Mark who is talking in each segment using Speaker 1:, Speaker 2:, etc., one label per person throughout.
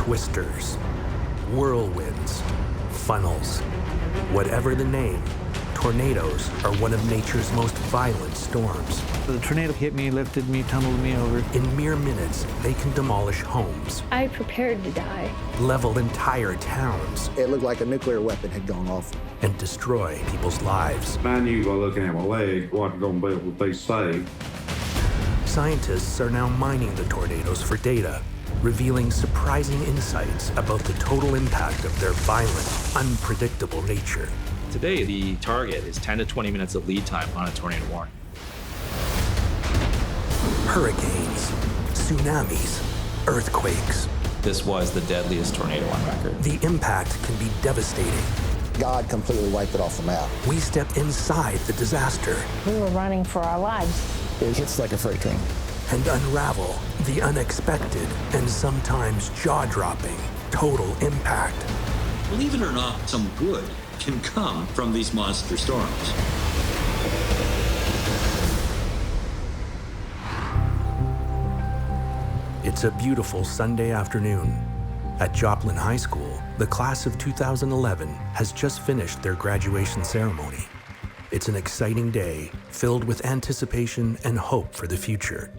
Speaker 1: twisters, whirlwinds, funnels. Whatever the name, tornadoes are one of nature's most violent storms.
Speaker 2: The tornado hit me, lifted me, tumbled me over.
Speaker 1: In mere minutes, they can demolish homes.
Speaker 3: I prepared to die.
Speaker 1: Level entire towns.
Speaker 4: It looked like a nuclear weapon had gone off.
Speaker 1: And destroy people's lives.
Speaker 5: I knew by looking at my leg wasn't going to be able to be saved.
Speaker 1: Scientists are now mining the tornadoes for data, revealing surprising insights about the total impact of their violent, unpredictable nature.
Speaker 6: Today, the target is 10 to 20 minutes of lead time on a tornado warning.
Speaker 1: Hurricanes, tsunamis, earthquakes.
Speaker 6: This was the deadliest tornado on record.
Speaker 1: The impact can be devastating.
Speaker 4: God completely wiped it off the map.
Speaker 1: We step inside the disaster.
Speaker 3: We were running for our lives.
Speaker 4: It hits like a freight train.
Speaker 1: And unravel the unexpected and sometimes jaw-dropping total impact.
Speaker 7: Believe it or not, some good can come from these monster storms.
Speaker 1: It's a beautiful Sunday afternoon. At Joplin High School, the class of 2011 has just finished their graduation ceremony. It's an exciting day, filled with anticipation and hope for the future.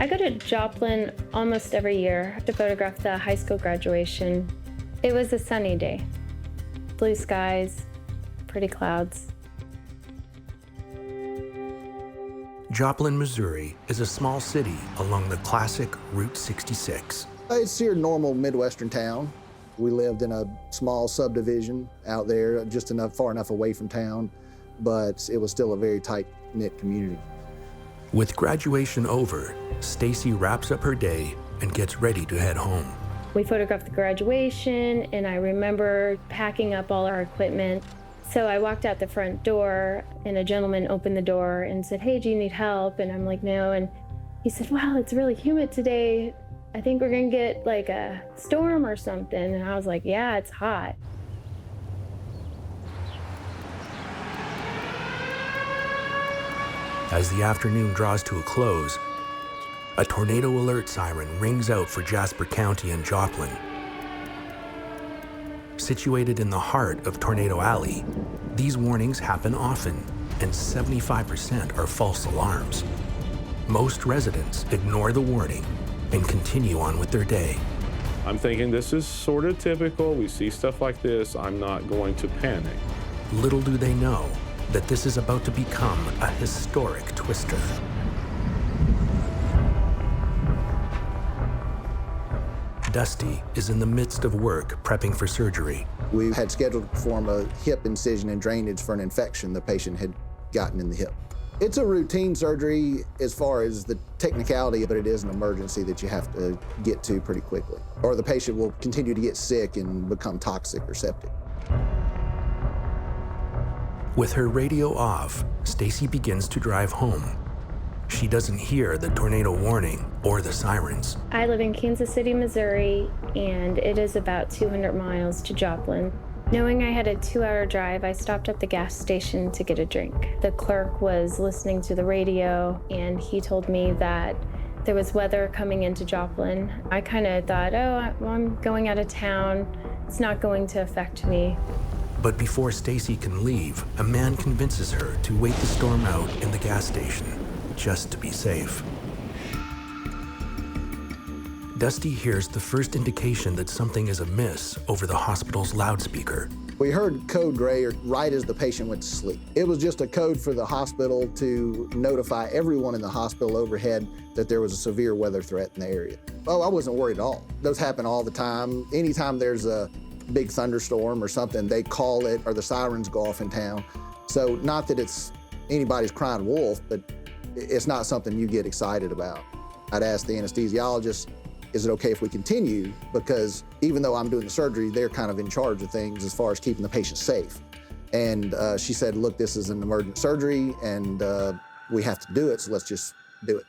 Speaker 3: I go to Joplin almost every year to photograph the high school graduation. It was a sunny day. Blue skies, pretty clouds.
Speaker 1: Joplin, Missouri is a small city along the classic Route 66.
Speaker 4: It's your normal Midwestern town. We lived in a small subdivision out there, just far enough away from town, but it was still a very tight-knit community.
Speaker 1: With graduation over, Stacy wraps up her day and gets ready to head home.
Speaker 3: We photographed the graduation, and I remember packing up all our equipment. So I walked out the front door, and a gentleman opened the door and said, "Hey, do you need help?" And I'm like, "No." And he said, "Well, it's really humid today. I think we're gonna get like a storm or something." And I was like, "Yeah, it's hot."
Speaker 1: As the afternoon draws to a close, a tornado alert siren rings out for Jasper County and Joplin. Situated in the heart of Tornado Alley, these warnings happen often, and 75% are false alarms. Most residents ignore the warning and continue on with their day.
Speaker 8: I'm thinking this is sort of typical. We see stuff like this. I'm not going to panic.
Speaker 1: Little do they know that this is about to become a historic twister. Dusty is in the midst of work prepping for surgery.
Speaker 4: We had scheduled to perform a hip incision and drainage for an infection the patient had gotten in the hip. It's a routine surgery as far as the technicality, but it is an emergency that you have to get to pretty quickly, or the patient will continue to get sick and become toxic or septic.
Speaker 1: With her radio off, Stacy begins to drive home. She doesn't hear the tornado warning or the sirens.
Speaker 3: I live in Kansas City, Missouri, and it is about 200 miles to Joplin. Knowing I had a 2-hour drive, I stopped at the gas station to get a drink. The clerk was listening to the radio, and he told me that there was weather coming into Joplin. I kind of thought, oh, well, I'm going out of town. It's not going to affect me.
Speaker 1: But before Stacy can leave, a man convinces her to wait the storm out in the gas station, just to be safe. Dusty hears the first indication that something is amiss over the hospital's loudspeaker.
Speaker 4: We heard code gray right as the patient went to sleep. It was just a code for the hospital to notify everyone in the hospital overhead that there was a severe weather threat in the area. Oh, I wasn't worried at all. Those happen all the time. Anytime there's a big thunderstorm or something, they call it or the sirens go off in town. So not that it's anybody's crying wolf, but it's not something you get excited about. I'd ask the anesthesiologist, is it okay if we continue? Because even though I'm doing the surgery, they're kind of in charge of things as far as keeping the patient safe. And she said, look, this is an emergent surgery and we have to do it, so let's just do it.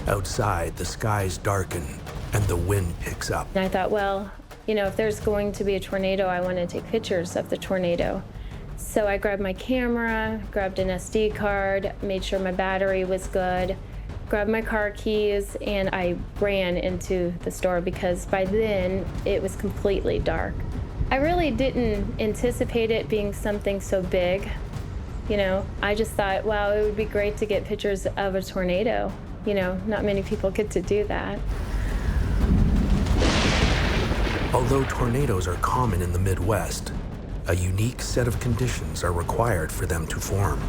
Speaker 1: Outside, the skies darken and the wind picks up.
Speaker 3: And I thought, well, you know, if there's going to be a tornado, I want to take pictures of the tornado. So I grabbed my camera, grabbed an SD card, made sure my battery was good, grabbed my car keys, and I ran into the store because by then it was completely dark. I really didn't anticipate it being something so big. You know, I just thought, wow, it would be great to get pictures of a tornado. You know, not many people get to do that.
Speaker 1: Although tornadoes are common in the Midwest, a unique set of conditions are required for them to form.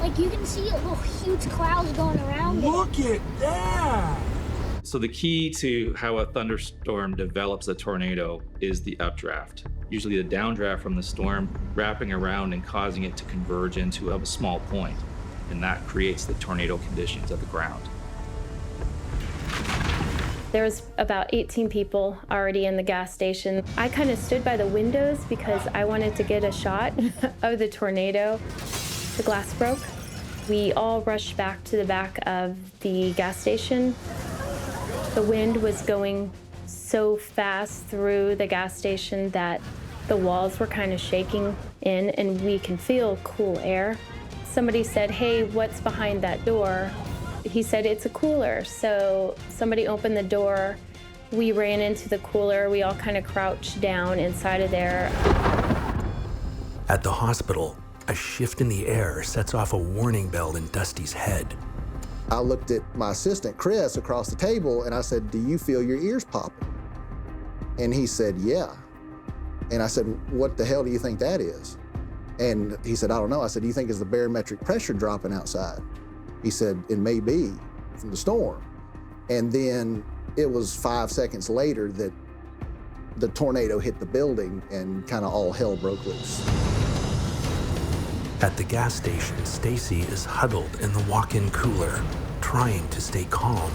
Speaker 9: Like, you can see little huge clouds going around.
Speaker 10: Look at that!
Speaker 6: So the key to how a thunderstorm develops a tornado is the updraft. Usually the downdraft from the storm wrapping around and causing it to converge into a small point. And that creates the tornado conditions at the ground.
Speaker 3: There was about 18 people already in the gas station. I kind of stood by the windows because I wanted to get a shot of the tornado. The glass broke. We all rushed back to the back of the gas station. The wind was going so fast through the gas station that the walls were kind of shaking in, and we can feel cool air. Somebody said, "Hey, what's behind that door?" He said, "It's a cooler." So somebody opened the door. We ran into the cooler. We all kind of crouched down inside of there.
Speaker 1: At the hospital, a shift in the air sets off a warning bell in Dusty's head.
Speaker 4: I looked at my assistant, Chris, across the table, and I said, "Do you feel your ears popping?" And he said, "Yeah." And I said, "What the hell do you think that is?" And he said, "I don't know." I said, "Do you think it's the barometric pressure dropping outside?" He said, "It may be from the storm." And then it was 5 seconds later that the tornado hit the building and kind of all hell broke loose.
Speaker 1: At the gas station, Stacy is huddled in the walk-in cooler, trying to stay calm.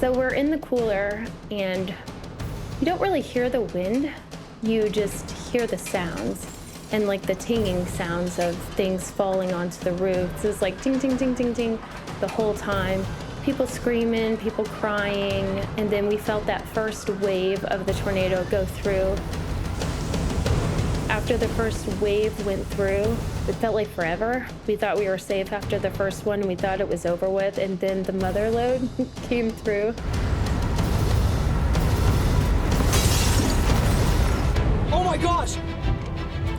Speaker 3: So we're in the cooler, and you don't really hear the wind. You just hear the sounds, and like the tinging sounds of things falling onto the roof. So it's like ting, ting, ting, ting, ting the whole time. People screaming, people crying, and then we felt that first wave of the tornado go through. After the first wave went through, it felt like forever. We thought we were safe after the first one, and we thought it was over with, and then the mother lode came through.
Speaker 10: Oh my gosh!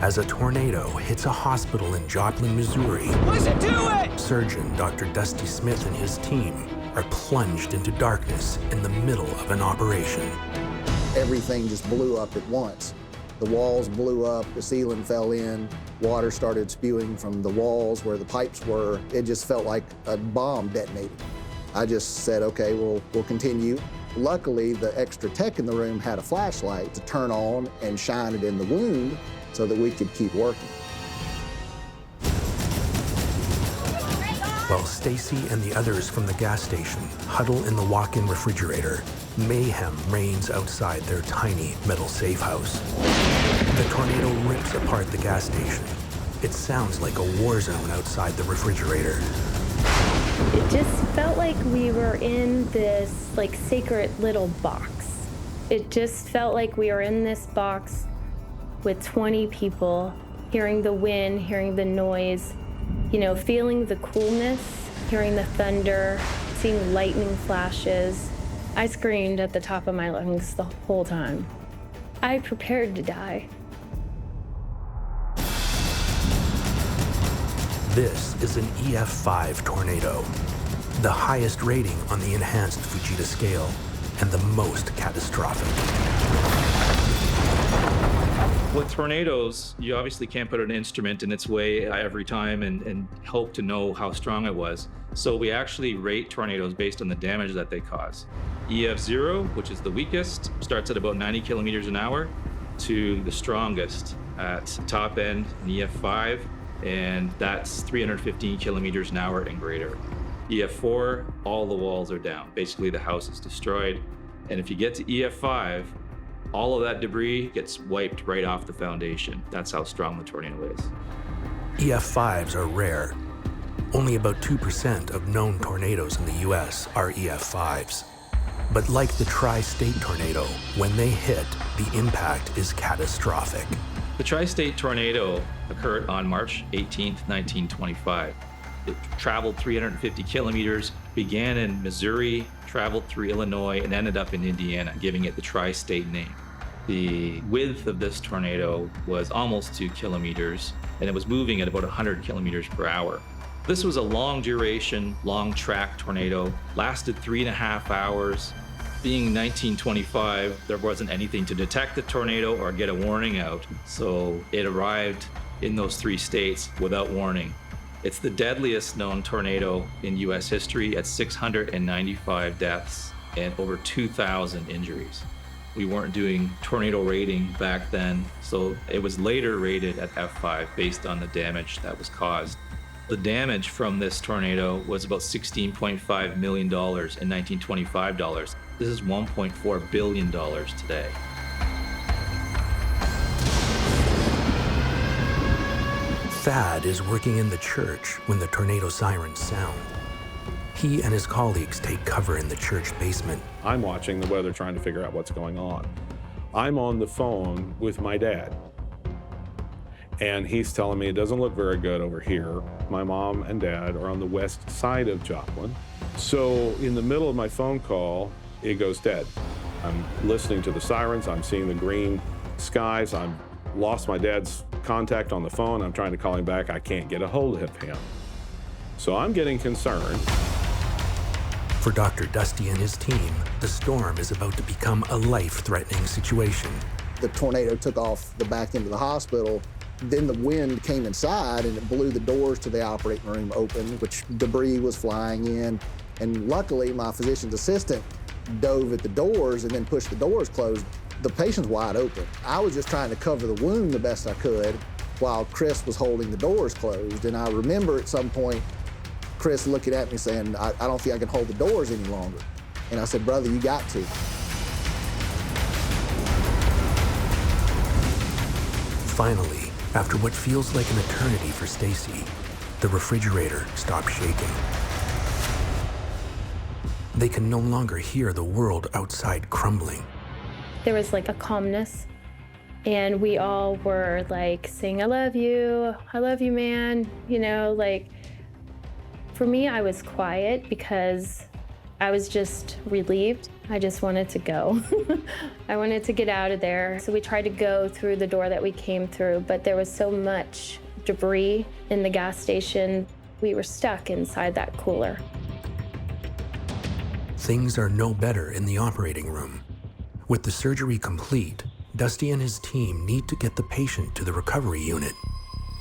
Speaker 1: As a tornado hits a hospital in Joplin, Missouri,
Speaker 10: Listen to it!
Speaker 1: surgeon Dr. Dusty Smith and his team are plunged into darkness in the middle of an operation.
Speaker 4: Everything just blew up at once. The walls blew up, the ceiling fell in, water started spewing from the walls where the pipes were. It just felt like a bomb detonated. I just said, okay, we'll continue. Luckily, the extra tech in the room had a flashlight to turn on and shine it in the wound so that we could keep working.
Speaker 1: While Stacy and the others from the gas station huddle in the walk-in refrigerator, mayhem reigns outside their tiny metal safe house. The tornado rips apart the gas station. It sounds like a war zone outside the refrigerator.
Speaker 3: It just felt like we were in this like sacred little box. It just felt like we were in this box with 20 people, hearing the wind, hearing the noise, you know, feeling the coolness, hearing the thunder, seeing lightning flashes. I screamed at the top of my lungs the whole time. I prepared to die.
Speaker 1: This is an EF5 tornado, the highest rating on the enhanced Fujita scale and the most catastrophic.
Speaker 6: With tornadoes, you obviously can't put an instrument in its way every time and hope to know how strong it was. So we actually rate tornadoes based on the damage that they cause. EF0, which is the weakest, starts at about 90 kilometers an hour, to the strongest at top end, an EF5, and that's 315 kilometers an hour and greater. EF4, all the walls are down. Basically, the house is destroyed. And if you get to EF5, all of that debris gets wiped right off the foundation. That's how strong the tornado is.
Speaker 1: EF5s are rare. Only about 2% of known tornadoes in the US are EF5s. But like the tri-state tornado, when they hit, the impact is catastrophic.
Speaker 6: The tri-state tornado occurred on March 18th, 1925. It traveled 350 kilometers Began in Missouri, traveled through Illinois, and ended up in Indiana, giving it the tri-state name. The width of this tornado was almost 2 kilometers, and it was moving at about 100 kilometers per hour. This was a long duration, long track tornado, lasted 3.5 hours. Being 1925, there wasn't anything to detect the tornado or get a warning out, so it arrived in those 3 states without warning. It's the deadliest known tornado in US history at 695 deaths and over 2,000 injuries. We weren't doing tornado rating back then, so it was later rated at F5 based on the damage that was caused. The damage from this tornado was about $16.5 million in 1925 dollars. This is $1.4 billion today.
Speaker 1: Thad is working in the church when the tornado sirens sound. He and his colleagues take cover in the church basement.
Speaker 8: I'm watching the weather, trying to figure out what's going on. I'm on the phone with my dad, and he's telling me it doesn't look very good over here. My mom and dad are on the west side of Joplin. So in the middle of my phone call, it goes dead. I'm listening to the sirens, I'm seeing the green skies, I've lost my dad's contact on the phone, I'm trying to call him back, I can't get a hold of him. So I'm getting concerned.
Speaker 1: For Dr. Dusty and his team, the storm is about to become a life-threatening situation.
Speaker 4: The tornado took off the back end of the hospital. Then the wind came inside and it blew the doors to the operating room open, which debris was flying in. And luckily, my physician's assistant dove at the doors and then pushed the doors closed. The patient's wide open. I was just trying to cover the wound the best I could while Chris was holding the doors closed. And I remember at some point, Chris looking at me saying, I don't think I can hold the doors any longer. And I said, brother, you got to.
Speaker 1: Finally, after what feels like an eternity for Stacy, the refrigerator stops shaking. They can no longer hear the world outside crumbling.
Speaker 3: There was like a calmness, and we all were like saying, I love you, man. You know, like, for me, I was quiet because I was just relieved. I just wanted to go. I wanted to get out of there. So we tried to go through the door that we came through, but there was so much debris in the gas station. We were stuck inside that cooler.
Speaker 1: Things are no better in the operating room. With the surgery complete, Dusty and his team need to get the patient to the recovery unit,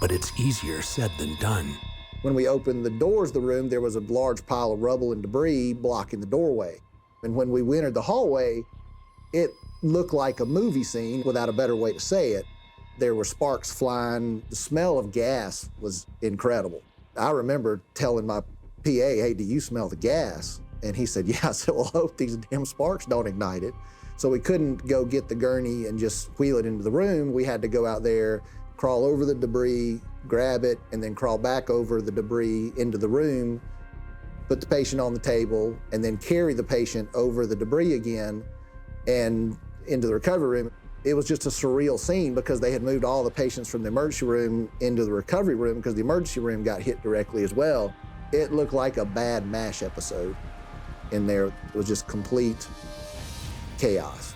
Speaker 1: but it's easier said than done.
Speaker 4: When we opened the doors of the room, there was a large pile of rubble and debris blocking the doorway. And when we entered the hallway, it looked like a movie scene, without a better way to say it. There were sparks flying. The smell of gas was incredible. I remember telling my PA, hey, do you smell the gas? And he said, yeah. I said, well, I hope these damn sparks don't ignite it. So we couldn't go get the gurney and just wheel it into the room. We had to go out there, crawl over the debris, grab it, and then crawl back over the debris into the room, put the patient on the table, and then carry the patient over the debris again and into the recovery room. It was just a surreal scene because they had moved all the patients from the emergency room into the recovery room because the emergency room got hit directly as well. It looked like a bad MASH episode in there. It was just complete chaos.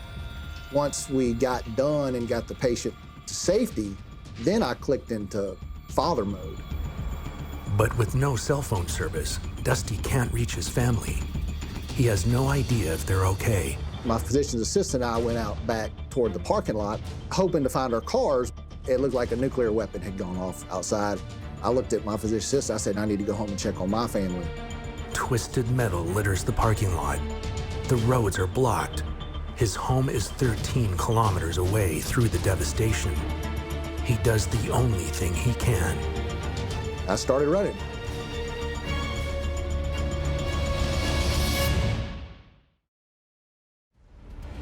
Speaker 4: Once we got done and got the patient to safety, then I clicked into father mode.
Speaker 1: But with no cell phone service, Dusty can't reach his family. He has no idea if they're okay.
Speaker 4: My physician's assistant and I went out back toward the parking lot, hoping to find our cars. It looked like a nuclear weapon had gone off outside. I looked at my physician's assistant, I said, I need to go home and check on my family.
Speaker 1: Twisted metal litters the parking lot. The roads are blocked. His home is 13 kilometers away through the devastation. He does the only thing he can.
Speaker 4: I started running.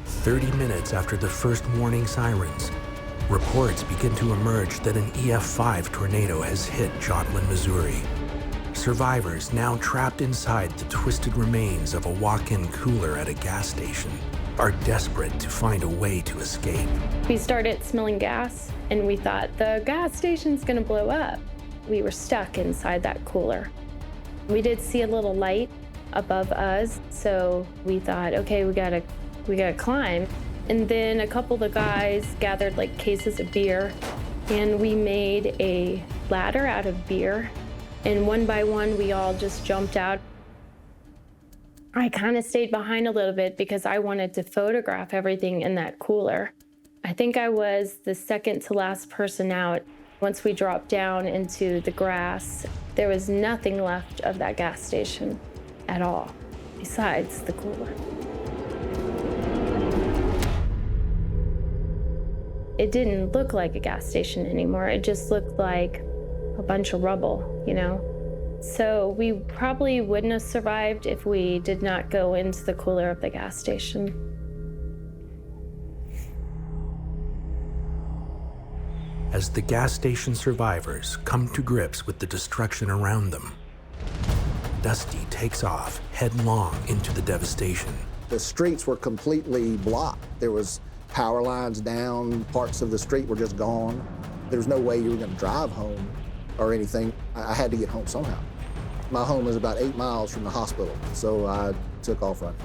Speaker 1: "30 minutes after the first warning sirens, reports begin to emerge that an EF5 tornado has hit Joplin, Missouri. Survivors, now trapped inside the twisted remains of a walk-in cooler at a gas station, are desperate to find a way to escape.
Speaker 3: We started smelling gas, and we thought the gas station's gonna blow up. We were stuck inside that cooler. We did see a little light above us. So we thought, okay, we gotta climb. And then a couple of the guys gathered like cases of beer, and we made a ladder out of beer. And one by one, we all just jumped out. I kind of stayed behind a little bit because I wanted to photograph everything in that cooler. I think I was the second to last person out. Once we dropped down into the grass, there was nothing left of that gas station at all, besides the cooler. It didn't look like a gas station anymore. It just looked like a bunch of rubble, you know? So we probably wouldn't have survived if we did not go into the cooler of the gas station.
Speaker 1: As the gas station survivors come to grips with the destruction around them, Dusty takes off headlong into the devastation.
Speaker 4: The streets were completely blocked. There was power lines down, parts of the street were just gone. There was no way you were going to drive home or anything. I had to get home somehow. My home is about 8 miles from the hospital, so I took off running.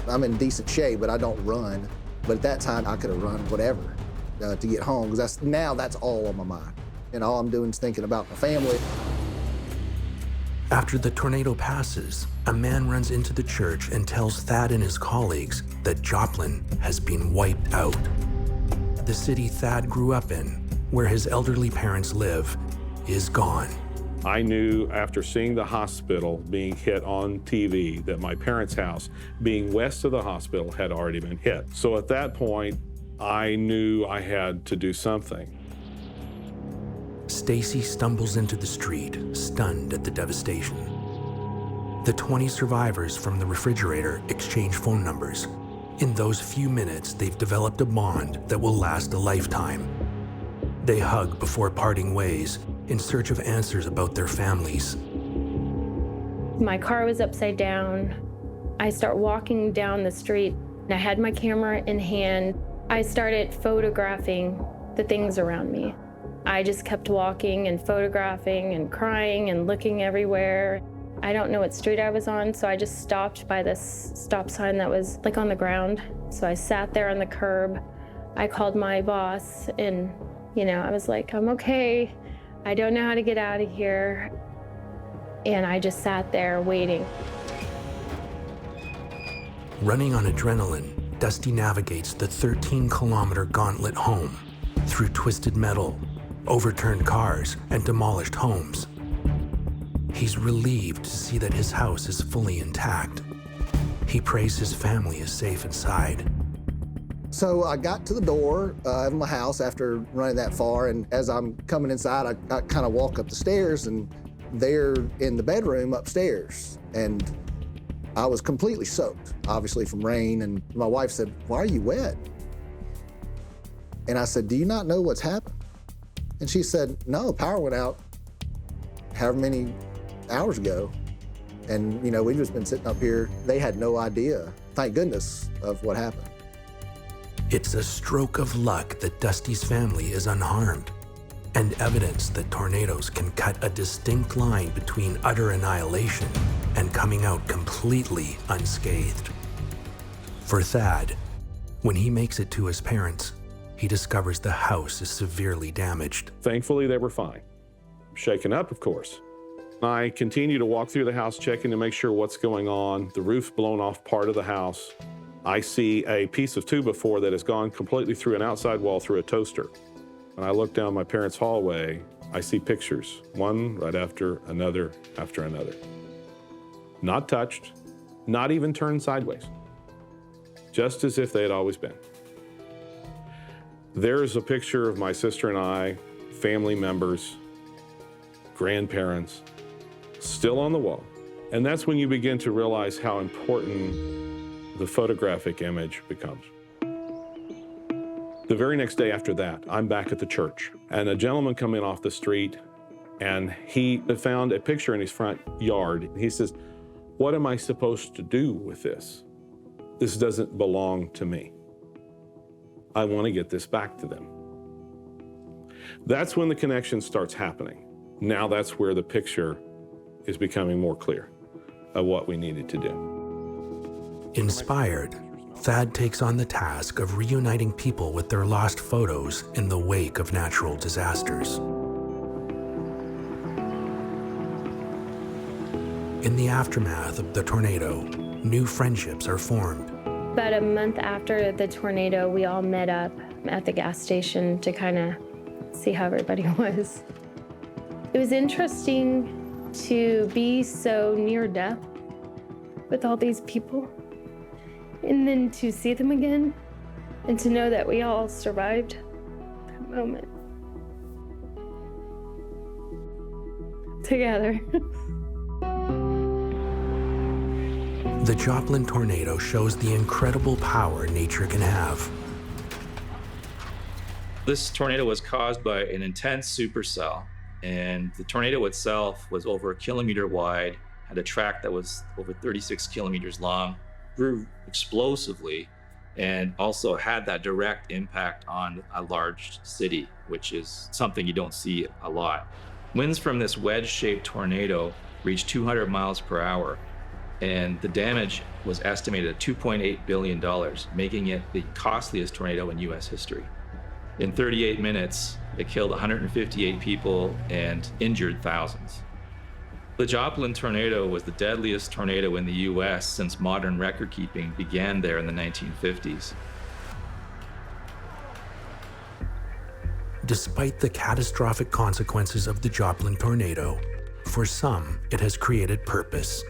Speaker 4: I'm in decent shape, but I don't run. But at that time, I could have run whatever to get home, because now that's all on my mind. And all I'm doing is thinking about my family.
Speaker 1: After the tornado passes, a man runs into the church and tells Thad and his colleagues that Joplin has been wiped out. The city Thad grew up in, where his elderly parents live, is gone.
Speaker 8: I knew after seeing the hospital being hit on TV that my parents' house, being west of the hospital, had already been hit. So at that point, I knew I had to do something.
Speaker 1: Stacy stumbles into the street, stunned at the devastation. The 20 survivors from the refrigerator exchange phone numbers. In those few minutes, they've developed a bond that will last a lifetime. They hug before parting ways, in search of answers about their families.
Speaker 3: My car was upside down. I start walking down the street, and I had my camera in hand. I started photographing the things around me. I just kept walking and photographing and crying and looking everywhere. I don't know what street I was on, so I just stopped by this stop sign that was like on the ground. So I sat there on the curb. I called my boss, and I was like, I'm okay. I don't know how to get out of here. And I just sat there waiting.
Speaker 1: Running on adrenaline, Dusty navigates the 13-kilometer gauntlet home through twisted metal, overturned cars, and demolished homes. He's relieved to see that his house is fully intact. He prays his family is safe inside.
Speaker 4: So I got to the door of my house after running that far, and as I'm coming inside, I kind of walk up the stairs, and they're in the bedroom upstairs. And I was completely soaked, obviously from rain, and my wife said, "Why are you wet?" And I said, "Do you not know what's happened?" And she said, "No, power went out however many hours ago. And we've just been sitting up here." They had no idea, thank goodness, of what happened.
Speaker 1: It's a stroke of luck that Dusty's family is unharmed, and evidence that tornadoes can cut a distinct line between utter annihilation and coming out completely unscathed. For Thad, when he makes it to his parents, he discovers the house is severely damaged.
Speaker 8: Thankfully, they were fine. Shaken up, of course. I continue to walk through the house, checking to make sure what's going on. The roof's blown off part of the house. I see a piece of 2x4 that has gone completely through an outside wall through a toaster. When I look down my parents' hallway, I see pictures, one right after another after another. Not touched, not even turned sideways, just as if they had always been. There's a picture of my sister and I, family members, grandparents, still on the wall. And that's when you begin to realize how important the photographic image becomes. The very next day after that, I'm back at the church, and a gentleman come in off the street, and he found a picture in his front yard. He says, "What am I supposed to do with this? This doesn't belong to me. I want to get this back to them." That's when the connection starts happening. Now that's where the picture is becoming more clear. of what we needed to do.
Speaker 1: Inspired, Thad takes on the task of reuniting people with their lost photos in the wake of natural disasters. In the aftermath of the tornado, new friendships are formed.
Speaker 3: About a month after the tornado, we all met up at the gas station to kind of see how everybody was. It was interesting to be so near death with all these people, and then to see them again, and to know that we all survived that moment together.
Speaker 1: The Joplin tornado shows the incredible power nature can have.
Speaker 6: This tornado was caused by an intense supercell, and the tornado itself was over 1 kilometer wide, had a track that was over 36 kilometers long, grew explosively, and also had that direct impact on a large city, which is something you don't see a lot. Winds from this wedge-shaped tornado reached 200 miles per hour, and the damage was estimated at $2.8 billion, making it the costliest tornado in US history. In 38 minutes, it killed 158 people and injured thousands. The Joplin tornado was the deadliest tornado in the US since modern record keeping began there in the 1950s.
Speaker 1: Despite the catastrophic consequences of the Joplin tornado, for some, it has created purpose.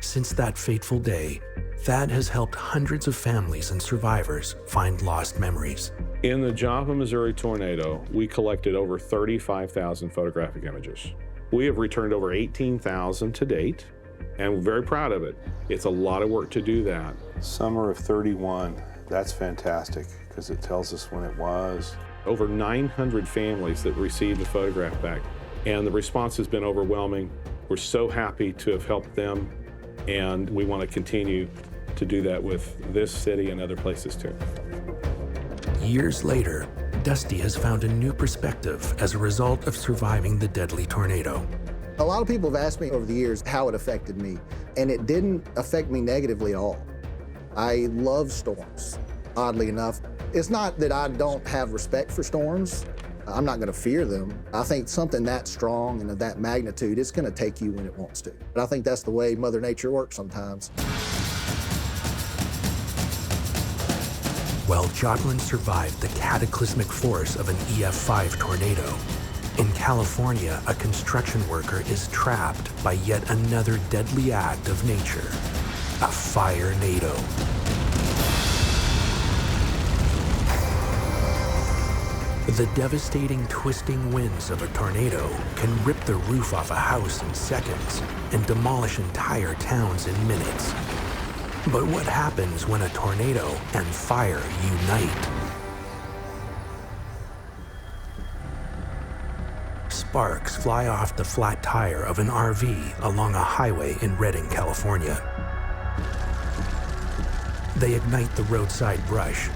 Speaker 1: Since that fateful day, Thad has helped hundreds of families and survivors find lost memories.
Speaker 8: In the Joplin, Missouri tornado, we collected over 35,000 photographic images. We have returned over 18,000 to date, and we're very proud of it. It's a lot of work to do that.
Speaker 11: Summer of 31, that's fantastic because it tells us when it was.
Speaker 8: Over 900 families that received a photograph back, and the response has been overwhelming. We're so happy to have helped them, and we want to continue to do that with this city and other places too.
Speaker 1: Years later, Dusty has found a new perspective as a result of surviving the deadly tornado.
Speaker 4: A lot of people have asked me over the years how it affected me, and it didn't affect me negatively at all. I love storms, oddly enough. It's not that I don't have respect for storms. I'm not going to fear them. I think something that strong and of that magnitude, it's going to take you when it wants to. But I think that's the way Mother Nature works sometimes.
Speaker 1: While Joplin survived the cataclysmic force of an EF5 tornado, in California, a construction worker is trapped by yet another deadly act of nature, a fire-nado. The devastating twisting winds of a tornado can rip the roof off a house in seconds and demolish entire towns in minutes. But what happens when a tornado and fire unite? Sparks fly off the flat tire of an RV along a highway in Redding, California. They ignite the roadside brush.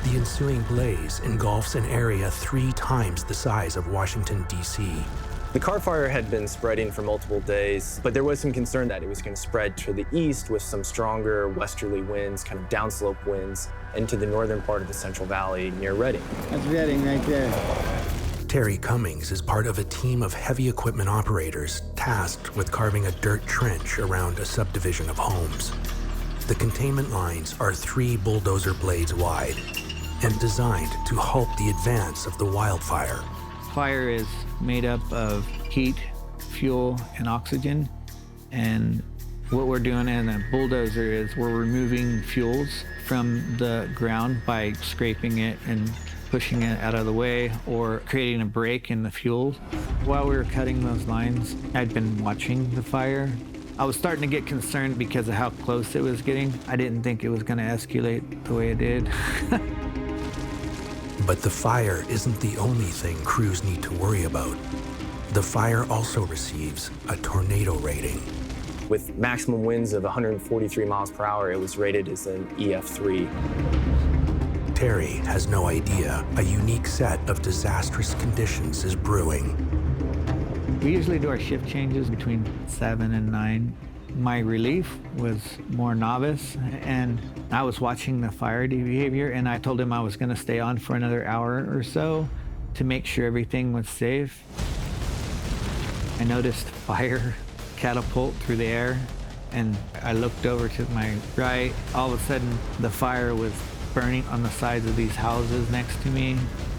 Speaker 1: The ensuing blaze engulfs an area 3 times the size of Washington, D.C.
Speaker 12: The car fire had been spreading for multiple days, but there was some concern that it was going to spread to the east with some stronger westerly winds, kind of downslope winds, into the northern part of the Central Valley near Redding.
Speaker 13: That's Redding right there.
Speaker 1: Terry Cummings is part of a team of heavy equipment operators tasked with carving a dirt trench around a subdivision of homes. The containment lines are 3 bulldozer blades wide and designed to halt the advance of the wildfire.
Speaker 2: Fire is made up of heat, fuel, and oxygen. And what we're doing in a bulldozer is we're removing fuels from the ground by scraping it and pushing it out of the way or creating a break in the fuel. While we were cutting those lines, I'd been watching the fire. I was starting to get concerned because of how close it was getting. I didn't think it was going to escalate the way it did.
Speaker 1: But the fire isn't the only thing crews need to worry about. The fire also receives a tornado rating.
Speaker 12: With maximum winds of 143 miles per hour, it was rated as an EF3.
Speaker 1: Terry has no idea a unique set of disastrous conditions is brewing.
Speaker 2: We usually do our shift changes between 7 and 9. My relief was more novice, and I was watching the fire behavior, and I told him I was going to stay on for another hour or so to make sure everything was safe. I noticed fire catapult through the air, and I looked over to my right. All of a sudden, the fire was burning on the sides of these houses next to me.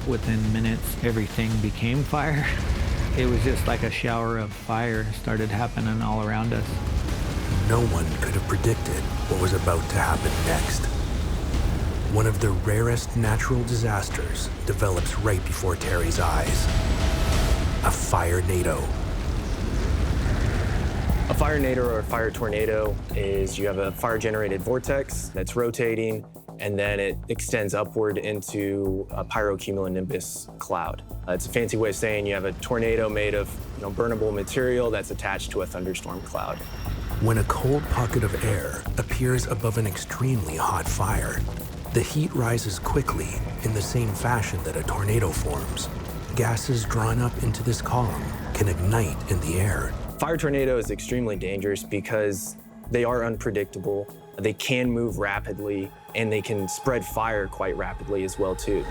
Speaker 2: Within minutes, everything became fire. It was just like a shower of fire started happening all around us.
Speaker 1: No one could have predicted what was about to happen next. One of the rarest natural disasters develops right before Terry's eyes. A fire-nado.
Speaker 12: A fire-nado or a fire tornado is you have a fire-generated vortex that's rotating, and then it extends upward into a pyrocumulonimbus cloud. It's a fancy way of saying you have a tornado made of burnable material that's attached to a thunderstorm cloud.
Speaker 1: When a cold pocket of air appears above an extremely hot fire, the heat rises quickly in the same fashion that a tornado forms. Gases drawn up into this column can ignite in the air.
Speaker 12: Fire tornado is extremely dangerous because they are unpredictable. They can move rapidly, and they can spread fire quite rapidly as well, too.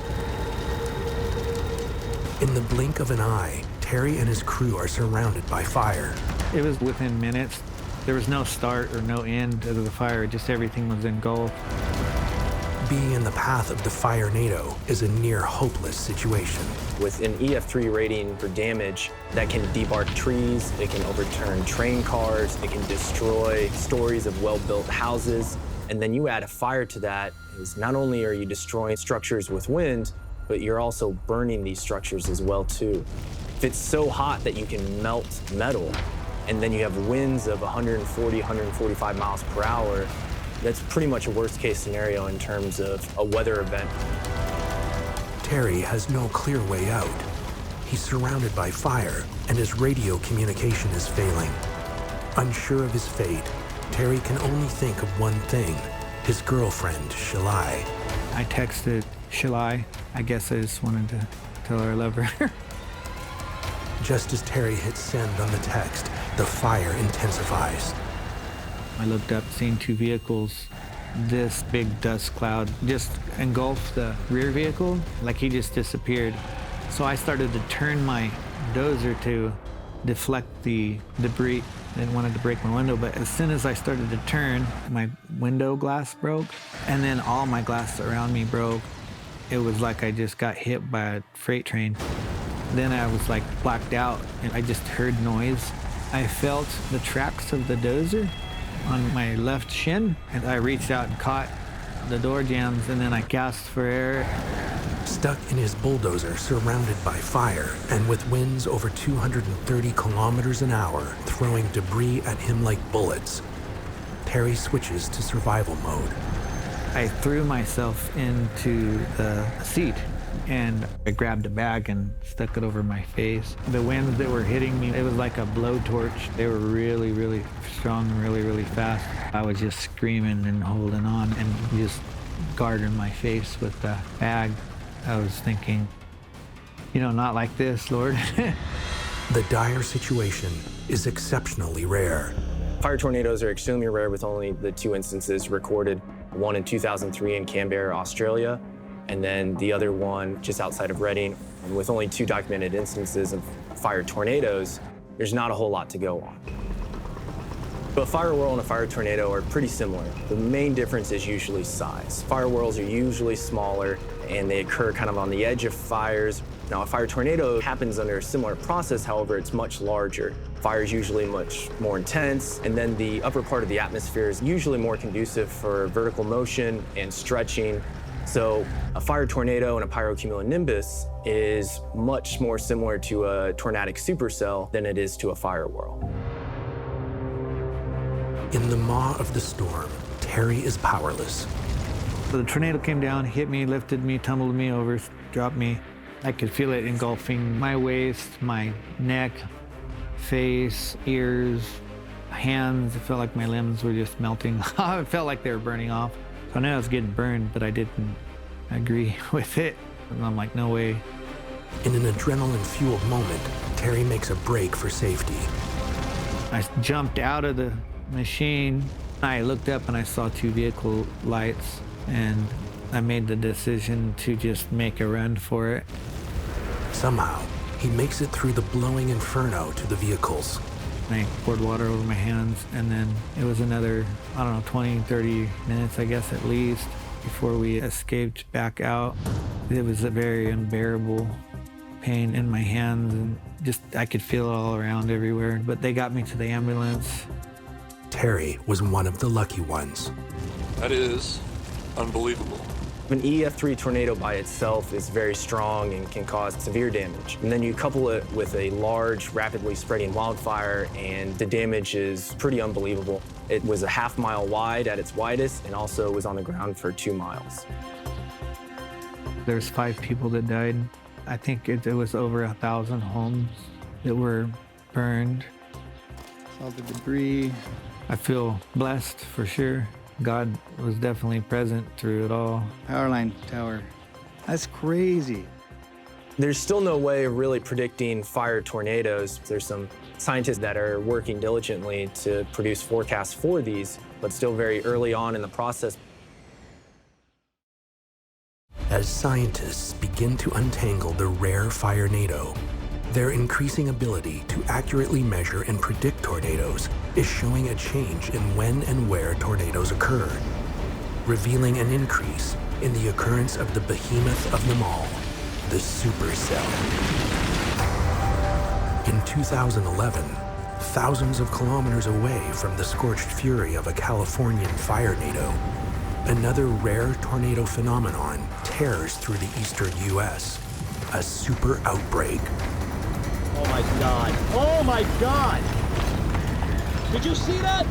Speaker 1: In the blink of an eye, Terry and his crew are surrounded by fire.
Speaker 2: It was within minutes. There was no start or no end of the fire, just everything was engulfed.
Speaker 1: Being in the path of the fire-nado is a near hopeless situation.
Speaker 12: With an EF3 rating for damage, that can debark trees, it can overturn train cars, it can destroy stories of well-built houses. And then you add a fire to that, is not only are you destroying structures with wind, but you're also burning these structures as well too. If it's so hot that you can melt metal, and then you have winds of 140, 145 miles per hour, that's pretty much a worst case scenario in terms of a weather event.
Speaker 1: Terry has no clear way out. He's surrounded by fire, and his radio communication is failing. Unsure of his fate, Terry can only think of one thing, his girlfriend, Shalai.
Speaker 2: I texted Shalai. I guess I just wanted to tell her I love her.
Speaker 1: Just as Terry hits send on the text, the fire intensifies.
Speaker 2: I looked up, seeing two vehicles. This big dust cloud just engulfed the rear vehicle, like he just disappeared. So I started to turn my dozer to deflect the debris. Didn't want it to break my window, but as soon as I started to turn, my window glass broke, and then all my glass around me broke. It was like I just got hit by a freight train. Then I was like blacked out, and I just heard noise. I felt the tracks of the dozer on my left shin, and I reached out and caught the door jambs, and then I gasped for air.
Speaker 1: Stuck in his bulldozer, surrounded by fire, and with winds over 230 kilometers an hour throwing debris at him like bullets, Terry switches to survival mode.
Speaker 2: I threw myself into the seat, and I grabbed a bag and stuck it over my face. The winds that were hitting me, it was like a blowtorch. They were really, really strong and really, really fast. I was just screaming and holding on and just guarding my face with the bag. I was thinking, not like this, Lord.
Speaker 1: The dire situation is exceptionally rare.
Speaker 12: Fire tornadoes are extremely rare, with only the 2 instances recorded. One in 2003 in Canberra, Australia, and then the other one just outside of Reading. And with only 2 documented instances of fire tornadoes, there's not a whole lot to go on. But a fire whirl and a fire tornado are pretty similar. The main difference is usually size. Fire whirls are usually smaller, and they occur kind of on the edge of fires. Now, a fire tornado happens under a similar process, however, it's much larger. Fire is usually much more intense, and then the upper part of the atmosphere is usually more conducive for vertical motion and stretching. So a fire tornado and a pyrocumulonimbus is much more similar to a tornadic supercell than it is to a fire whirl.
Speaker 1: In the maw of the storm, Terry is powerless.
Speaker 2: So the tornado came down, hit me, lifted me, tumbled me over, dropped me. I could feel it engulfing my waist, my neck, face, ears, hands. It felt like my limbs were just melting. It felt like they were burning off. So I knew I was getting burned, but I didn't agree with it. And I'm like, no way.
Speaker 1: In an adrenaline-fueled moment, Terry makes a break for safety.
Speaker 2: I jumped out of the machine, I looked up and I saw 2 vehicle lights, and I made the decision to just make a run for it.
Speaker 1: Somehow, he makes it through the blowing inferno to the vehicles.
Speaker 2: I poured water over my hands, and then it was another, 20, 30 minutes, I guess, at least, before we escaped back out. It was a very unbearable pain in my hands, and just, I could feel it all around everywhere, but they got me to the ambulance.
Speaker 1: Terry was one of the lucky ones.
Speaker 14: That is unbelievable.
Speaker 12: An EF3 tornado by itself is very strong and can cause severe damage. And then you couple it with a large, rapidly spreading wildfire, and the damage is pretty unbelievable. It was a half-mile wide at its widest, and also was on the ground for 2 miles.
Speaker 2: There's 5 people that died. I think it was over 1,000 homes that were burned.
Speaker 13: All the debris.
Speaker 2: I feel blessed for sure. God was definitely present through it all.
Speaker 13: Power line tower. That's crazy.
Speaker 12: There's still no way of really predicting fire tornadoes. There's some scientists that are working diligently to produce forecasts for these, but still very early on in the process.
Speaker 1: As scientists begin to untangle the rare firenado, their increasing ability to accurately measure and predict tornadoes is showing a change in when and where tornadoes occur, revealing an increase in the occurrence of the behemoth of them all, the supercell. In 2011, thousands of kilometers away from the scorched fury of a Californian firenado, another rare tornado phenomenon tears through the eastern U.S., a super outbreak.
Speaker 10: Oh my God. Oh my God. Did you see that?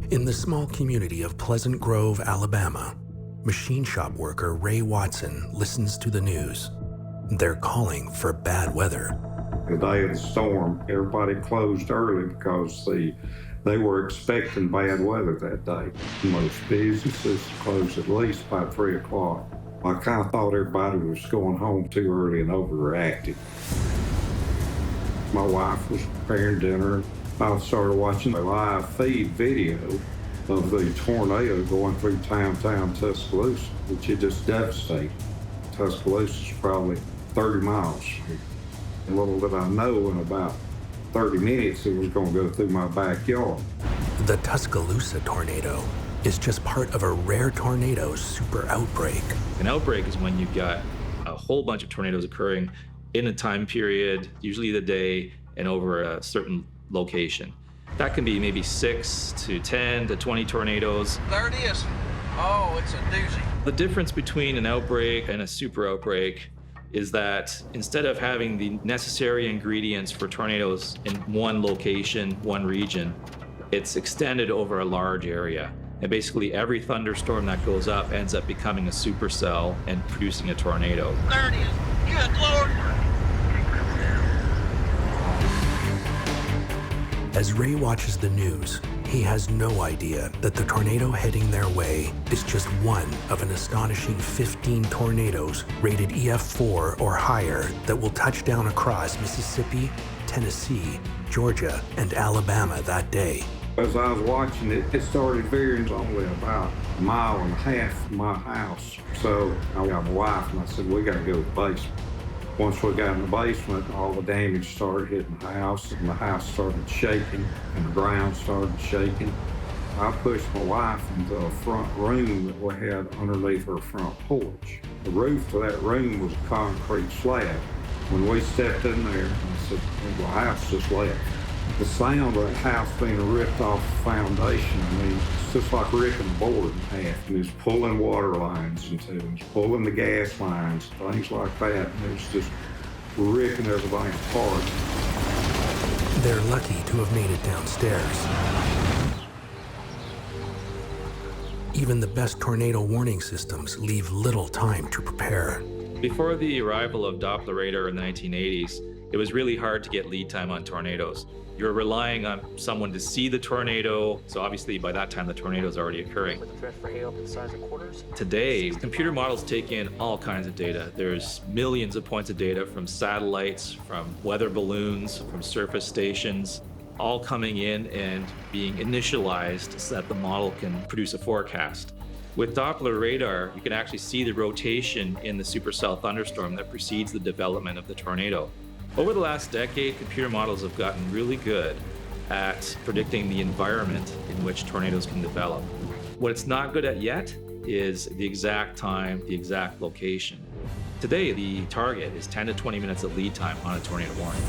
Speaker 1: In the small community of Pleasant Grove, Alabama, machine shop worker Ray Watson listens to the news. They're calling for bad weather.
Speaker 5: The day of the storm, everybody closed early because they were expecting bad weather that day. Most businesses closed at least by 3 o'clock. I kind of thought everybody was going home too early and overreacting. My wife was preparing dinner. I started watching a live feed video of the tornado going through town Tuscaloosa, which is just devastating. Tuscaloosa is probably 30 miles. And little did I know, in about 30 minutes, it was going to go through my backyard.
Speaker 1: The Tuscaloosa tornado is just part of a rare tornado super outbreak.
Speaker 6: An outbreak is when you've got a whole bunch of tornadoes occurring in a time period, usually the day, and over a certain location. That can be maybe 6 to 10 to 20 tornadoes.
Speaker 10: There it is. Oh, it's a doozy.
Speaker 6: The difference between an outbreak and a super outbreak is that instead of having the necessary ingredients for tornadoes in one location, one region, it's extended over a large area. And basically every thunderstorm that goes up ends up becoming a supercell and producing a tornado.
Speaker 10: There it is. Good Lord.
Speaker 1: As Ray watches the news, he has no idea that the tornado heading their way is just one of an astonishing 15 tornadoes rated EF4 or higher that will touch down across Mississippi, Tennessee, Georgia, and Alabama that day.
Speaker 5: As I was watching it, it started veering only about 1.5 miles from my house. So I got my wife and I said, we got to go to the basement. Once we got in the basement, all the damage started hitting the house, and the house started shaking, and the ground started shaking. I pushed my wife into a front room that we had underneath our front porch. The roof of that room was a concrete slab. When we stepped in there, I said, well, the house just left. The sound of that house being ripped off the foundation, I mean, it's just like ripping a board in half. And it was pulling water lines into it, it was pulling the gas lines, things like that. And it was just ripping everything apart.
Speaker 1: They're lucky to have made it downstairs. Even the best tornado warning systems leave little time to prepare.
Speaker 6: Before the arrival of Doppler radar in the 1980s, it was really hard to get lead time on tornadoes. You're relying on someone to see the tornado, so obviously by that time the tornado is already occurring. Today, computer models take in all kinds of data. There's millions of points of data from satellites, from weather balloons, from surface stations. all coming in and being initialized so that the model can produce a forecast. With Doppler radar, you can actually see the rotation in the supercell thunderstorm that precedes the development of the tornado. Over the last decade, computer models have gotten really good at predicting the environment in which tornadoes can develop. What it's not good at yet is the exact time, the exact location. Today, the target is 10 to 20 minutes of lead time on a tornado warning.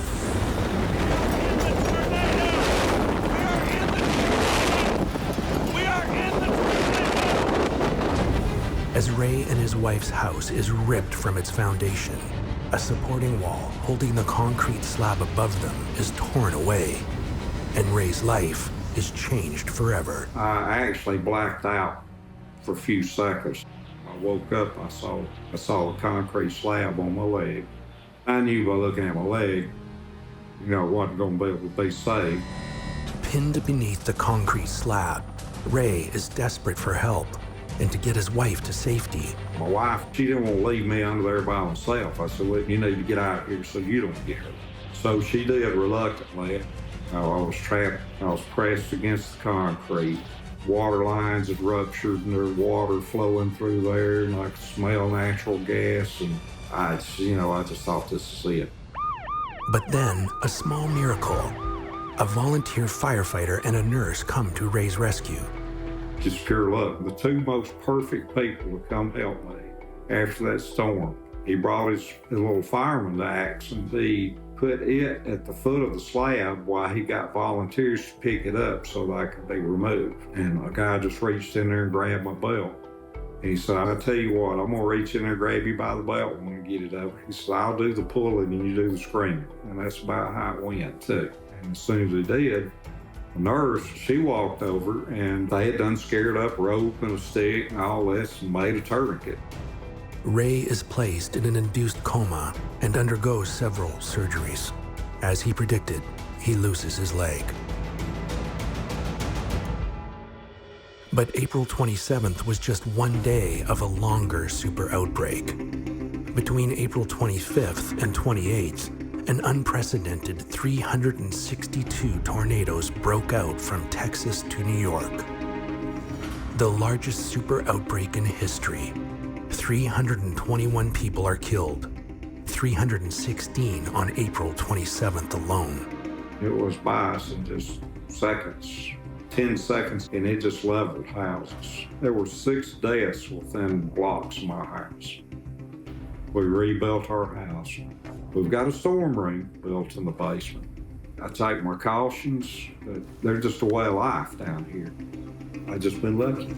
Speaker 1: As Ray and his wife's house is ripped from its foundation, a supporting wall holding the concrete slab above them is torn away, and Ray's life is changed forever.
Speaker 5: I actually blacked out for a few seconds. I woke up, I saw a concrete slab on my leg. I knew by looking at my leg, I wasn't going to be able to be saved.
Speaker 1: Pinned beneath the concrete slab, Ray is desperate for help and to get his wife to safety.
Speaker 5: My wife, she didn't want to leave me under there by myself. I said, well, you need to get out of here so you don't get hurt. So she did reluctantly. I was trapped, I was pressed against the concrete. Water lines had ruptured and there's water flowing through there, and I could smell natural gas, and I just thought this is it.
Speaker 1: But then, a small miracle. A volunteer firefighter and a nurse come to Ray's rescue.
Speaker 5: Just pure luck. The two most perfect people to come help me after that storm. He brought his little fireman's axe and he put it at the foot of the slab while he got volunteers to pick it up so that I could be removed. And a guy just reached in there and grabbed my belt. He said, I'll tell you what, I'm gonna reach in there and grab you by the belt when we get it over. He said, I'll do the pulling and you do the screaming. And that's about how it went too. And as soon as he did, the nurse, she walked over and they had done scared up rope and a stick and all this and made a tourniquet.
Speaker 1: Ray is placed in an induced coma and undergoes several surgeries. As he predicted, he loses his leg. But April 27th was just one day of a longer super outbreak. Between April 25th and 28th, an unprecedented 362 tornadoes broke out from Texas to New York. The largest super outbreak in history. 321 people are killed, 316 on April 27th alone.
Speaker 5: It was by us in just seconds, 10 seconds, and it just leveled houses. There were 6 deaths within blocks of my house. We rebuilt our house. We've got a storm room built in the basement. I take my cautions, but they're just a way of life down here. I've just been lucky.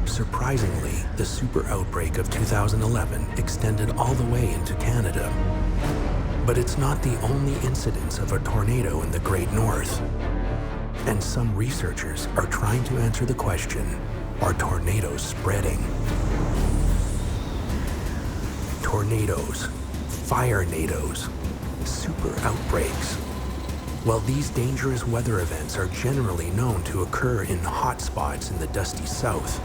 Speaker 1: Surprisingly, the super outbreak of 2011 extended all the way into Canada. But it's not the only incidence of a tornado in the Great North. And some researchers are trying to answer the question, are tornadoes spreading? Tornadoes, fire-nados, super outbreaks. While these dangerous weather events are generally known to occur in hot spots in the dusty south,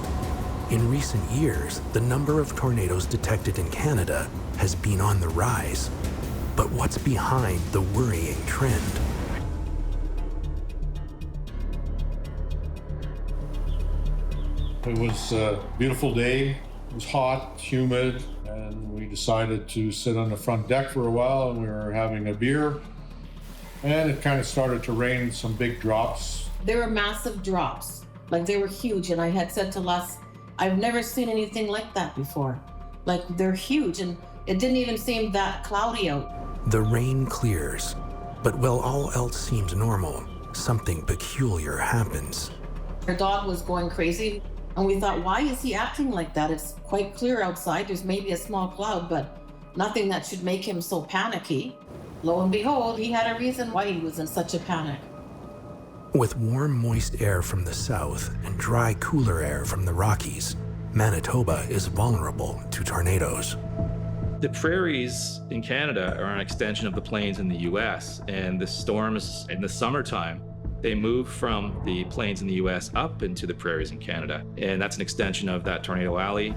Speaker 1: in recent years, the number of tornadoes detected in Canada has been on the rise. But what's behind the worrying trend?
Speaker 15: It was a beautiful day. It was hot, humid, and we decided to sit on the front deck for a while, and we were having a beer. And it kind of started to rain some big drops.
Speaker 16: There were massive drops, like they were huge. And I had said to Les, I've never seen anything like that before. Like they're huge, and it didn't even seem that cloudy out.
Speaker 1: The rain clears, but while all else seems normal, something peculiar happens.
Speaker 16: Our dog was going crazy, and we thought, why is he acting like that? It's quite clear outside. There's maybe a small cloud, but nothing that should make him so panicky. Lo and behold, he had a reason why he was in such a panic.
Speaker 1: With warm, moist air from the south and dry, cooler air from the Rockies, Manitoba is vulnerable to tornadoes.
Speaker 6: The prairies in Canada are an extension of the plains in the US, and the storms in the summertime, they move from the plains in the US up into the prairies in Canada, and that's an extension of that tornado alley.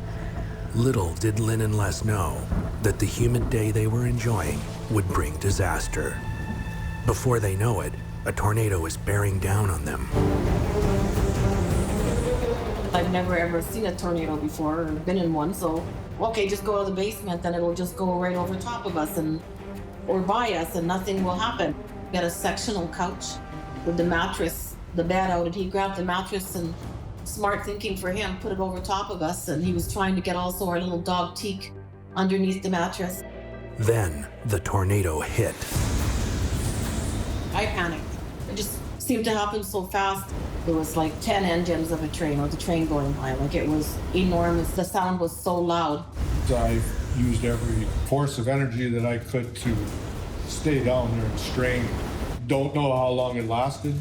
Speaker 1: Little did Lynn and Les know that the humid day they were enjoying would bring disaster. Before they know it, a tornado is bearing down on them.
Speaker 16: I've never ever seen a tornado before or been in one, so okay, just go to the basement, then it'll just go right over top of us or by us and nothing will happen. We had a sectional couch with the mattress, the bed out, and he grabbed the mattress and, smart thinking for him, put it over top of us, and he was trying to get also our little dog Teak underneath the mattress.
Speaker 1: Then the tornado hit.
Speaker 16: I panicked. It just seemed to happen so fast. There was like 10 engines of a train, or the train going by. Like, it was enormous. The sound was so loud.
Speaker 15: I used every force of energy that I could to stay down there and strain. Don't know how long it lasted.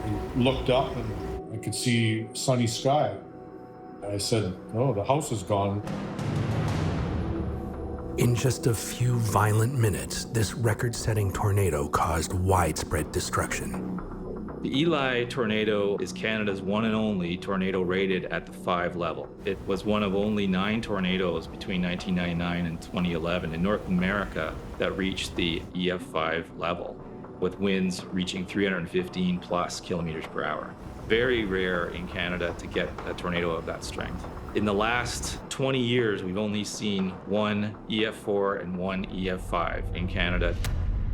Speaker 15: I looked up and I could see sunny sky. I said, oh, the house is gone.
Speaker 1: In just a few violent minutes, this record-setting tornado caused widespread destruction.
Speaker 6: The Eli tornado is Canada's one and only tornado rated at the 5 level. It was one of only 9 tornadoes between 1999 and 2011 in North America that reached the EF5 level, with winds reaching 315 plus kilometers per hour. Very rare in Canada to get a tornado of that strength. In the last 20 years, we've only seen one EF4 and one EF5 in Canada.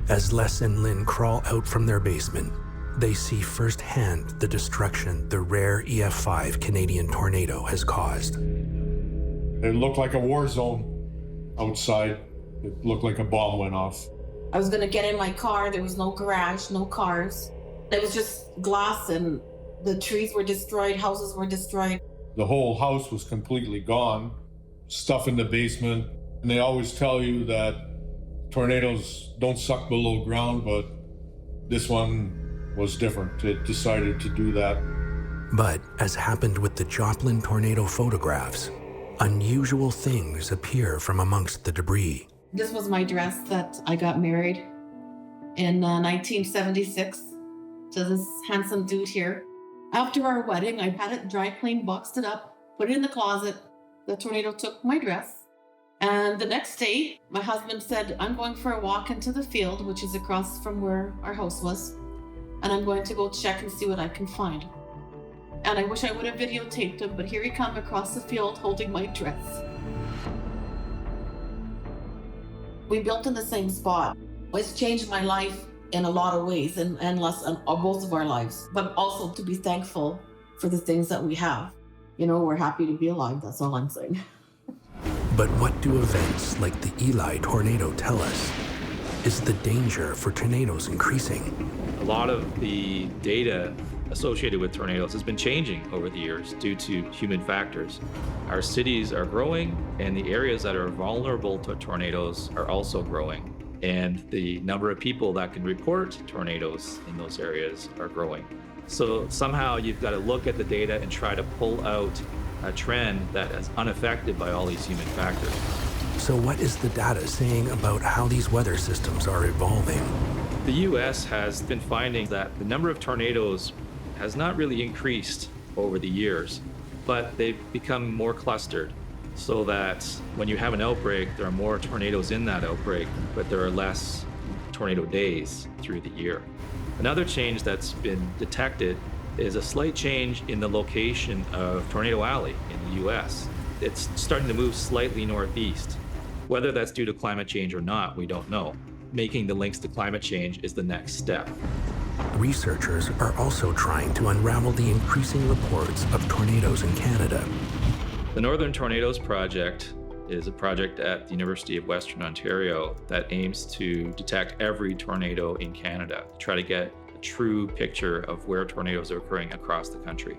Speaker 1: As Les and Lynn crawl out from their basement, they see firsthand the destruction the rare EF5 Canadian tornado has caused.
Speaker 15: It looked like a war zone outside. It looked like a bomb went off.
Speaker 16: I was gonna get in my car. There was no garage, no cars. It was just glass, and the trees were destroyed, houses were destroyed.
Speaker 15: The whole house was completely gone. Stuff in the basement. And they always tell you that tornadoes don't suck below ground, but this one was different. It decided to do that.
Speaker 1: But as happened with the Joplin tornado photographs, unusual things appear from amongst the debris.
Speaker 16: This was my dress that I got married in 1976 to this handsome dude here. After our wedding, I had it dry cleaned, boxed it up, put it in the closet. The tornado took my dress. And the next day, my husband said, I'm going for a walk into the field, which is across from where our house was. And I'm going to go check and see what I can find. And I wish I would have videotaped him, but here he come across the field holding my dress. We built in the same spot. It's changed my life in a lot of ways, and both of our lives, but also to be thankful for the things that we have. You know, we're happy to be alive, that's all I'm saying.
Speaker 1: But what do events like the Eli tornado tell us? Is the danger for tornadoes increasing?
Speaker 6: A lot of the data associated with tornadoes has been changing over the years due to human factors. Our cities are growing, and the areas that are vulnerable to tornadoes are also growing. And the number of people that can report tornadoes in those areas are growing. So somehow you've got to look at the data and try to pull out a trend that is unaffected by all these human factors.
Speaker 1: So what is the data saying about how these weather systems are evolving?
Speaker 6: The US has been finding that the number of tornadoes has not really increased over the years, but they've become more clustered, so that when you have an outbreak, there are more tornadoes in that outbreak, but there are less tornado days through the year. Another change that's been detected is a slight change in the location of Tornado Alley in the US. It's starting to move slightly northeast. Whether that's due to climate change or not, we don't know. Making the links to climate change is the next step.
Speaker 1: Researchers are also trying to unravel the increasing reports of tornadoes in Canada.
Speaker 6: The Northern Tornadoes Project is a project at the University of Western Ontario that aims to detect every tornado in Canada, to try to get a true picture of where tornadoes are occurring across the country.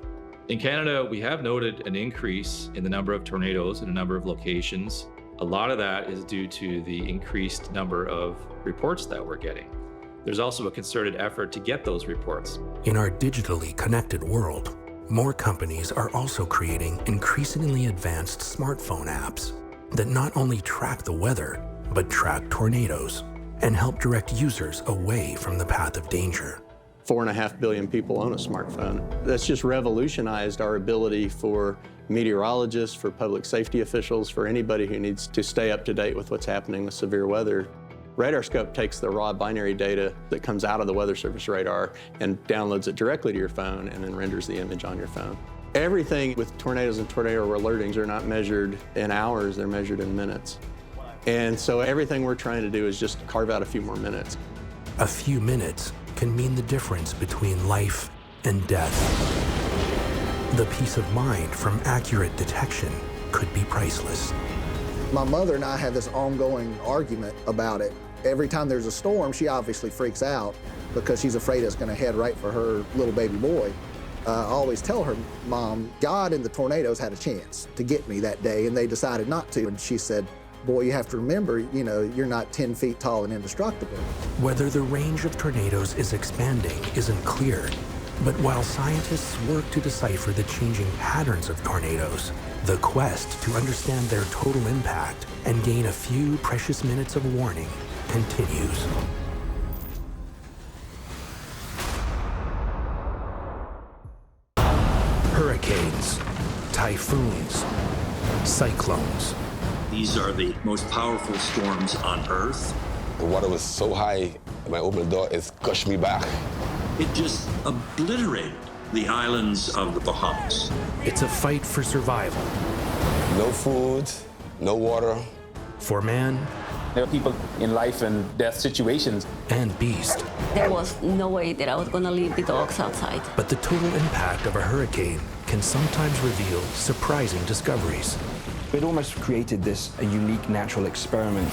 Speaker 6: In Canada, we have noted an increase in the number of tornadoes in a number of locations. A lot of that is due to the increased number of reports that we're getting. There's also a concerted effort to get those reports.
Speaker 1: In our digitally connected world, more companies are also creating increasingly advanced smartphone apps that not only track the weather, but track tornadoes and help direct users away from the path of danger.
Speaker 17: 4.5 billion people own a smartphone. That's just revolutionized our ability for meteorologists, for public safety officials, for anybody who needs to stay up to date with what's happening with severe weather. RadarScope takes the raw binary data that comes out of the Weather Service radar and downloads it directly to your phone and then renders the image on your phone. Everything with tornadoes and tornado alertings are not measured in hours, they're measured in minutes. And so everything we're trying to do is just carve out a few more minutes.
Speaker 1: A few minutes can mean the difference between life and death. The peace of mind from accurate detection could be priceless.
Speaker 4: My mother and I have this ongoing argument about it. Every time there's a storm, she obviously freaks out because she's afraid it's going to head right for her little baby boy. I always tell her, Mom, God and the tornadoes had a chance to get me that day, and they decided not to. And she said, boy, you have to remember, you're not 10 feet tall and indestructible.
Speaker 1: Whether the range of tornadoes is expanding isn't clear. But while scientists work to decipher the changing patterns of tornadoes, the quest to understand their total impact and gain a few precious minutes of warning continues. Hurricanes, typhoons, cyclones.
Speaker 7: These are the most powerful storms on Earth.
Speaker 18: The water was so high, when I opened the door, it gushed me back.
Speaker 7: It just obliterated the islands of the Bahamas.
Speaker 1: It's a fight for survival.
Speaker 18: No food, no water.
Speaker 1: For man.
Speaker 19: There are people in life and death situations.
Speaker 1: And beast.
Speaker 20: There was no way that I was gonna leave the dogs outside.
Speaker 1: But the total impact of a hurricane can sometimes reveal surprising discoveries.
Speaker 21: It almost created this a unique natural experiment.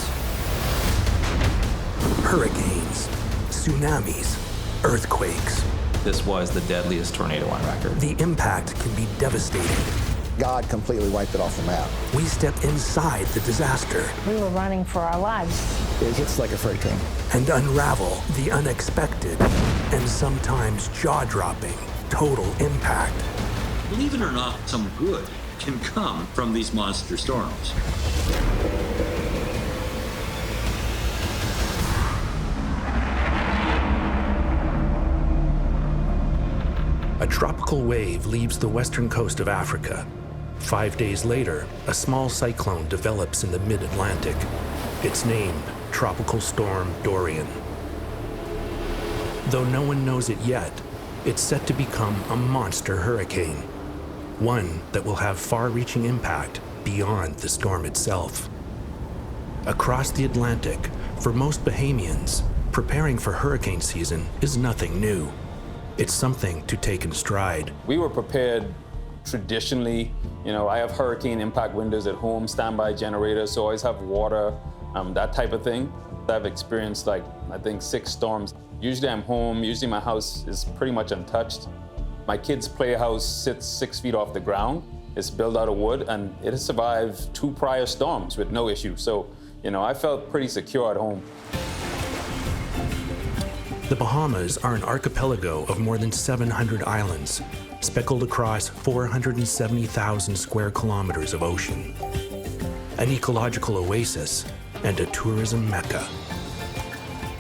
Speaker 1: Hurricanes, tsunamis, earthquakes.
Speaker 6: This was the deadliest tornado on record.
Speaker 1: The impact can be devastating.
Speaker 4: God completely wiped it off the map.
Speaker 1: We step inside the disaster.
Speaker 22: We were running for our lives.
Speaker 21: It hits like a freight train.
Speaker 1: And unravel the unexpected and sometimes jaw-dropping total impact.
Speaker 7: Believe it or not, some good can come from these monster storms.
Speaker 1: A tropical wave leaves the western coast of Africa. 5 days later, a small cyclone develops in the mid-Atlantic. It's named Tropical Storm Dorian. Though no one knows it yet, it's set to become a monster hurricane. One that will have far-reaching impact beyond the storm itself. Across the Atlantic, for most Bahamians, preparing for hurricane season is nothing new. It's something to take in stride.
Speaker 19: We were prepared traditionally. I have hurricane impact windows at home, standby generators, so I always have water, that type of thing. I've experienced I think 6 storms. Usually I'm home, usually my house is pretty much untouched. My kids' playhouse sits 6 feet off the ground. It's built out of wood, and it has survived 2 prior storms with no issue. So, I felt pretty secure at home.
Speaker 1: The Bahamas are an archipelago of more than 700 islands, speckled across 470,000 square kilometers of ocean. An ecological oasis and a tourism mecca.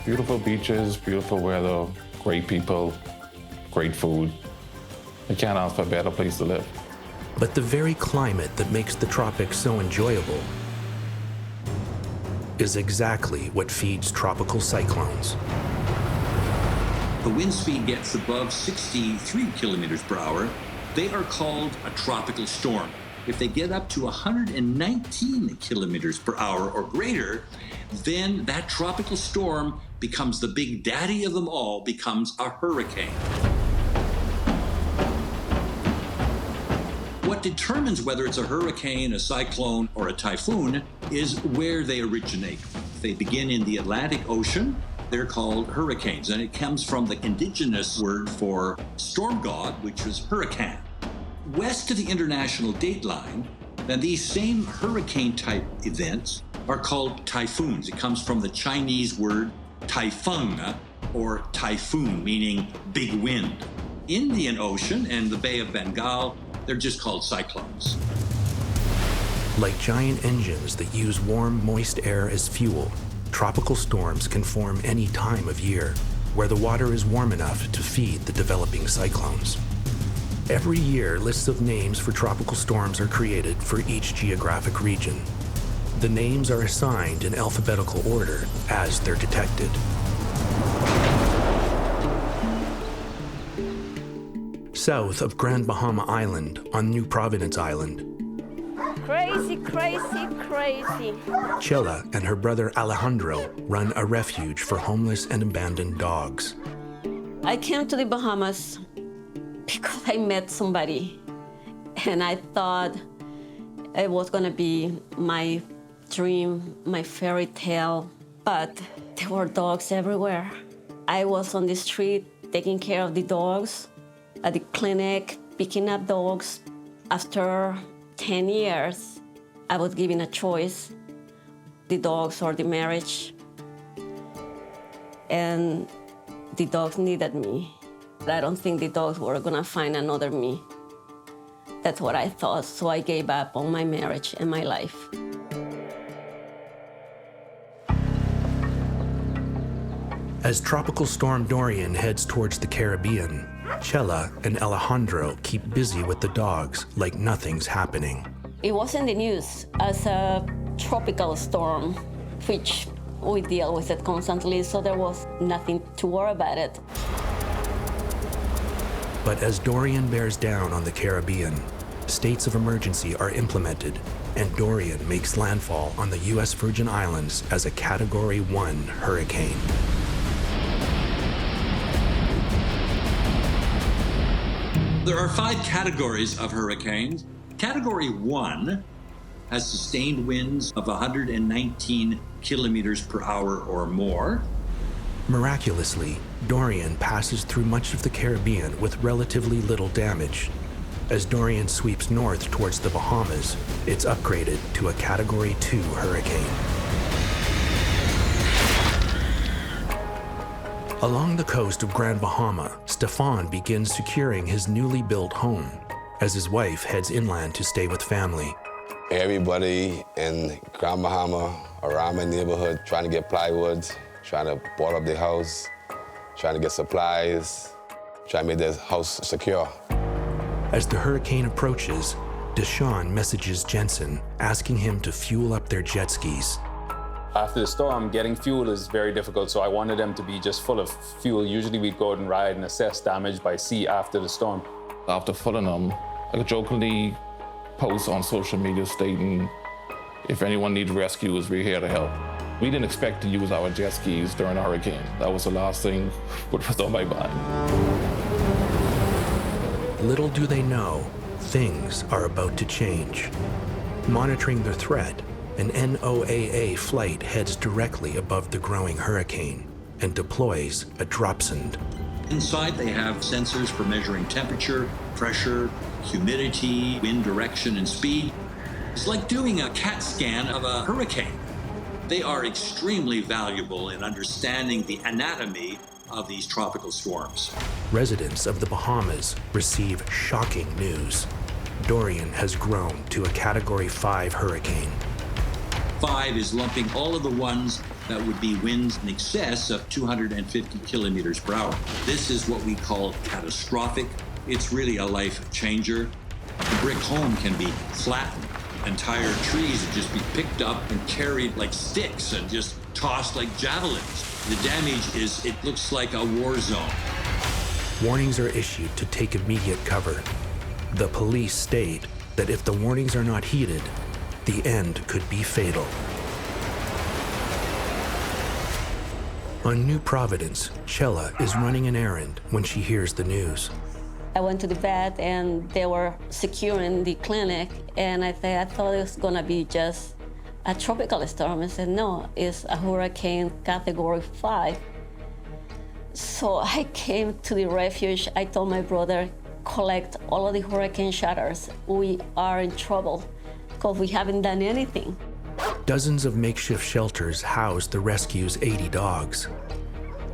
Speaker 11: Beautiful beaches, beautiful weather, great people, great food. You can't ask for a better place to live.
Speaker 1: But the very climate that makes the tropics so enjoyable is exactly what feeds tropical cyclones.
Speaker 7: The wind speed gets above 63 kilometers per hour, they are called a tropical storm. If they get up to 119 kilometers per hour or greater, then that tropical storm becomes the big daddy of them all, becomes a hurricane. What determines whether it's a hurricane, a cyclone, or a typhoon is where they originate. If they begin in the Atlantic Ocean, they're called hurricanes, and it comes from the indigenous word for storm god, which was hurricane. West of the international date line, then these same hurricane-type events are called typhoons. It comes from the Chinese word taifeng, or typhoon, meaning big wind. Indian Ocean and the Bay of Bengal, they're just called cyclones.
Speaker 1: Like giant engines that use warm, moist air as fuel, tropical storms can form any time of year. where the water is warm enough to feed the developing cyclones. Every year, lists of names for tropical storms are created for each geographic region. The names are assigned in alphabetical order as they're detected. South of Grand Bahama Island on New Providence Island,
Speaker 20: Crazy, crazy, crazy.
Speaker 1: Chela and her brother Alejandro run a refuge for homeless and abandoned dogs.
Speaker 20: I came to the Bahamas because I met somebody, and I thought it was gonna be my dream, my fairy tale, but there were dogs everywhere. I was on the street taking care of the dogs, at the clinic, picking up dogs. After 10 years, I was given a choice, the dogs or the marriage. And the dogs needed me. I don't think the dogs were gonna find another me. That's what I thought, so I gave up on my marriage and my life.
Speaker 1: As Tropical Storm Dorian heads towards the Caribbean, Chela and Alejandro keep busy with the dogs like nothing's happening.
Speaker 20: It was in the news as a tropical storm, which we deal with it constantly, so there was nothing to worry about it.
Speaker 1: But as Dorian bears down on the Caribbean, states of emergency are implemented, and Dorian makes landfall on the U.S. Virgin Islands as a Category 1 hurricane.
Speaker 7: There are 5 categories of hurricanes. Category 1 has sustained winds of 119 kilometers per hour or more.
Speaker 1: Miraculously, Dorian passes through much of the Caribbean with relatively little damage. As Dorian sweeps north towards the Bahamas, it's upgraded to a Category 2 hurricane. Along the coast of Grand Bahama, Stefan begins securing his newly built home as his wife heads inland to stay with family.
Speaker 18: Everybody in Grand Bahama, around my neighborhood, trying to get plywood, trying to board up their house, trying to get supplies, trying to make their house secure.
Speaker 1: As the hurricane approaches, Deshaun messages Jensen, asking him to fuel up their jet skis.
Speaker 19: After the storm, getting fuel is very difficult, so I wanted them to be just full of fuel. Usually we'd go out and ride and assess damage by sea after the storm.
Speaker 11: After filling them, I jokingly post on social media stating, if anyone needs rescues, we're here to help. We didn't expect to use our jet skis during the hurricane. That was the last thing what was on my mind.
Speaker 1: Little do they know, things are about to change. Monitoring the threat, an NOAA flight heads directly above the growing hurricane and deploys a dropsonde.
Speaker 7: Inside, they have sensors for measuring temperature, pressure, humidity, wind direction, and speed. It's like doing a CAT scan of a hurricane. They are extremely valuable in understanding the anatomy of these tropical storms.
Speaker 1: Residents of the Bahamas receive shocking news. Dorian has grown to a Category 5 hurricane.
Speaker 7: 5 is lumping all of the ones that would be winds in excess of 250 kilometers per hour. This is what we call catastrophic. It's really a life changer. A brick home can be flattened. Entire trees would just be picked up and carried like sticks and just tossed like javelins. The damage is, it looks like a war zone.
Speaker 1: Warnings are issued to take immediate cover. The police state that if the warnings are not heeded, the end could be fatal. On New Providence, Chela is running an errand when she hears the news.
Speaker 20: I went to the vet and they were securing the clinic, and I thought it was gonna be just a tropical storm. I said, no, it's a hurricane Category 5. So I came to the refuge. I told my brother, collect all of the hurricane shutters. We are in trouble because we haven't done anything.
Speaker 1: Dozens of makeshift shelters house the rescue's 80 dogs.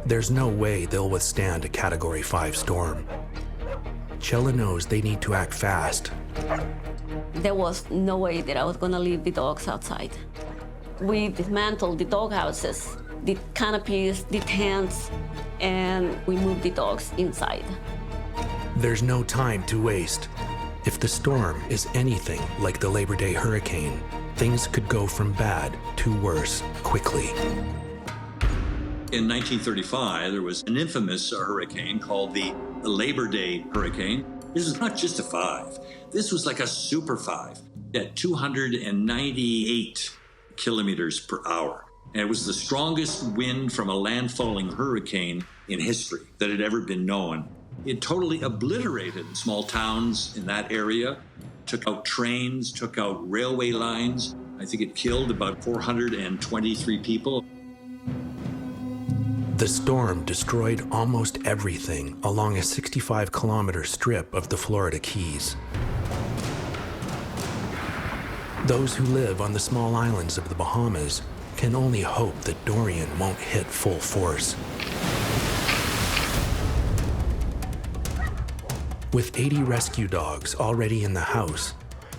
Speaker 1: There's no way they'll withstand a Category 5 storm. Chela knows they need to act fast.
Speaker 20: There was no way that I was gonna leave the dogs outside. We dismantled the dog houses, the canopies, the tents, and we moved the dogs inside.
Speaker 1: There's no time to waste. If the storm is anything like the Labor Day hurricane, things could go from bad to worse quickly.
Speaker 7: In 1935, there was an infamous hurricane called the Labor Day hurricane. This was not just a 5. This was like a super 5 at 298 kilometers per hour. And it was the strongest wind from a landfalling hurricane in history that had ever been known. It totally obliterated small towns in that area, took out trains, took out railway lines. I think it killed about 423 people.
Speaker 1: The storm destroyed almost everything along a 65-kilometer strip of the Florida Keys. Those who live on the small islands of the Bahamas can only hope that Dorian won't hit full force. With 80 rescue dogs already in the house,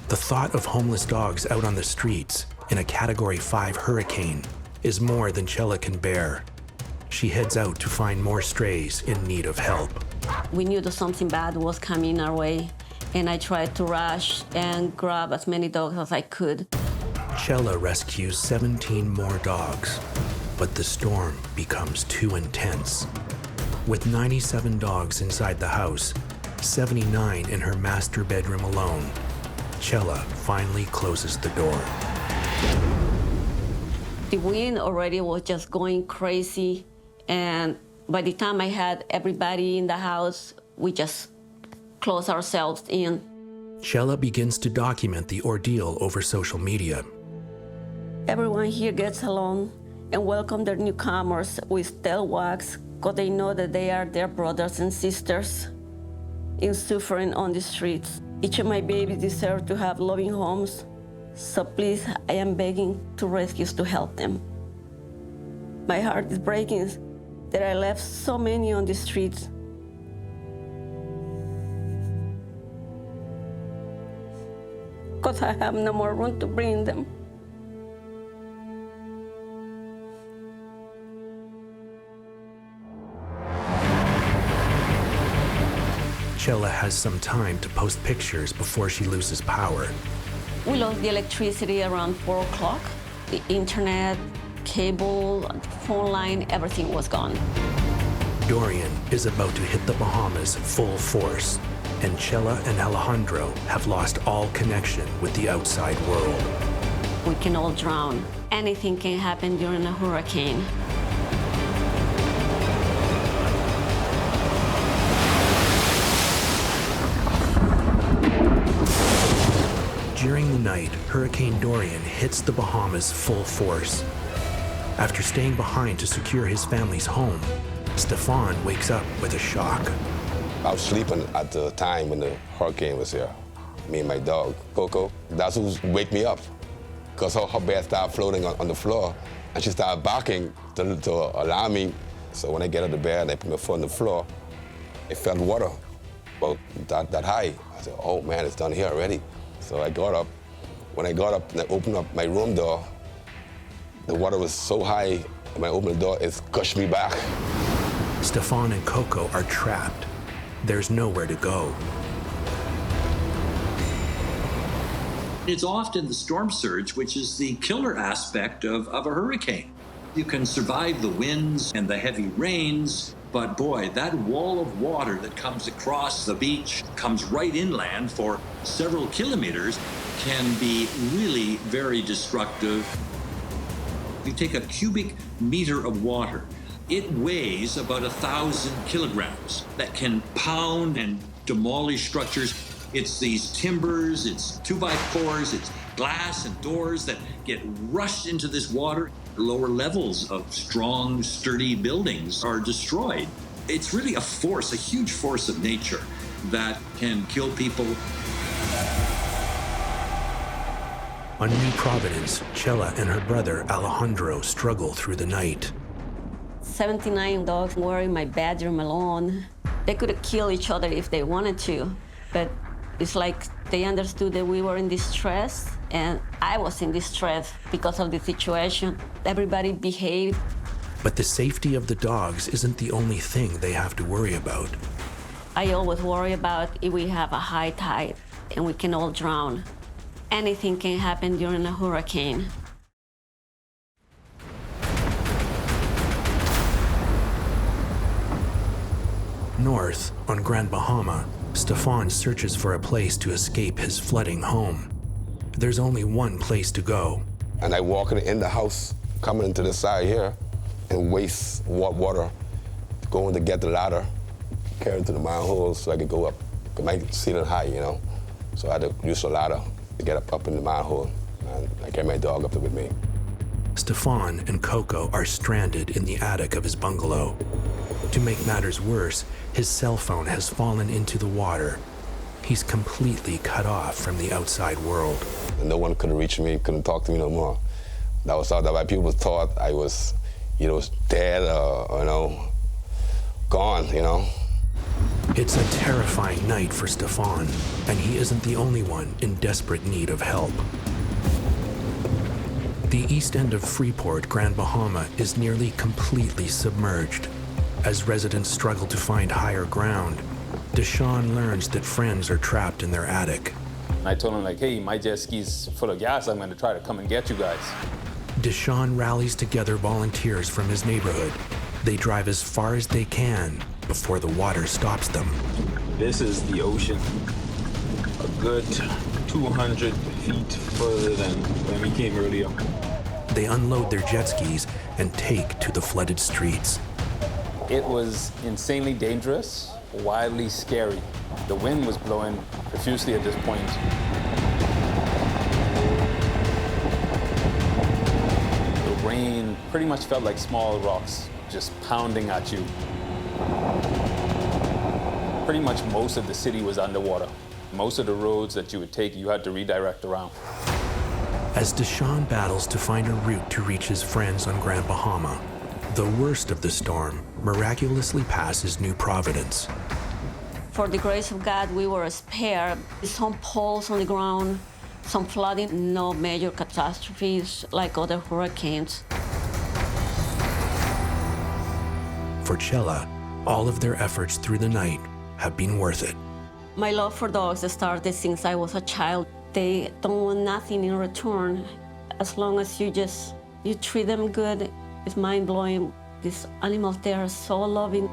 Speaker 1: the thought of homeless dogs out on the streets in a Category 5 hurricane is more than Chela can bear. She heads out to find more strays in need of help.
Speaker 20: We knew that something bad was coming our way, and I tried to rush and grab as many dogs as I could.
Speaker 1: Chela rescues 17 more dogs, but the storm becomes too intense. With 97 dogs inside the house, 79 in her master bedroom alone, Chela finally closes the door.
Speaker 20: The wind already was just going crazy, and by the time I had everybody in the house, we just closed ourselves in.
Speaker 1: Chela begins to document the ordeal over social media.
Speaker 20: Everyone here gets along and welcome their newcomers with tail wags, because they know that they are their brothers and sisters in suffering on the streets. Each of my babies deserve to have loving homes, so please, I am begging to rescues to help them. My heart is breaking that I left so many on the streets. Because I have no more room to bring them.
Speaker 1: Chela has some time to post pictures before she loses power.
Speaker 20: We lost the electricity around 4 o'clock. The internet, cable, phone line, everything was gone.
Speaker 1: Dorian is about to hit the Bahamas full force, and Chela and Alejandro have lost all connection with the outside world.
Speaker 20: We can all drown. Anything can happen during a hurricane.
Speaker 1: During the night, Hurricane Dorian hits the Bahamas full force. After staying behind to secure his family's home, Stefan wakes up with a shock.
Speaker 18: I was sleeping at the time when the hurricane was here. Me and my dog, Coco, that's who wake me up. Because her bed started floating on the floor, and she started barking to alarm me. So when I get out of bed and I put my foot on the floor, I felt water about that high. I said, oh man, it's down here already. So I got up. When I got up and I opened up my room door, the water was so high, and when I opened the door, it pushed me back.
Speaker 1: Stefan and Coco are trapped. There's nowhere to go.
Speaker 7: It's often the storm surge, which is the killer aspect of a hurricane. You can survive the winds and the heavy rains, but boy, that wall of water that comes across the beach, comes right inland for several kilometers, can be really very destructive. You take a cubic meter of water, it weighs about 1,000 kilograms. That can pound and demolish structures. It's these timbers, it's 2x4s, it's glass and doors that get rushed into this water. Lower levels of strong, sturdy buildings are destroyed. It's really a force, a huge force of nature that can kill people.
Speaker 1: On New Providence, Chela and her brother Alejandro struggle through the night.
Speaker 20: 79 dogs were in my bedroom alone. They could kill each other if they wanted to, but it's like they understood that we were in distress, and I was in distress because of the situation. Everybody behaved
Speaker 1: But the safety of the dogs isn't the only thing they have to worry about.
Speaker 20: I always worry about if we have a high tide and we can all drown. Anything can happen during a hurricane.
Speaker 1: North, on Grand Bahama, Stefan searches for a place to escape his flooding home. There's only one place to go.
Speaker 18: And I walk in the house, coming into the side here, and waste water, going to get the ladder, carry it to the manhole so I could go up, because my ceiling high, you know. So I had to use a ladder to get up in the manhole, and I carry my dog up there with me.
Speaker 1: Stefan and Coco are stranded in the attic of his bungalow. To make matters worse, his cell phone has fallen into the water. He's completely cut off from the outside world.
Speaker 18: And no one could reach me, couldn't talk to me no more. That was why people thought I was, dead or, gone,
Speaker 1: It's a terrifying night for Stefan, and he isn't the only one in desperate need of help. The east end of Freeport, Grand Bahama, is nearly completely submerged. As residents struggle to find higher ground, Deshaun learns that friends are trapped in their attic.
Speaker 19: I told him, hey, my jet ski's full of gas. I'm going to try to come and get you guys.
Speaker 1: Deshaun rallies together volunteers from his neighborhood. They drive as far as they can before the water stops them.
Speaker 9: This is the ocean, a good 200 feet further than when we came earlier.
Speaker 1: They unload their jet skis and take to the flooded streets.
Speaker 19: It was insanely dangerous, wildly scary. The wind was blowing profusely at this point. The rain pretty much felt like small rocks just pounding at you. Pretty much most of the city was underwater. Most of the roads that you would take, you had to redirect around.
Speaker 1: As Deshaun battles to find a route to reach his friends on Grand Bahama, the worst of the storm miraculously passes New Providence.
Speaker 20: For the grace of God, we were spared. Some poles on the ground, some flooding, no major catastrophes like other hurricanes.
Speaker 1: For Chela, all of their efforts through the night have been worth it.
Speaker 20: My love for dogs started since I was a child. They don't want nothing in return. As long as you treat them good, it's mind-blowing. These animals, they are so loving.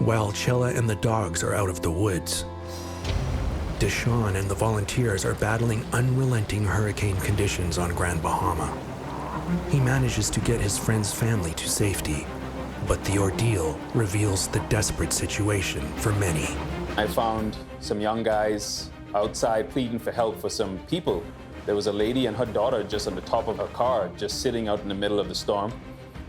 Speaker 1: While Chela and the dogs are out of the woods, Deshaun and the volunteers are battling unrelenting hurricane conditions on Grand Bahama. He manages to get his friend's family to safety, but the ordeal reveals the desperate situation for many.
Speaker 19: I found some young guys outside pleading for help for some people. There was a lady and her daughter just on the top of her car, just sitting out in the middle of the storm.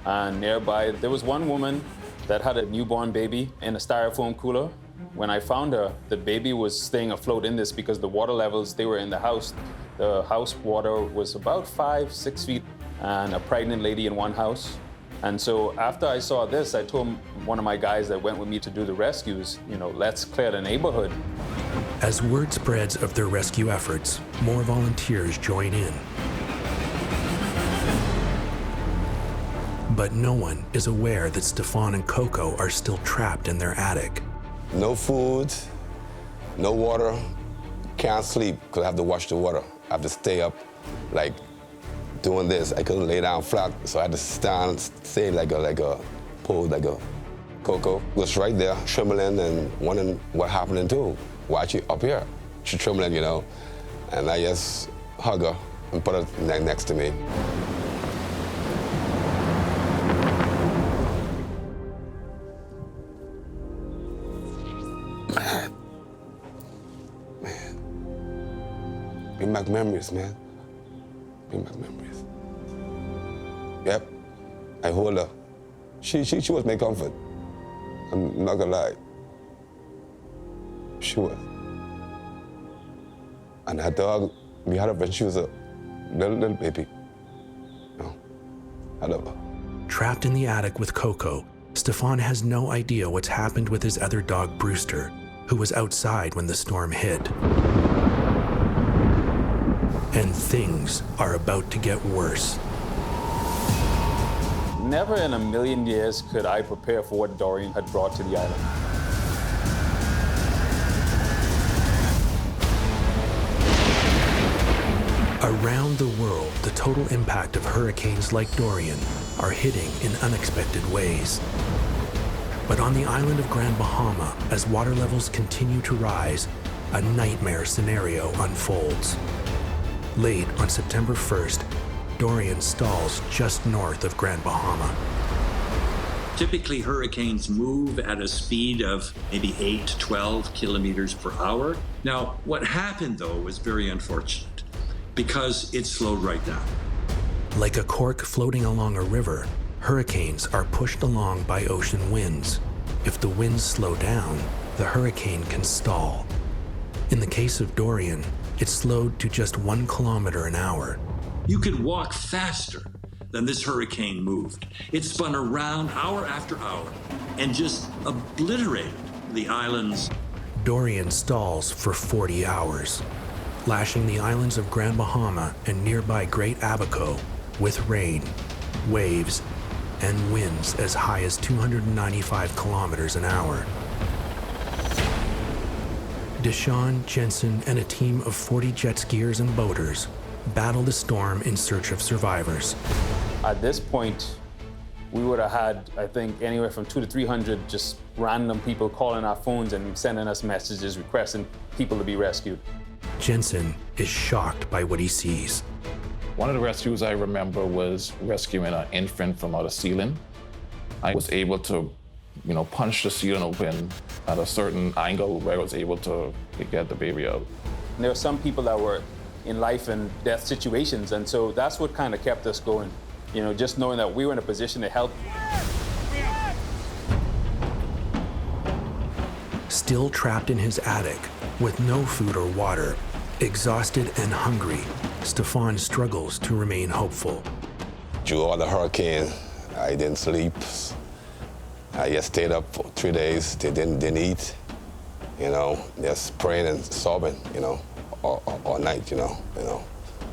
Speaker 19: And nearby, there was one woman that had a newborn baby in a styrofoam cooler. When I found her, the baby was staying afloat in this because the water levels, they were in the house. The house water was about 5-6 feet, and a pregnant lady in one house. And so after I saw this, I told one of my guys that went with me to do the rescues, let's clear the neighborhood.
Speaker 1: As word spreads of their rescue efforts, more volunteers join in. But no one is aware that Stefan and Coco are still trapped in their attic.
Speaker 18: No food, no water, can't sleep because I have to wash the water. I have to stay up, doing this. I couldn't lay down flat, so I had to stay like a pole, like a Coco was right there, trembling and wondering what happened to her. Why she up here? She trembling, and I just hug her and put her next to me. Bring back memories, man. Bring back memories. Yep, I hold her. She was my comfort. I'm not gonna lie. She was. And her dog, we had her when she was a little baby. I love her.
Speaker 1: Trapped in the attic with Coco, Stefan has no idea what's happened with his other dog, Brewster, who was outside when the storm hit. And things are about to get worse.
Speaker 19: Never in a million years could I prepare for what Dorian had brought to the island.
Speaker 1: Around the world, the total impact of hurricanes like Dorian are hitting in unexpected ways. But on the island of Grand Bahama, as water levels continue to rise, a nightmare scenario unfolds. Late on September 1st, Dorian stalls just north of Grand Bahama.
Speaker 7: Typically, hurricanes move at a speed of maybe 8 to 12 kilometers per hour. Now, what happened, though, was very unfortunate because it slowed right down.
Speaker 1: Like a cork floating along a river, hurricanes are pushed along by ocean winds. If the winds slow down, the hurricane can stall. In the case of Dorian, it slowed to just 1 kilometer an hour.
Speaker 7: You could walk faster than this hurricane moved. It spun around hour after hour and just obliterated the islands.
Speaker 1: Dorian stalls for 40 hours, lashing the islands of Grand Bahama and nearby Great Abaco with rain, waves, and winds as high as 295 kilometers an hour. Deshawn, Jensen, and a team of 40 jet skiers and boaters battle the storm in search of survivors.
Speaker 19: At this point, we would have had, I think, anywhere from 200 to 300 just random people calling our phones and sending us messages requesting people to be rescued.
Speaker 1: Jensen is shocked by what he sees.
Speaker 11: One of the rescues I remember was rescuing an infant from out of ceiling. I was able to, punch the ceiling open at a certain angle where I was able to get the baby out.
Speaker 19: And there were some people that were in life and death situations, and so that's what kind of kept us going. Just knowing that we were in a position to help.
Speaker 1: Still trapped in his attic, with no food or water, exhausted and hungry, Stefan struggles to remain hopeful.
Speaker 18: Through all the hurricane, I didn't sleep. I just stayed up for 3 days, didn't eat, just praying and sobbing, all night,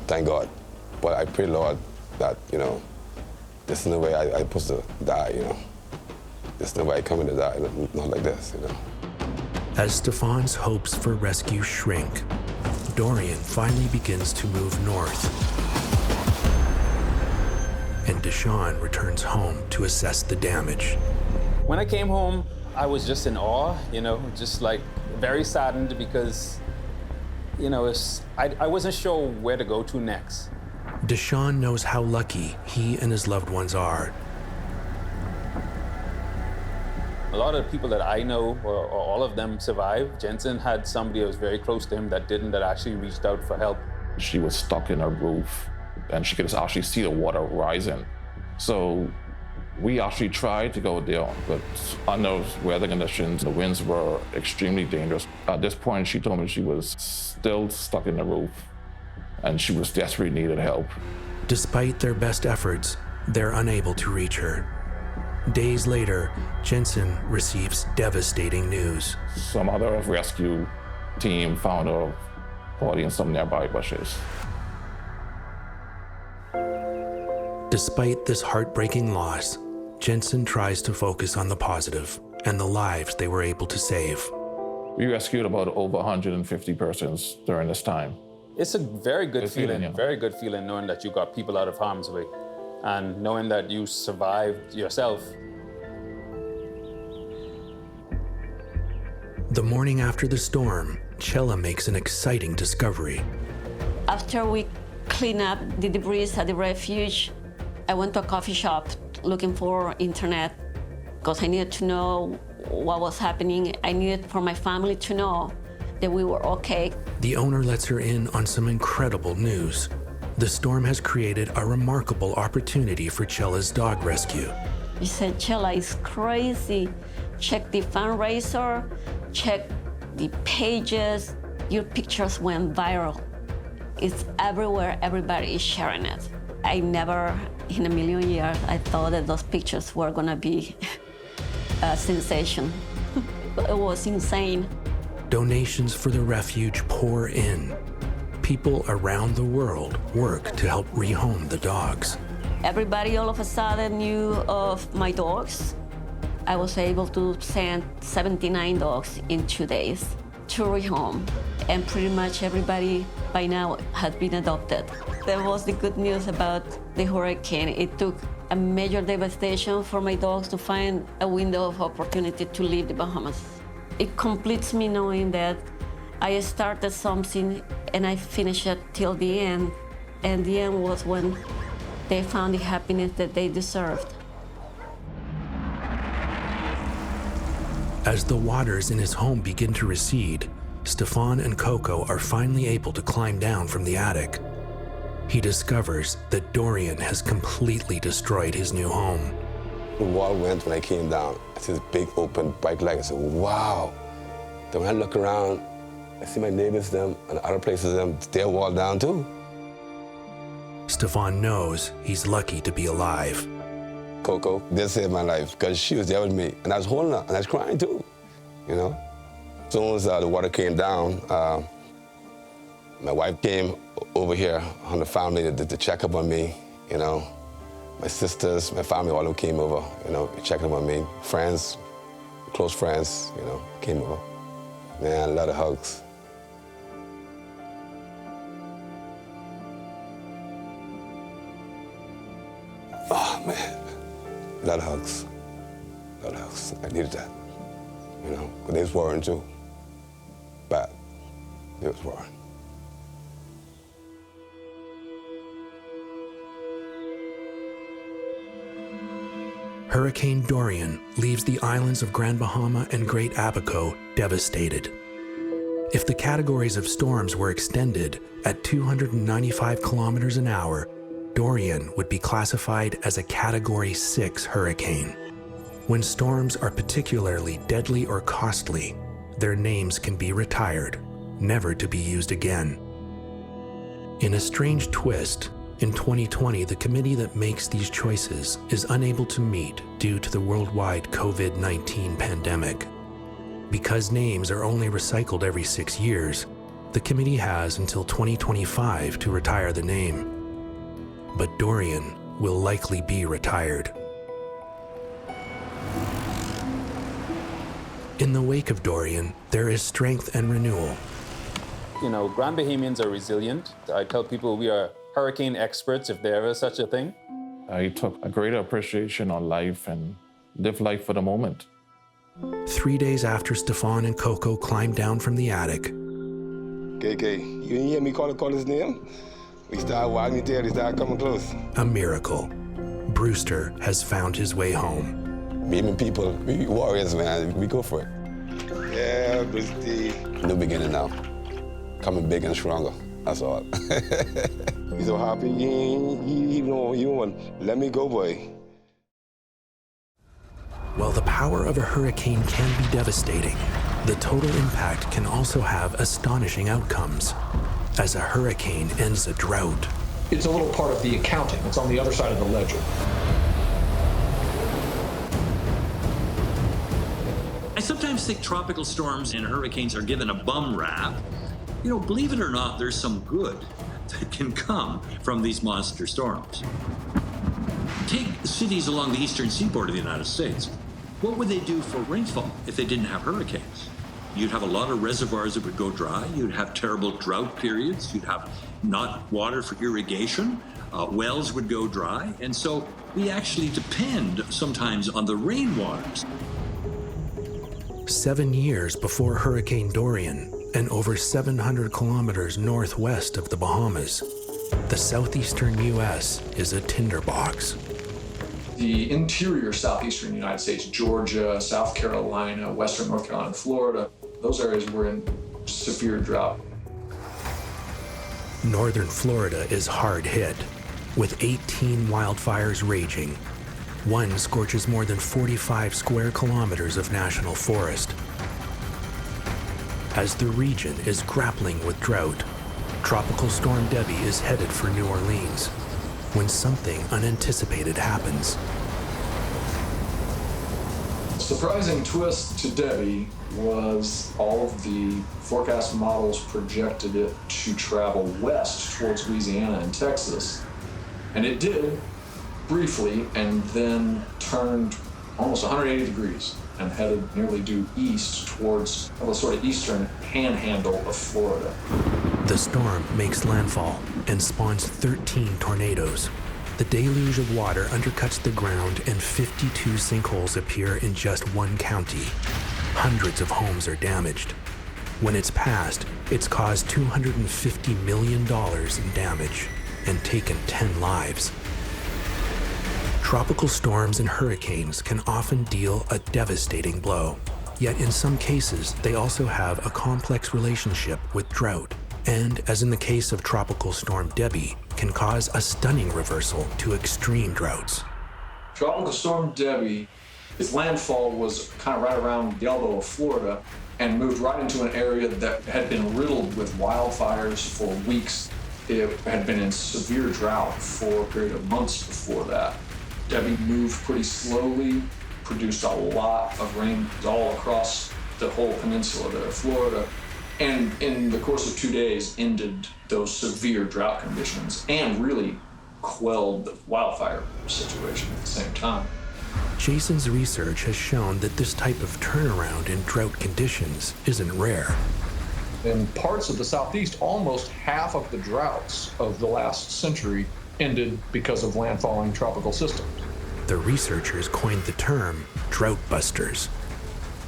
Speaker 18: Thank God. But I pray, Lord, that, this is the way I'm supposed to die, This is the way I'm coming to die, not like this,
Speaker 1: As Stefan's hopes for rescue shrink, Dorian finally begins to move north. And Deshawn returns home to assess the damage.
Speaker 19: When I came home, I was just in awe, just like very saddened because, I wasn't sure where to go to next.
Speaker 1: Deshawn knows how lucky he and his loved ones are.
Speaker 19: A lot of the people that I know, or all of them, survived. Jensen had somebody that was very close to him that didn't, that actually reached out for help.
Speaker 11: She was stuck in her roof, and she could actually see the water rising. So we actually tried to go down, but under weather conditions, the winds were extremely dangerous. At this point, she told me she was still stuck in the roof, and she was desperately needed help.
Speaker 1: Despite their best efforts, they're unable to reach her. Days later, Jensen receives devastating news.
Speaker 11: Some other rescue team found her body in some nearby bushes.
Speaker 1: Despite this heartbreaking loss, Jensen tries to focus on the positive and the lives they were able to save.
Speaker 11: We rescued about over 150 persons during this time.
Speaker 19: It's a very good feeling, very good feeling knowing that you got people out of harm's way and knowing that you survived yourself.
Speaker 1: The morning after the storm, Chella makes an exciting discovery.
Speaker 20: After we clean up the debris at the refuge, I went to a coffee shop looking for internet because I needed to know what was happening. I needed for my family to know that we were okay.
Speaker 1: The owner lets her in on some incredible news. The storm has created a remarkable opportunity for Chella's dog rescue.
Speaker 20: He said, Chella is crazy. Check the fundraiser, check the pages. Your pictures went viral. It's everywhere, everybody is sharing it. I never, in a million years, I thought that those pictures were gonna be a sensation. It was insane.
Speaker 1: Donations for the refuge pour in. People around the world work to help rehome the dogs.
Speaker 20: Everybody all of a sudden knew of my dogs. I was able to send 79 dogs in 2 days to rehome, and pretty much everybody by now had been adopted. That was the good news about the hurricane. It took a major devastation for my dogs to find a window of opportunity to leave the Bahamas. It completes me knowing that I started something and I finished it till the end, and the end was when they found the happiness that they deserved.
Speaker 1: As the waters in his home begin to recede, Stefan and Coco are finally able to climb down from the attic. He discovers that Dorian has completely destroyed his new home.
Speaker 18: The wall went when I came down. I see this big open bright light. I said, wow. Then when I look around, I see my neighbors, them, and other places, them, their wall down too.
Speaker 1: Stefan knows he's lucky to be alive.
Speaker 18: Coco did save my life because she was there with me, and I was holding her, and I was crying too, you know? As soon as the water came down, my wife came over here on the family to check up on me, you know. My sisters, my family, all of them came over, you know, checking up on me. Friends, close friends, you know, came over. Man, a lot of hugs. Oh, man, a lot of hugs. A lot of hugs. I needed that, you know, but they was worrying too. Bad. They was worrying.
Speaker 1: Hurricane Dorian leaves the islands of Grand Bahama and Great Abaco devastated. If the categories of storms were extended at 295 kilometers an hour, Dorian would be classified as a Category 6 hurricane. When storms are particularly deadly or costly, their names can be retired, never to be used again. In a strange twist, in 2020, the committee that makes these choices is unable to meet due to the worldwide COVID-19 pandemic. Because names are only recycled every 6 years, the committee has until 2025 to retire the name. But Dorian will likely be retired. In the wake of Dorian, there is strength and renewal.
Speaker 19: You know, Grand Bahamians are resilient. I tell people we are hurricane experts, if there is such a thing.
Speaker 11: I took a greater appreciation on life and lived life for the moment.
Speaker 1: 3 days after Stefan and Coco climbed down from the attic,
Speaker 18: KK, you didn't hear me call his name? We started wagging the tail, he started coming close.
Speaker 1: a miracle. Brewster has found his way home.
Speaker 18: Beaming people, we warriors, man, we go for it. Yeah, Brewster. New beginning now. Coming big and stronger, that's all. He's so happy, he won't let me go, boy.
Speaker 1: While the power of a hurricane can be devastating, the total impact can also have astonishing outcomes, as a hurricane ends a drought.
Speaker 3: It's a little part of the accounting. It's on the other side of the ledger.
Speaker 7: I sometimes think tropical storms and hurricanes are given a bum rap. You know, believe it or not, there's some good that can come from these monster storms. Take cities along the eastern seaboard of the United States. What would they do for rainfall if they didn't have hurricanes? You'd have a lot of reservoirs that would go dry. You'd have terrible drought periods. You'd have not water for irrigation. Wells would go dry. And so we actually depend sometimes on the rainwaters.
Speaker 1: 7 years before Hurricane Dorian, and over 700 kilometers northwest of the Bahamas, the southeastern U.S. is a tinderbox.
Speaker 3: The interior southeastern United States, Georgia, South Carolina, western North Carolina, and Florida, those areas were in severe drought.
Speaker 1: Northern Florida is hard hit, with 18 wildfires raging. One scorches more than 45 square kilometers of national forest. As the region is grappling with drought, Tropical Storm Debbie is headed for New Orleans when something unanticipated happens.
Speaker 3: Surprising twist to Debbie was all of the forecast models projected it to travel west towards Louisiana and Texas. And it did, briefly and then turned almost 180 degrees and headed nearly due east towards the sort of eastern panhandle of Florida.
Speaker 1: The storm makes landfall and spawns 13 tornadoes. The deluge of water undercuts the ground and 52 sinkholes appear in just one county. Hundreds of homes are damaged. When it's passed, it's caused $250 million in damage and taken 10 lives. Tropical storms and hurricanes can often deal a devastating blow. Yet in some cases, they also have a complex relationship with drought. And as in the case of Tropical Storm Debbie, can cause a stunning reversal to extreme droughts.
Speaker 3: Tropical Storm Debbie, its landfall was kind of right around the elbow of Florida and moved right into an area that had been riddled with wildfires for weeks. It had been in severe drought for a period of months before that. Debbie moved pretty slowly, produced a lot of rain all across the whole peninsula there of Florida, and in the course of 2 days ended those severe drought conditions and really quelled the wildfire situation at the same time.
Speaker 1: Jason's research has shown that this type of turnaround in drought conditions isn't rare.
Speaker 3: In parts of the Southeast, almost half of the droughts of the last century ended because of landfalling tropical systems.
Speaker 1: The researchers coined the term drought busters.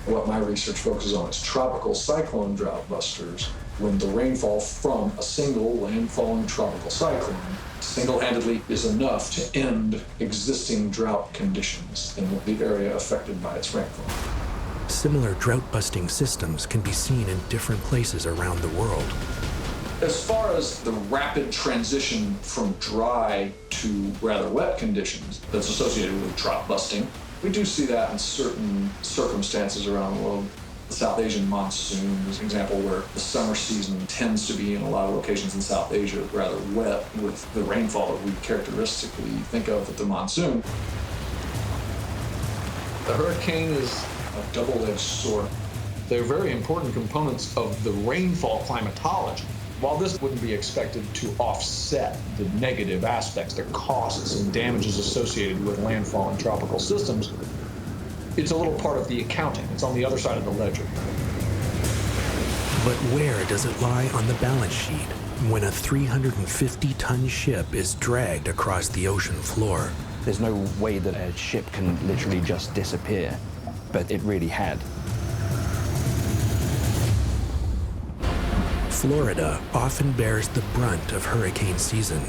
Speaker 3: What my research focuses on is tropical cyclone drought busters, when the rainfall from a single landfalling tropical cyclone single-handedly is enough to end existing drought conditions in the area affected by its rainfall.
Speaker 1: Similar drought-busting systems can be seen in different places around the world.
Speaker 3: As far as the rapid transition from dry to rather wet conditions that's associated with drought busting, we do see that in certain circumstances around the world. The South Asian monsoon is an example where the summer season tends to be in a lot of locations in South Asia rather wet with the rainfall that we characteristically think of with the monsoon. The hurricane is a double-edged sword. They're very important components of the rainfall climatology. While this wouldn't be expected to offset the negative aspects, the costs and damages associated with landfall and tropical systems, it's a little part of the accounting. It's on the other side of the ledger.
Speaker 1: But where does it lie on the balance sheet when a 350-ton ship is dragged across the ocean floor?
Speaker 21: There's no way that a ship can literally just disappear, but it really had.
Speaker 1: Florida often bears the brunt of hurricane season,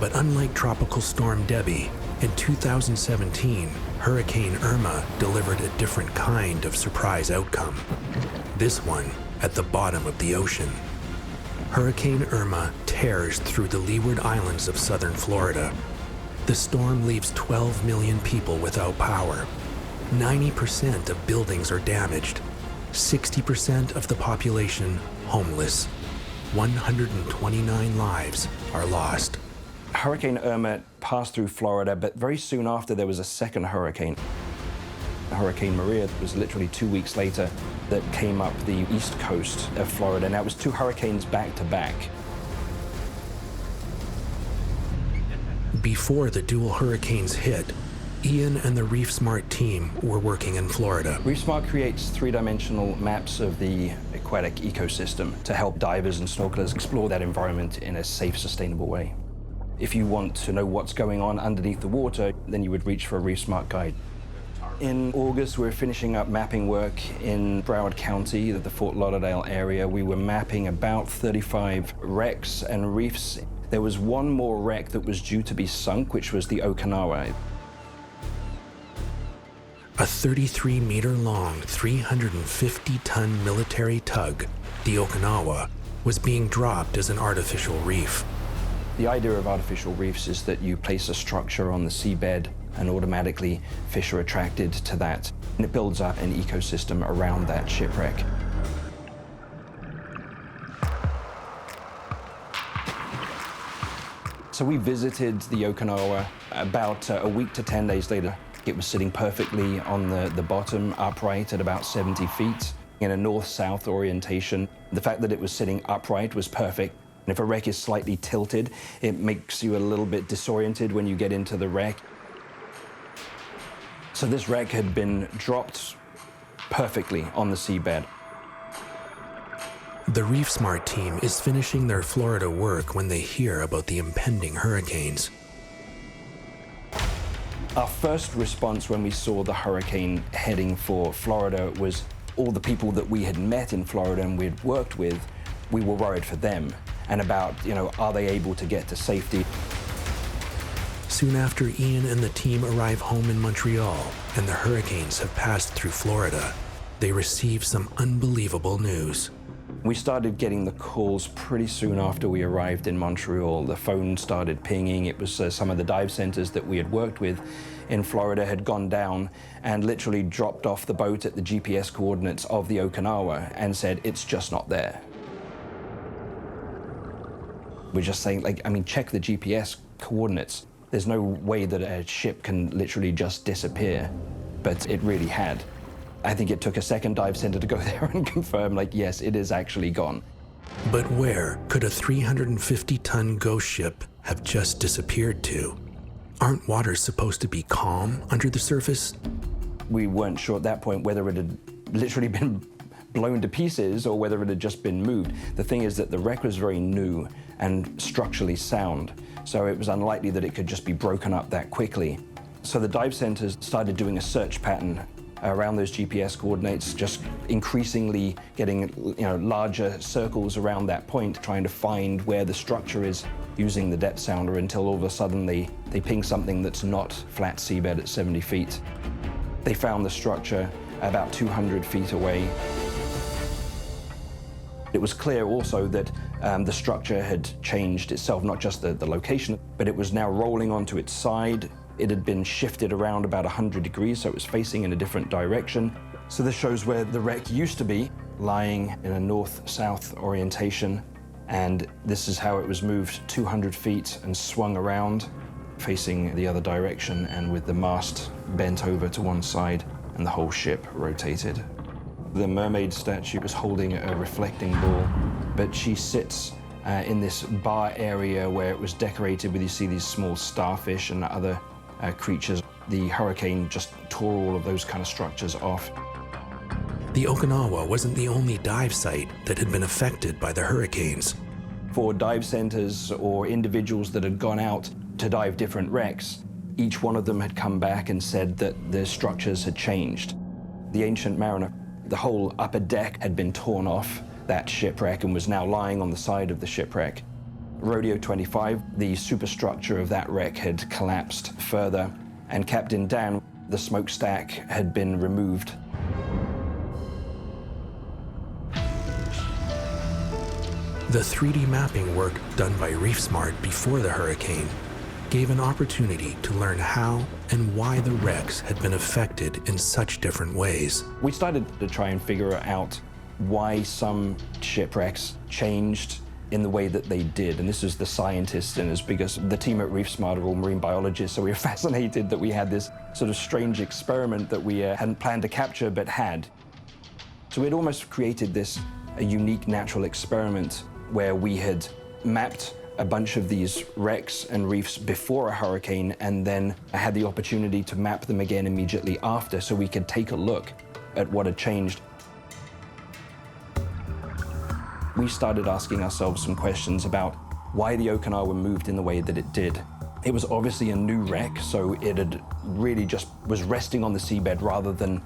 Speaker 1: but unlike Tropical Storm Debbie, in 2017, Hurricane Irma delivered a different kind of surprise outcome. This one at the bottom of the ocean. Hurricane Irma tears through the leeward islands of southern Florida. The storm leaves 12 million people without power. 90% of buildings are damaged. 60% of the population homeless. 129 lives are lost.
Speaker 21: Hurricane Irma passed through Florida, but very soon after there was a second hurricane. Hurricane Maria was literally 2 weeks later that came up the east coast of Florida. Now it was two hurricanes back to back.
Speaker 1: Before the dual hurricanes hit, Ian and the ReefSmart team were working in Florida.
Speaker 21: ReefSmart creates three-dimensional maps of the aquatic ecosystem to help divers and snorkelers explore that environment in a safe, sustainable way. If you want to know what's going on underneath the water, then you would reach for a ReefSmart guide. In August, we were finishing up mapping work in Broward County, the Fort Lauderdale area. We were mapping about 35 wrecks and reefs. There was one more wreck that was due to be sunk, which was the Okinawa.
Speaker 1: A 33-meter-long, 350-ton military tug, the Okinawa, was being dropped as an artificial reef.
Speaker 21: The idea of artificial reefs is that you place a structure on the seabed and automatically fish are attracted to that. And it builds up an ecosystem around that shipwreck. So we visited the Okinawa about a week to 10 days later. It was sitting perfectly on the bottom, upright at about 70 feet in a north-south orientation. The fact that it was sitting upright was perfect. And if a wreck is slightly tilted, it makes you a little bit disoriented when you get into the wreck. So this wreck had been dropped perfectly on the seabed.
Speaker 1: The ReefSmart team is finishing their Florida work when they hear about the impending hurricanes.
Speaker 21: Our first response when we saw the hurricane heading for Florida was all the people that we had met in Florida and we had worked with, we were worried for them and about, are they able to get to safety?
Speaker 1: Soon after Ian and the team arrive home in Montreal and the hurricanes have passed through Florida, they receive some unbelievable news.
Speaker 21: We started getting the calls pretty soon after we arrived in Montreal. The phone started pinging. It was some of the dive centers that we had worked with in Florida had gone down and literally dropped off the boat at the GPS coordinates of the Okinawa and said, it's just not there. We're just saying, check the GPS coordinates. There's no way that a ship can literally just disappear, but it really had. I think it took a second dive center to go there and confirm, yes, it is actually gone.
Speaker 1: But where could a 350-ton ghost ship have just disappeared to? Aren't waters supposed to be calm under the surface?
Speaker 21: We weren't sure at that point whether it had literally been blown to pieces or whether it had just been moved. The thing is that the wreck was very new and structurally sound, so it was unlikely that it could just be broken up that quickly. So the dive centers started doing a search pattern around those GPS coordinates, just increasingly getting larger circles around that point, trying to find where the structure is using the depth sounder until all of a sudden they ping something that's not flat seabed at 70 feet. They found the structure about 200 feet away. It was clear also that the structure had changed itself, not just the location, but it was now rolling onto its side. It had been shifted around about 100 degrees, so it was facing in a different direction. So this shows where the wreck used to be, lying in a north-south orientation. And this is how it was moved 200 feet and swung around, facing the other direction, and with the mast bent over to one side and the whole ship rotated. The mermaid statue is holding a reflecting ball, but she sits in this bar area where it was decorated with, you see these small starfish and other creatures. The hurricane just tore all of those kind of structures off.
Speaker 1: The Okinawa wasn't the only dive site that had been affected by the hurricanes.
Speaker 21: For dive centers or individuals that had gone out to dive different wrecks, each one of them had come back and said that their structures had changed. The Ancient Mariner, the whole upper deck had been torn off that shipwreck and was now lying on the side of the shipwreck. Rodeo 25, the superstructure of that wreck had collapsed further, and Captain Dan, the smokestack had been removed.
Speaker 1: The 3D mapping work done by ReefSmart before the hurricane gave an opportunity to learn how and why the wrecks had been affected in such different ways.
Speaker 21: We started to try and figure out why some shipwrecks changed in the way that they did. And this was the scientists and as big as the team at ReefSmart are all marine biologists, so we were fascinated that we had this sort of strange experiment that we hadn't planned to capture but had. So we'd almost created a unique natural experiment where we had mapped a bunch of these wrecks and reefs before a hurricane, and then I had the opportunity to map them again immediately after so we could take a look at what had changed. We started asking ourselves some questions about why the Okinawa moved in the way that it did. It was obviously a new wreck, so it had really just was resting on the seabed rather than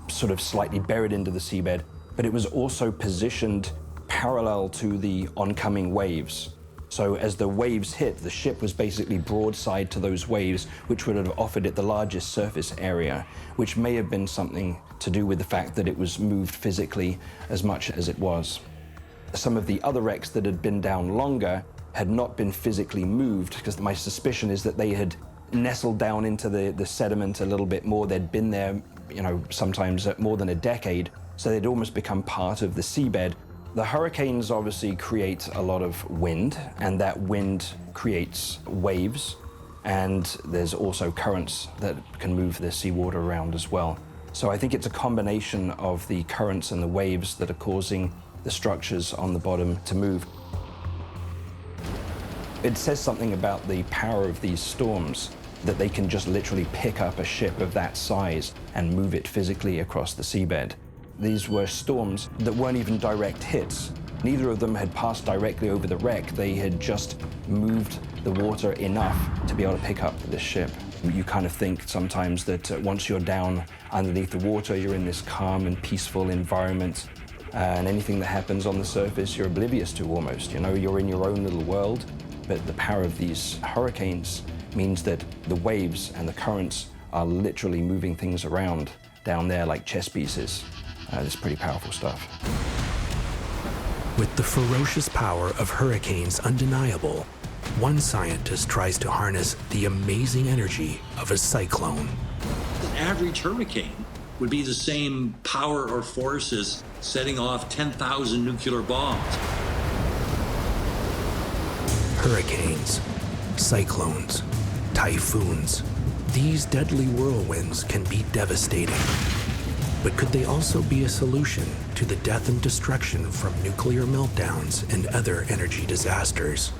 Speaker 21: sort of slightly buried into the seabed, but it was also positioned parallel to the oncoming waves. So as the waves hit, the ship was basically broadside to those waves, which would have offered it the largest surface area, which may have been something to do with the fact that it was moved physically as much as it was. Some of the other wrecks that had been down longer had not been physically moved, because my suspicion is that they had nestled down into the sediment a little bit more. They'd been there, sometimes more than a decade, so they'd almost become part of the seabed. The hurricanes obviously create a lot of wind, and that wind creates waves, and there's also currents that can move the seawater around as well. So I think it's a combination of the currents and the waves that are causing the structures on the bottom to move. It says something about the power of these storms. that they can just literally pick up a ship of that size and move it physically across the seabed. These were storms that weren't even direct hits. Neither of them had passed directly over the wreck. They had just moved the water enough to be able to pick up this ship. You kind of think sometimes that once you're down underneath the water, you're in this calm and peaceful environment, and anything that happens on the surface, you're oblivious to almost. You know, you're in your own little world, but the power of these hurricanes means that the waves and the currents are literally moving things around down there like chess pieces. It's pretty powerful stuff.
Speaker 1: With the ferocious power of hurricanes undeniable, one scientist tries to harness the amazing energy of a cyclone.
Speaker 7: An average hurricane would be the same power or force as setting off 10,000 nuclear bombs.
Speaker 1: Hurricanes, cyclones, typhoons. These deadly whirlwinds can be devastating. But could they also be a solution to the death and destruction from nuclear meltdowns and other energy disasters?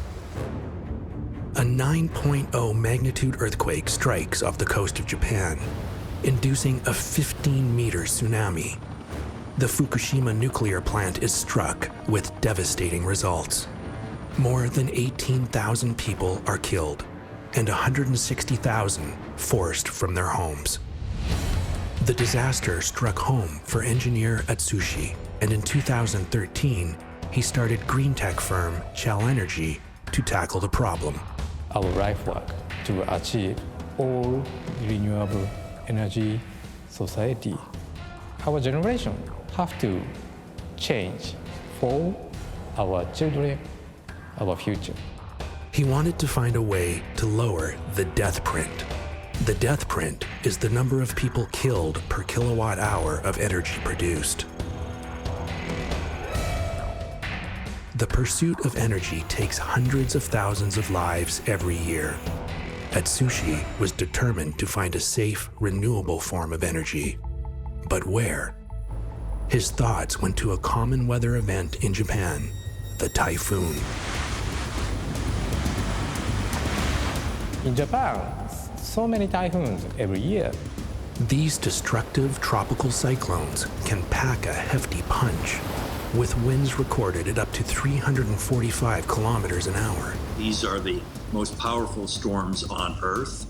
Speaker 1: A 9.0 magnitude earthquake strikes off the coast of Japan, inducing a 15-meter tsunami. The Fukushima nuclear plant is struck with devastating results. More than 18,000 people are killed, and 160,000 forced from their homes. The disaster struck home for engineer Atsushi, and in 2013, he started green tech firm Chal Energy to tackle the problem.
Speaker 8: Our life work to achieve all renewable energy society. Our generation have to change for our children, our future.
Speaker 1: He wanted to find a way to lower the death print. The death print is the number of people killed per kilowatt hour of energy produced. The pursuit of energy takes hundreds of thousands of lives every year. Atsushi was determined to find a safe, renewable form of energy. But where? His thoughts went to a common weather event in Japan, the typhoon.
Speaker 8: In Japan, so many typhoons every year.
Speaker 1: These destructive tropical cyclones can pack a hefty punch, with winds recorded at up to 345 kilometers an hour.
Speaker 7: These are the most powerful storms on Earth.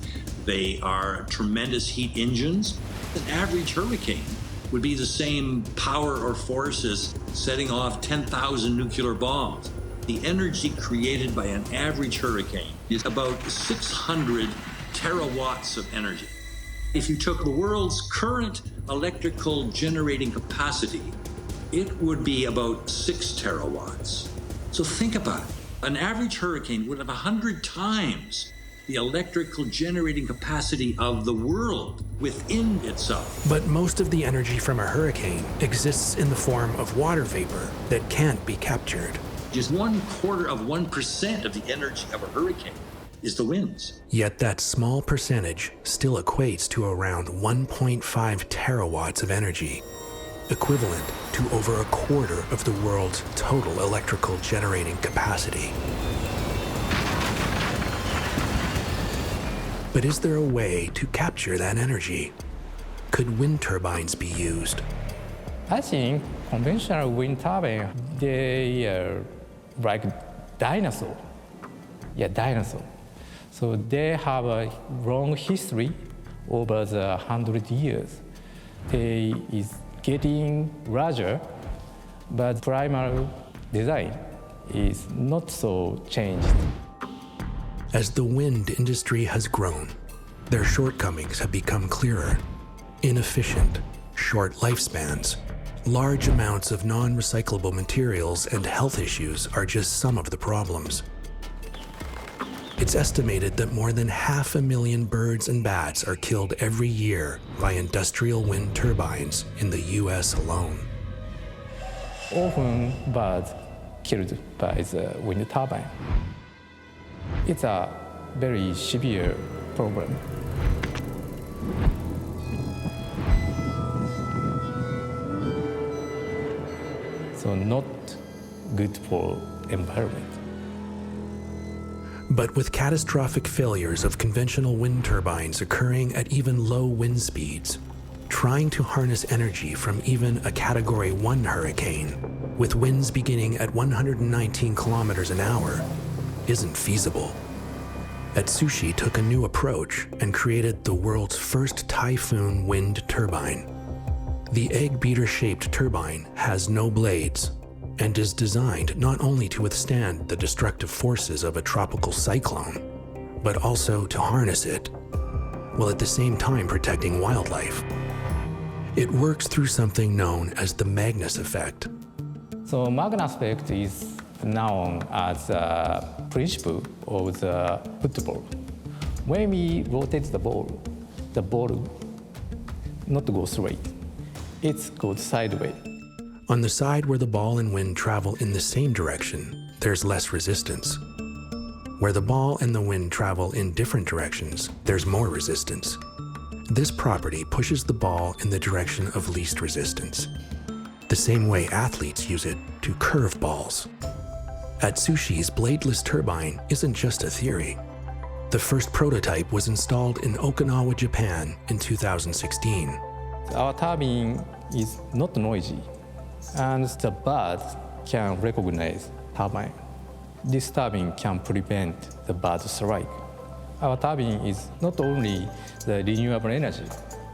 Speaker 7: They are tremendous heat engines. An average hurricane would be the same power or force as setting off 10,000 nuclear bombs. The energy created by an average hurricane is about 600 terawatts of energy. If you took the world's current electrical generating capacity, it would be about 6 terawatts. So think about it. An average hurricane would have 100 times the electrical generating capacity of the world within itself.
Speaker 1: But most of the energy from a hurricane exists in the form of water vapor that can't be captured.
Speaker 7: Just 0.25% of the energy of a hurricane is the winds.
Speaker 1: Yet that small percentage still equates to around 1.5 terawatts of energy, equivalent to over a quarter of the world's total electrical generating capacity. But is there a way to capture that energy? Could wind turbines be used?
Speaker 8: I think conventional wind turbine, they are like dinosaur. Yeah, dinosaur. So they have a long history over the 100 years. They is getting larger, but primary design is not so changed.
Speaker 1: As the wind industry has grown, their shortcomings have become clearer. Inefficient, short lifespans, large amounts of non-recyclable materials, and health issues are just some of the problems. It's estimated that more than 500,000 birds and bats are killed every year by industrial wind turbines in the US alone.
Speaker 8: Often birds killed by the wind turbine. It's a very severe problem. So not good for environment.
Speaker 1: But with catastrophic failures of conventional wind turbines occurring at even low wind speeds, trying to harness energy from even a Category 1 hurricane, with winds beginning at 119 kilometers an hour, isn't feasible. Atsushi took a new approach and created the world's first typhoon wind turbine. The egg beater-shaped turbine has no blades and is designed not only to withstand the destructive forces of a tropical cyclone, but also to harness it, while at the same time protecting wildlife. It works through something known as the Magnus effect.
Speaker 8: So Magnus effect is known as a principle of the football. When we rotate the ball not go straight, it goes sideways.
Speaker 1: On the side where the ball and wind travel in the same direction, there's less resistance. Where the ball and the wind travel in different directions, there's more resistance. This property pushes the ball in the direction of least resistance, the same way athletes use it to curve balls. Atsushi's bladeless turbine isn't just a theory. The first prototype was installed in Okinawa, Japan in 2016.
Speaker 8: Our turbine is not noisy, and the birds can recognize turbine. This turbine can prevent the bird strike. Our turbine is not only the renewable energy,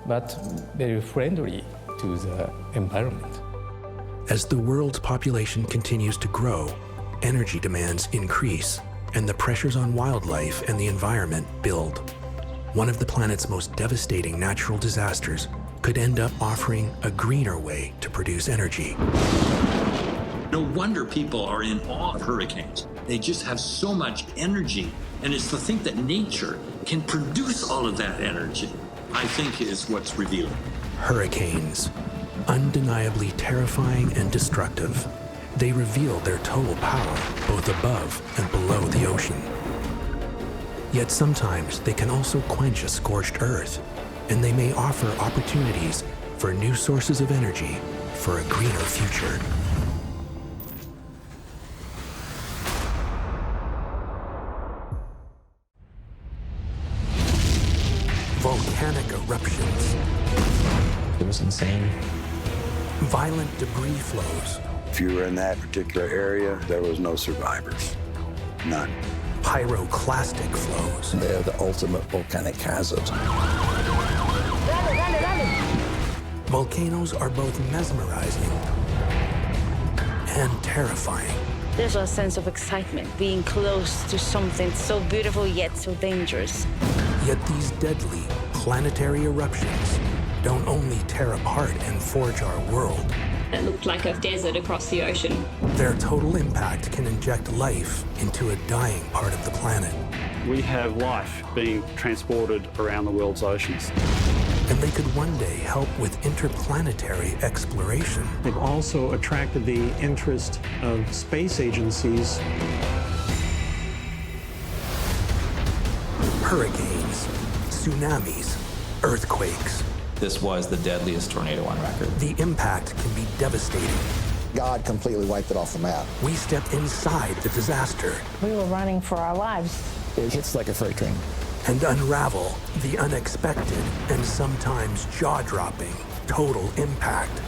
Speaker 8: but very friendly to the environment.
Speaker 1: As the world's population continues to grow, energy demands increase, and the pressures on wildlife and the environment build. One of the planet's most devastating natural disasters could end up offering a greener way to produce energy.
Speaker 7: No wonder people are in awe of hurricanes. They just have so much energy. And it's to think that nature can produce all of that energy, I think, is what's revealing.
Speaker 1: Hurricanes, undeniably terrifying and destructive. They reveal their total power both above and below the ocean. Yet sometimes they can also quench a scorched earth, and they may offer opportunities for new sources of energy for a greener future. Volcanic eruptions.
Speaker 14: It was insane.
Speaker 1: Violent debris flows.
Speaker 22: If you were in that particular area, there was no survivors. None.
Speaker 1: Pyroclastic flows.
Speaker 22: They're the ultimate volcanic hazard.
Speaker 1: Volcanoes are both mesmerizing and terrifying.
Speaker 23: There's a sense of excitement, being close to something so beautiful yet so dangerous.
Speaker 1: Yet these deadly planetary eruptions don't only tear apart and forge our world.
Speaker 24: It looked like a desert across the ocean.
Speaker 1: Their total impact can inject life into a dying part of the planet.
Speaker 25: We have life being transported around the world's oceans.
Speaker 1: And they could one day help with interplanetary exploration.
Speaker 26: They've also attracted the interest of space agencies.
Speaker 1: Hurricanes, tsunamis, earthquakes.
Speaker 6: This was the deadliest tornado on record.
Speaker 1: The impact can be devastating.
Speaker 4: God completely wiped it off the map.
Speaker 1: We stepped inside the disaster.
Speaker 27: We were running for our lives.
Speaker 14: It hits like a freight train.
Speaker 1: And unravel the unexpected and sometimes jaw-dropping total impact.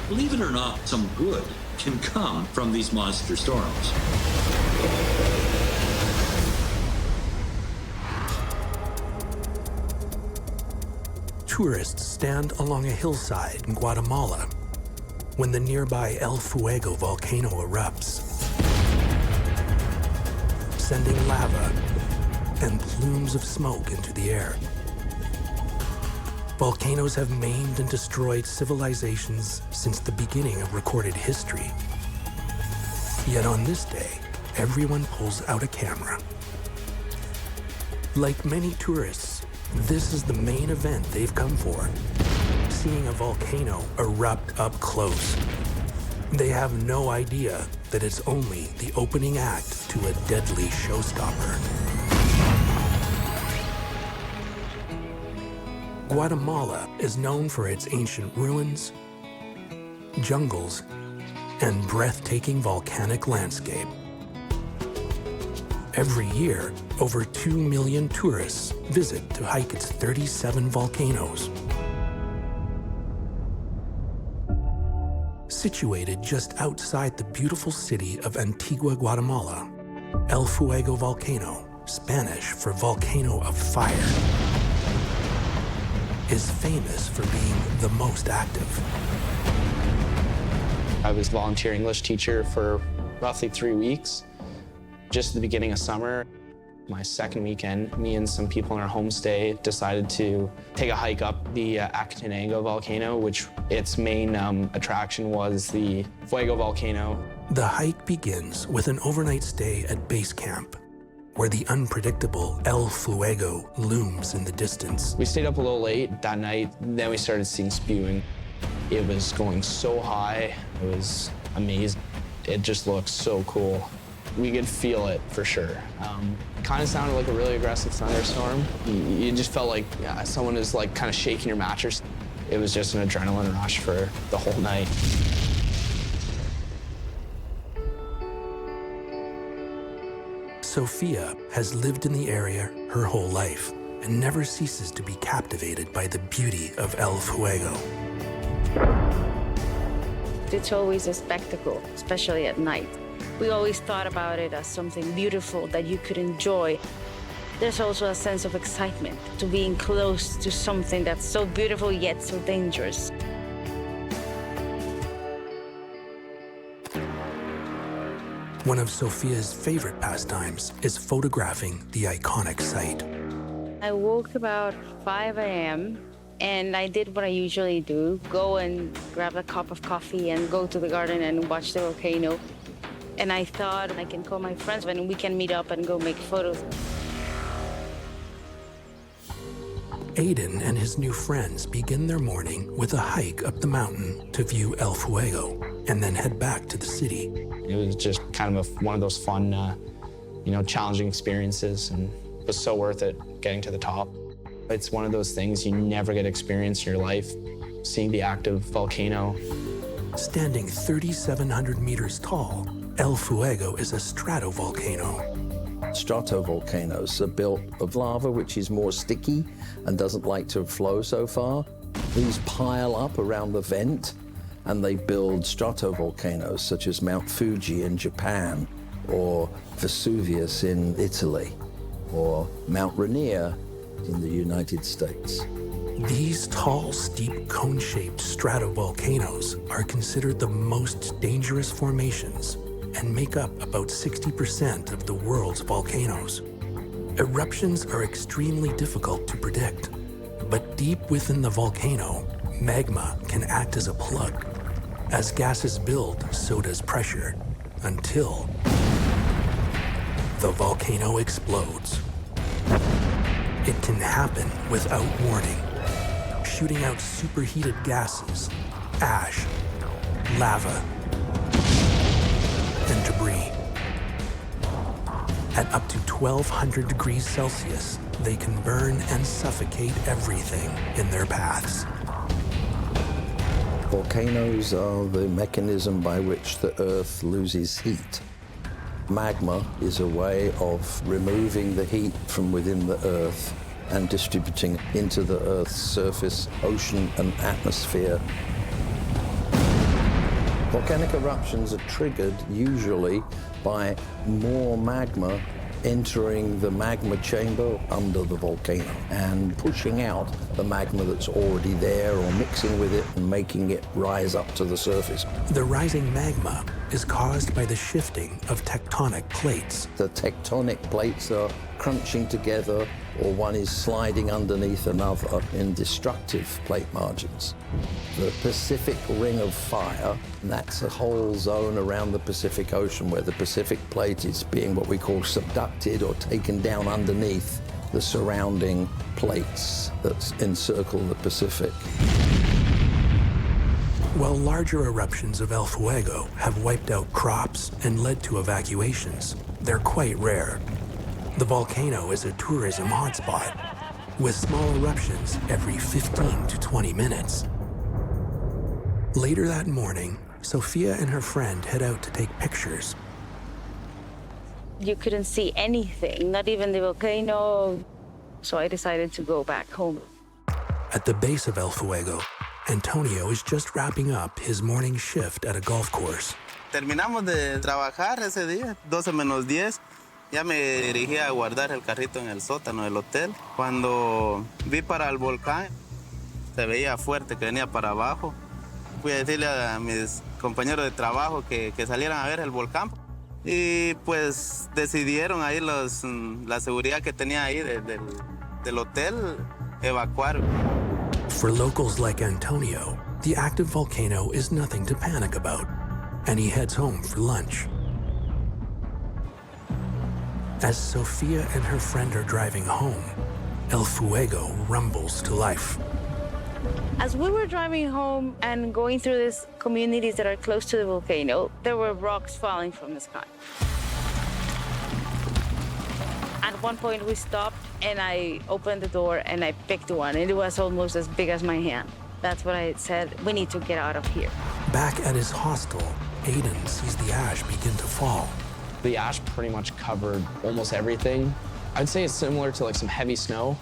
Speaker 7: Believe it or not, some good can come from these monster storms.
Speaker 1: Tourists stand along a hillside in Guatemala when the nearby El Fuego volcano erupts, sending lava and plumes of smoke into the air. Volcanoes have maimed and destroyed civilizations since the beginning of recorded history. Yet on this day, everyone pulls out a camera. Like many tourists, this is the main event they've come for, seeing a volcano erupt up close. They have no idea that it's only the opening act to a deadly showstopper. Guatemala is known for its ancient ruins, jungles, and breathtaking volcanic landscape. Every year, over 2 million tourists visit to hike its 37 volcanoes. Situated just outside the beautiful city of Antigua, Guatemala, El Fuego volcano, Spanish for volcano of fire, is famous for being the most active.
Speaker 2: I was volunteer English teacher for roughly 3 weeks, just at the beginning of summer. My second weekend, me and some people in our homestay decided to take a hike up the Acatenango volcano, which its main attraction was the Fuego volcano.
Speaker 1: The hike begins with an overnight stay at base camp, where the unpredictable El Fuego looms in the distance.
Speaker 2: We stayed up a little late that night, then we started seeing spewing. It was going so high, it was amazing. It just looked so cool. We could feel it for sure. Kind of sounded like a really aggressive thunderstorm. You just felt like someone is like kind of shaking your mattress. It was just an adrenaline rush for the whole night.
Speaker 1: Sophia has lived in the area her whole life and never ceases to be captivated by the beauty of El Fuego.
Speaker 23: It's always a spectacle, especially at night. We always thought about it as something beautiful that you could enjoy. There's also a sense of excitement to being close to something that's so beautiful yet so dangerous.
Speaker 1: One of Sophia's favorite pastimes is photographing the iconic site.
Speaker 23: I woke about 5 a.m. and I did what I usually do, go and grab a cup of coffee and go to the garden and watch the volcano. And I thought I can call my friends and we can meet up and go make photos.
Speaker 1: Aiden and his new friends begin their morning with a hike up the mountain to view El Fuego and then head back to the city.
Speaker 2: It was just kind of one of those fun, challenging experiences, and it was so worth it getting to the top. It's one of those things you never get to experience in your life, seeing the active volcano.
Speaker 1: Standing 3,700 meters tall, El Fuego is a stratovolcano.
Speaker 5: Stratovolcanoes are built of lava, which is more sticky and doesn't like to flow so far. These pile up around the vent, and they build stratovolcanoes, such as Mount Fuji in Japan, or Vesuvius in Italy, or Mount Rainier in the United States.
Speaker 1: These tall, steep, cone-shaped stratovolcanoes are considered the most dangerous formations and make up about 60% of the world's volcanoes. Eruptions are extremely difficult to predict, but deep within the volcano, magma can act as a plug. As gases build, so does pressure, until the volcano explodes. It can happen without warning, shooting out superheated gases, ash, lava, and debris. At up to 1,200 degrees Celsius, they can burn and suffocate everything in their paths.
Speaker 5: Volcanoes are the mechanism by which the Earth loses heat. Magma is a way of removing the heat from within the Earth and distributing into the Earth's surface, ocean, and atmosphere. Volcanic eruptions are triggered usually by more magma entering the magma chamber under the volcano and pushing out the magma that's already there or mixing with it and making it rise up to the surface.
Speaker 1: The rising magma is caused by the shifting of tectonic plates.
Speaker 5: The tectonic plates are crunching together, or one is sliding underneath another in destructive plate margins. The Pacific Ring of Fire, that's a whole zone around the Pacific Ocean where the Pacific plate is being what we call subducted or taken down underneath the surrounding plates that encircle the Pacific.
Speaker 1: While larger eruptions of El Fuego have wiped out crops and led to evacuations, they're quite rare. The volcano is a tourism hotspot, with small eruptions every 15 to 20 minutes. Later that morning, Sophia and her friend head out to take pictures.
Speaker 23: You couldn't see anything, not even the volcano. So I decided to go back home.
Speaker 1: At the base of El Fuego, Antonio is just wrapping up his morning shift at a golf course.
Speaker 9: Terminamos de trabajar ese día, 12 menos 10. Ya me dirigí a guardar el carrito en el sótano del hotel. Cuando vi para el volcán, se veía fuerte que venía para abajo. Fui a decirle a mis compañeros de trabajo que salieran a ver el volcán. Y pues decidieron ahí la seguridad que tenía ahí del hotel evacuar.
Speaker 1: For locals like Antonio, the active volcano is nothing to panic about, and he heads home for lunch. As Sofia and her friend are driving home, El Fuego rumbles to life.
Speaker 23: As we were driving home and going through these communities that are close to the volcano, there were rocks falling from the sky. At one point we stopped and I opened the door and I picked one, and it was almost as big as my hand. That's what I said, we need to get out of here.
Speaker 1: Back at his hostel, Aiden sees the ash begin to fall.
Speaker 2: The ash pretty much covered almost everything. I'd say it's similar to like some heavy snow.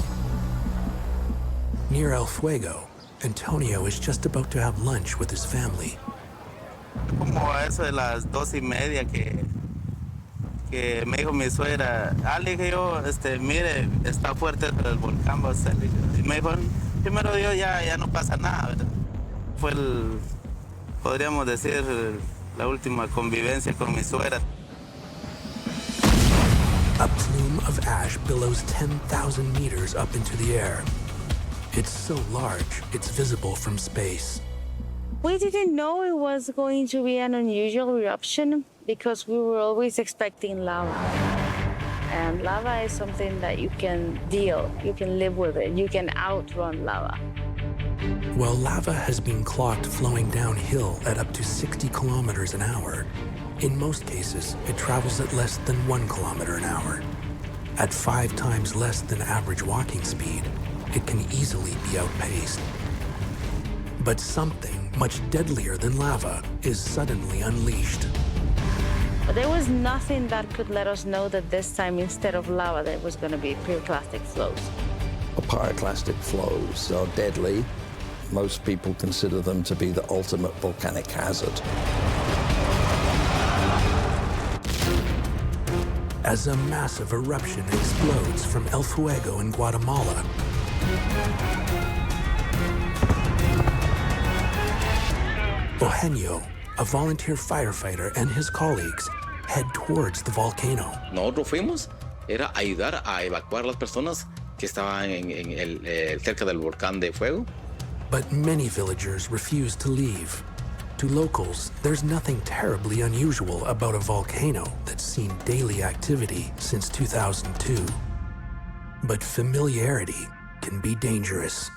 Speaker 1: Near El Fuego, Antonio is just about to have lunch with his family.
Speaker 9: Como a eso de las 2:30 que me dijo mi suegra, le dije yo, mire, está fuerte el volcán, va a salir. Y me dijo, primero Dios, ya no pasa nada, ¿verdad? Fue podríamos decir, la última convivencia con mi suegra.
Speaker 1: A plume of ash billows 10,000 meters up into the air. It's so large, it's visible from space.
Speaker 23: We didn't know it was going to be an unusual eruption because we were always expecting lava. And lava is something that you can live with it, you can outrun lava.
Speaker 1: While lava has been clocked flowing downhill at up to 60 kilometers an hour, in most cases, it travels at less than 1 kilometer an hour. At 5 times less than average walking speed, it can easily be outpaced. But something much deadlier than lava is suddenly unleashed.
Speaker 23: But there was nothing that could let us know that this time, instead of lava, there was going to be pyroclastic flows.
Speaker 5: Pyroclastic flows are deadly. Most people consider them to be the ultimate volcanic hazard.
Speaker 1: As a massive eruption explodes from El Fuego in Guatemala, Eugenio, a volunteer firefighter, and his colleagues head towards the volcano.
Speaker 10: Nosotros fuimos, era ayudar a evacuar las personas que estaban cerca del volcán de fuego.
Speaker 1: But many villagers refuse to leave. To locals, there's nothing terribly unusual about a volcano that's seen daily activity since 2002. But familiarity can be dangerous.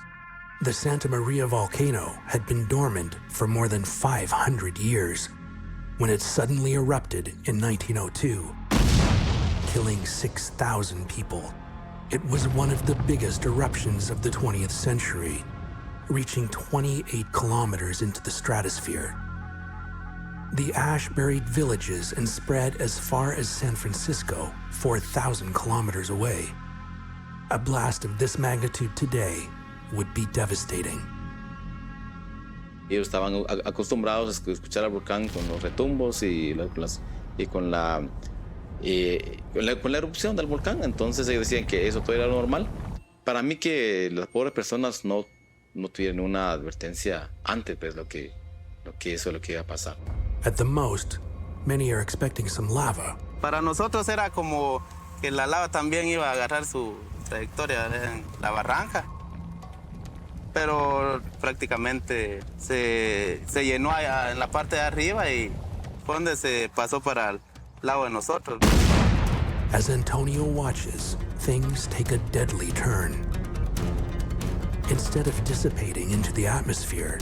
Speaker 1: The Santa Maria volcano had been dormant for more than 500 years when it suddenly erupted in 1902, killing 6,000 people. It was one of the biggest eruptions of the 20th century, reaching 28 kilometers into the stratosphere. The ash buried villages and spread as far as San Francisco, 4,000 kilometers away. A blast of this magnitude today would be devastating.
Speaker 10: Ellos estaban acostumbrados a escuchar al volcán con los retumbos y con la erupción del volcán. Entonces ellos decían que eso todo era normal. Para mí que las pobres personas no tuvieron una advertencia antes de lo que eso es lo que iba a pasar.
Speaker 1: At the most, many are expecting some lava.
Speaker 9: Para nosotros era como que la lava también iba a agarrar su trayectoria en la barranca. Pero prácticamente se llenó allá en la parte de arriba y fue donde se pasó para el lado de nosotros.
Speaker 1: As Antonio watches, things take a deadly turn. Instead of dissipating into the atmosphere,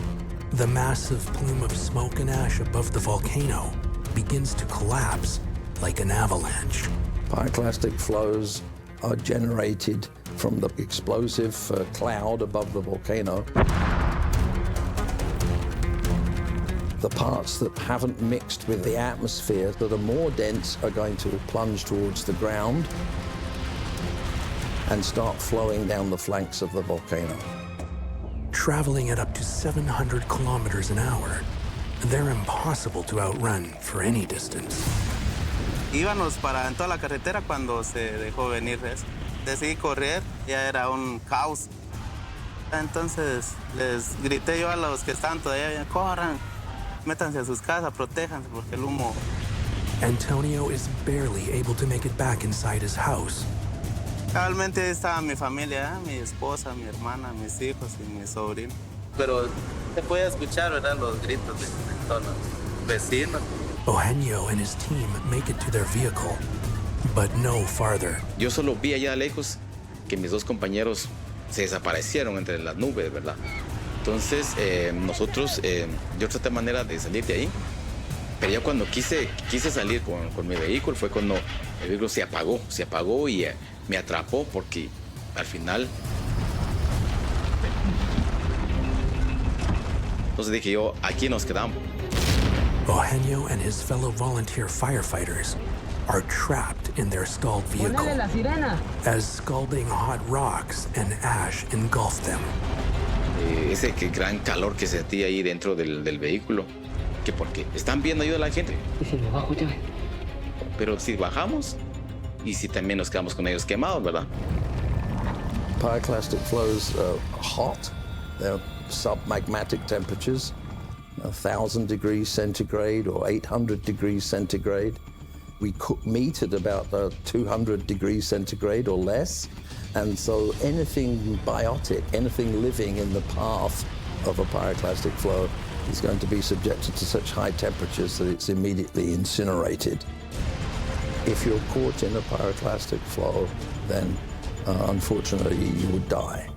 Speaker 1: the massive plume of smoke and ash above the volcano begins to collapse like an avalanche.
Speaker 5: Pyroclastic flows are generated from the explosive cloud above the volcano. The parts that haven't mixed with the atmosphere that are more dense are going to plunge towards the ground and start flowing down the flanks of the volcano.
Speaker 1: Traveling at up to 700 kilometers an hour, they're impossible to outrun for any distance.
Speaker 9: Íbamos para en toda la carretera cuando se dejó venir eso. Decidí correr, ya era un caos. Entonces les grité yo a los que estaban todavía, corran, métanse a sus casas, protéjanse porque el humo.
Speaker 1: Antonio is barely able to make it back inside his house.
Speaker 9: Realmente ahí estaba mi familia, mi esposa, mi hermana, mis hijos y mi sobrino. Pero se podía escuchar, ¿verdad? Los gritos de todos los vecinos.
Speaker 1: Eugenio and his team make it to their vehicle, but no farther.
Speaker 10: Yo solo vi allá lejos que mis dos compañeros se desaparecieron entre las nubes, ¿verdad? Entonces, nosotros, yo traté manera de salir de ahí, pero ya cuando quise salir con mi vehículo fue cuando el vehículo se apagó y me atrapó porque al final... Entonces dije yo, aquí nos quedamos.
Speaker 1: Eugenio and his fellow volunteer firefighters are trapped in their stalled vehicle as scalding hot rocks and ash engulf them.
Speaker 10: Ese gran calor que sentí ahí dentro del vehículo, que porque están viendo ayuda a la gente. Pero si bajamos y si también nos quedamos con ellos quemados, ¿verdad?
Speaker 5: Pyroclastic flows are hot. They're submagmatic temperatures, 1,000 degrees centigrade or 800 degrees centigrade. We cook meat at about 200 degrees centigrade or less. And so anything biotic, anything living in the path of a pyroclastic flow is going to be subjected to such high temperatures that it's immediately incinerated. If you're caught in a pyroclastic flow, then unfortunately you would die.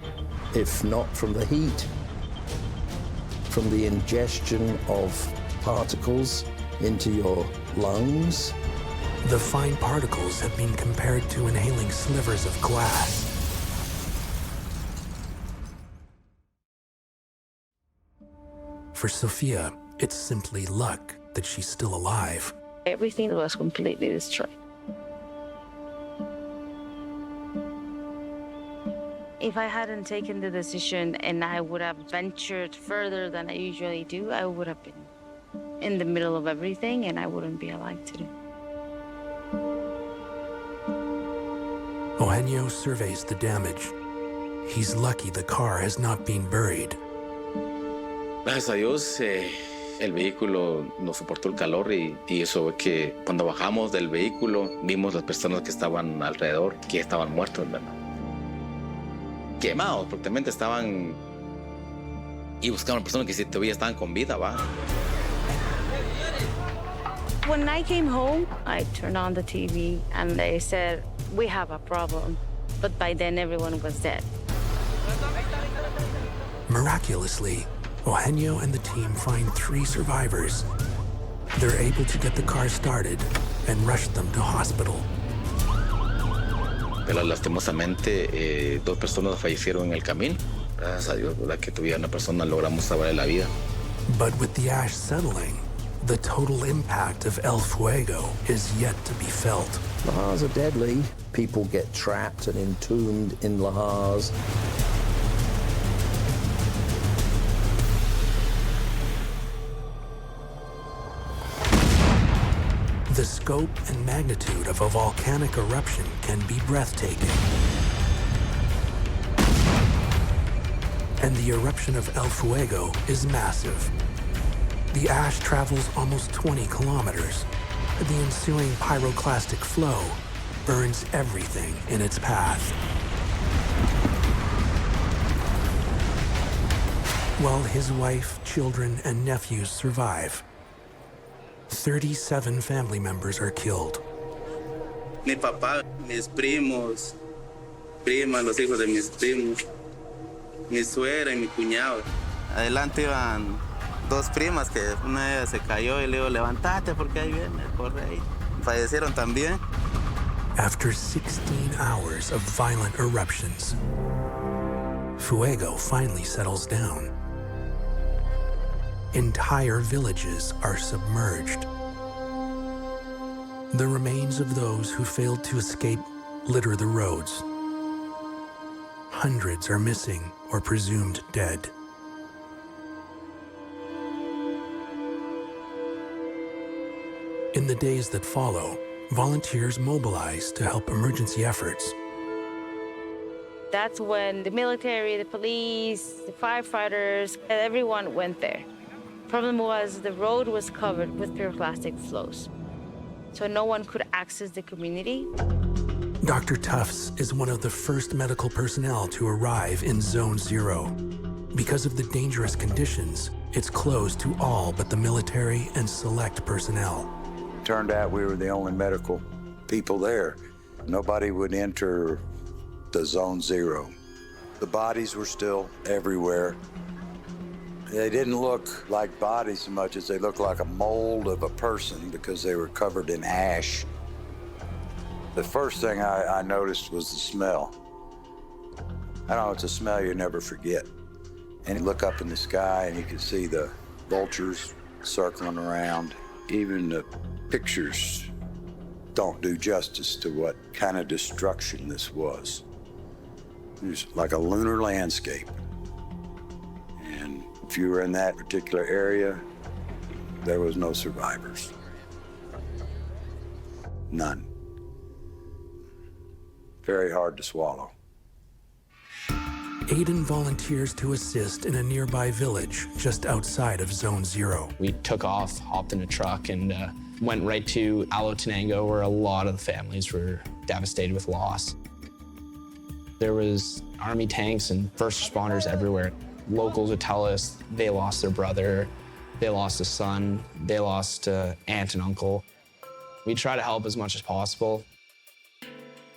Speaker 5: If not from the heat, from the ingestion of particles into your lungs.
Speaker 1: The fine particles have been compared to inhaling slivers of glass. For Sophia, it's simply luck that she's still alive.
Speaker 23: Everything was completely destroyed. If I hadn't taken the decision and I would have ventured further than I usually do, I would have been in the middle of everything and I wouldn't be alive today.
Speaker 1: Eugenio surveys the damage. He's lucky the car has not been buried.
Speaker 10: Gracias a Dios, el vehículo no soportó el calor y eso fue que cuando bajamos del vehículo vimos las personas que estaban alrededor, que estaban muertos, ¿verdad? Quemados, porque también estaban y buscaban personas que todavía estaban con vida, ¿va?
Speaker 23: When I came home, I turned on the TV and they said, "We have a problem." But by then everyone was dead.
Speaker 1: Miraculously, Eugenio and the team find 3 survivors. They're able to get the car started and rush them to hospital.
Speaker 10: Pero lastimosamente 2 personas fallecieron en el camino. Gracias a Dios, ¿verdad? Que todavía una persona logramos salvarle la vida.
Speaker 1: But with the ash settling, the total impact of El Fuego is yet to be felt.
Speaker 5: Lahars are deadly. People get trapped and entombed in lahars.
Speaker 1: The scope and magnitude of a volcanic eruption can be breathtaking. And the eruption of El Fuego is massive. The ash travels almost 20 kilometers. The ensuing pyroclastic flow burns everything in its path. While his wife, children, and nephews survive, 37 family members are killed.
Speaker 9: Mi papá, mis primos, primas, los hijos de mis primos, mi suegra y mi cuñado. Adelante iban 2 primas que una de ellas se cayó y le digo, levantate porque ahí viene, corre ahí. Fallecieron también.
Speaker 1: After 16 hours of violent Entire villages are submerged. The remains of those who failed to escape litter the roads. Hundreds are missing or presumed dead. In the days that follow, volunteers mobilize to help emergency efforts.
Speaker 23: That's when the military, the police, the firefighters, everyone went there. Problem was the road was covered with pyroclastic flows, so no one could access the community.
Speaker 1: Dr. Tufts is one of the first medical personnel to arrive in Zone 0. Because of the dangerous conditions, it's closed to all but the military and select personnel.
Speaker 22: Turned out we were the only medical people there. Nobody would enter the Zone 0. The bodies were still everywhere. They didn't look like bodies so much as they looked like a mold of a person because they were covered in ash. The first thing I noticed was the smell. I don't know, it's a smell you never forget. And you look up in the sky and you can see the vultures circling around. Even the pictures don't do justice to what kind of destruction this was. It was like a lunar landscape. And if you were in that particular area, there was no survivors. None. Very hard to swallow.
Speaker 1: Aiden volunteers to assist in a nearby village just outside of Zone 0.
Speaker 2: We took off, hopped in a truck, and went right to Alotenango, where a lot of the families were devastated with loss. There was Army tanks and first responders everywhere. Locals would tell us they lost their brother, they lost a son, they lost aunt and uncle. We try to help as much as possible.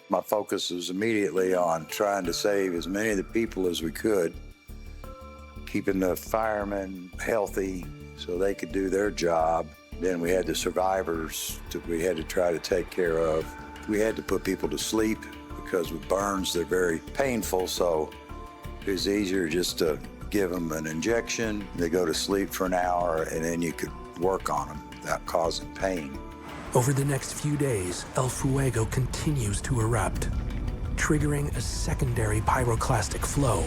Speaker 22: My focus was immediately on trying to save as many of the people as we could, keeping the firemen healthy so they could do their job. Then we had the survivors that we had to try to take care of. We had to put people to sleep because with burns, they're very painful, so it was easier just to give them an injection. They go to sleep for an hour, and then you could work on them without causing pain.
Speaker 1: Over the next few days, El Fuego continues to erupt, triggering a secondary pyroclastic flow.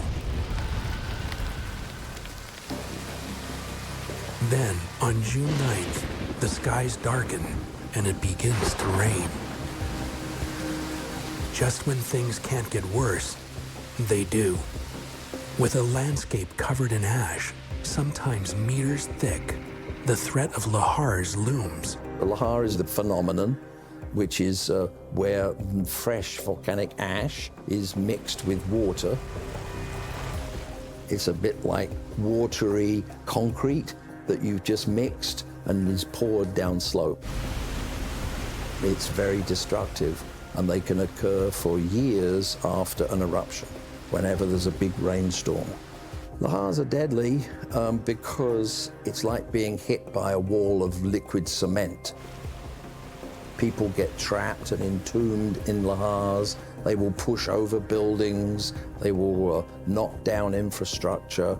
Speaker 1: Then, on June 9th, the skies darken and it begins to rain. Just when things can't get worse, they do. With a landscape covered in ash, sometimes meters thick, the threat of lahars looms.
Speaker 5: The lahar is the phenomenon, which is where fresh volcanic ash is mixed with water. It's a bit like watery concrete that you've just mixed and is poured down slope. It's very destructive, and they can occur for years after an eruption, whenever there's a big rainstorm. Lahars are deadly because it's like being hit by a wall of liquid cement. People get trapped and entombed in lahars. They will push over buildings. They will knock down infrastructure.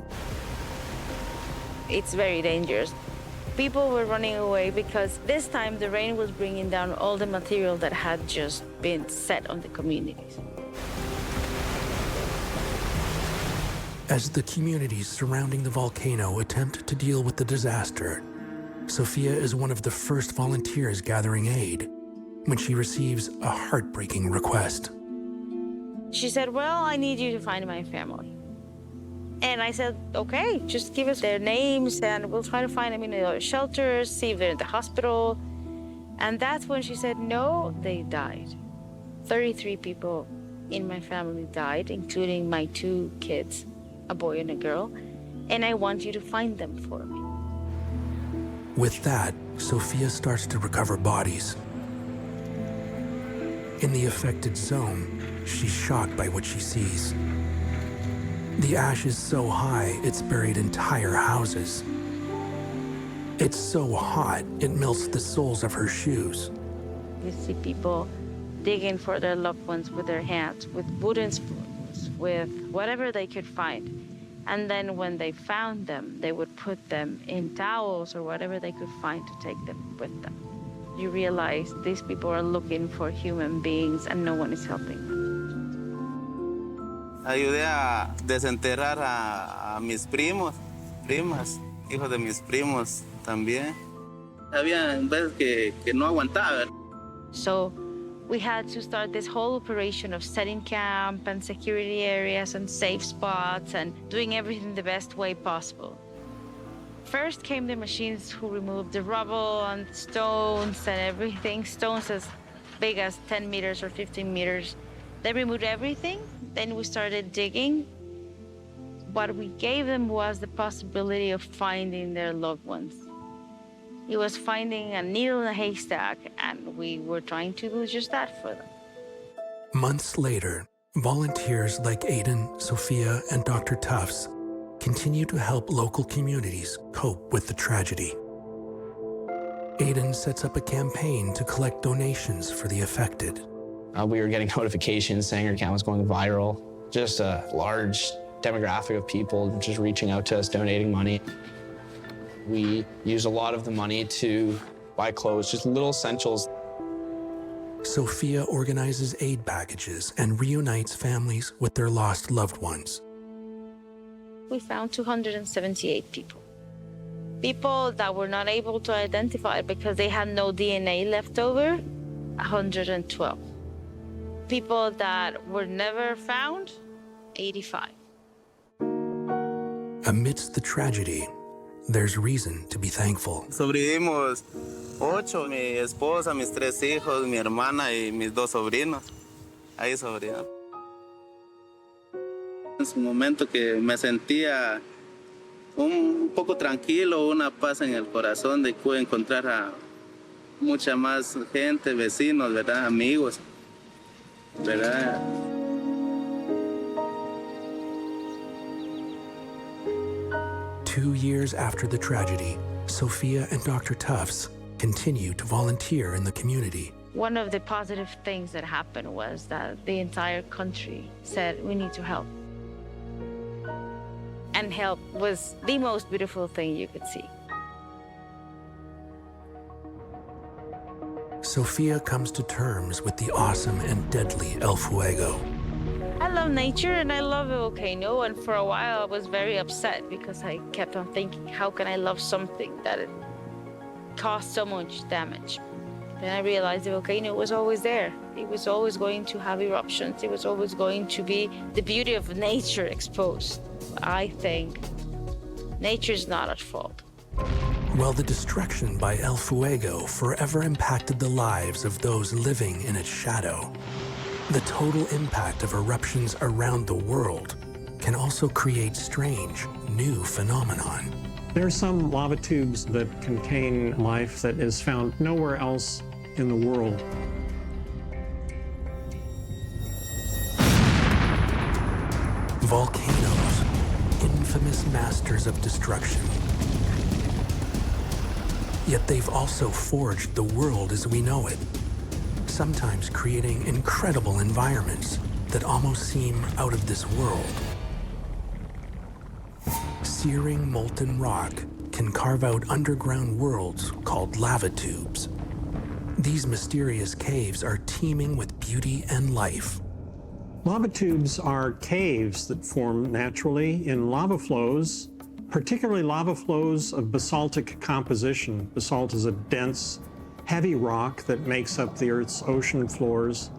Speaker 23: It's very dangerous. People were running away because this time the rain was bringing down all the material that had just been set on the communities.
Speaker 1: As the communities surrounding the volcano attempt to deal with the disaster, Sophia is one of the first volunteers gathering aid when she receives a heartbreaking request.
Speaker 23: She said, well, I need you to find my family. And I said, okay, just give us their names and we'll try to find them in the shelters, see if they're in the hospital. And that's when she said, no, they died. 33 people in my family died, including my 2 kids, a boy and a girl, and I want you to find them for me.
Speaker 1: With that, Sophia starts to recover bodies. In the affected zone, she's shocked by what she sees. The ash is so high, it's buried entire houses. It's so hot, it melts the soles of her shoes.
Speaker 23: You see people digging for their loved ones with their hands, with wooden spoons, with whatever they could find. And then when they found them, they would put them in towels or whatever they could find to take them with them. You realize these people are looking for human beings and no one is helping them.
Speaker 9: Ayudé a desenterrar a mis primos, primas, hijos de mis primos también. Había veces que no aguantaba.
Speaker 23: So we had to start this whole operation of setting camp and security areas and safe spots and doing everything the best way possible. First came the machines who removed the rubble and stones and everything, stones as big as 10 meters or 15 meters. They removed everything. Then we started digging. What we gave them was the possibility of finding their loved ones. It was finding a needle in a haystack, and we were trying to do just that for them.
Speaker 1: Months later, volunteers like Aiden, Sophia, and Dr. Tufts continue to help local communities cope with the tragedy. Aiden sets up a campaign to collect donations for the affected.
Speaker 2: We were getting notifications saying our account was going viral. Just a large demographic of people just reaching out to us, donating money. We use a lot of the money to buy clothes, just little essentials.
Speaker 1: Sophia organizes aid packages and reunites families with their lost loved ones.
Speaker 23: We found 278 people. People that were not able to identify because they had no DNA left over, 112. People that were never found, 85.
Speaker 1: Amidst the tragedy, there's reason to be thankful.
Speaker 9: Sobrevivimos 8, mi esposa, mis 3 hijos, mi hermana y mis 2 sobrinos. Ahí sobrevivimos. En su momento que me sentía un poco tranquilo, una paz en el corazón de que pude encontrar a mucha más gente, vecinos, ¿verdad? Amigos, ¿verdad?
Speaker 1: 2 years after the tragedy, Sophia and Dr. Tufts continue to volunteer in the community.
Speaker 23: One of the positive things that happened was that the entire country said, we need to help. And help was the most beautiful thing you could see.
Speaker 1: Sophia comes to terms with the awesome and deadly El Fuego.
Speaker 23: I love nature and I love a volcano, and for a while I was very upset because I kept on thinking, how can I love something that it caused so much damage? Then I realized the volcano was always there. It was always going to have eruptions. It was always going to be the beauty of nature exposed. I think nature's not at fault.
Speaker 1: While the destruction by El Fuego forever impacted the lives of those living in its shadow, the total impact of eruptions around the world can also create strange, new phenomenon.
Speaker 26: There are some lava tubes that contain life that is found nowhere else in the world.
Speaker 1: Volcanoes, infamous masters of destruction. Yet they've also forged the world as we know it, sometimes creating incredible environments that almost seem out of this world. Searing molten rock can carve out underground worlds called lava tubes. These mysterious caves are teeming with beauty and life.
Speaker 26: Lava tubes are caves that form naturally in lava flows, particularly lava flows of basaltic composition. Basalt is a dense, heavy rock that makes up the Earth's ocean floors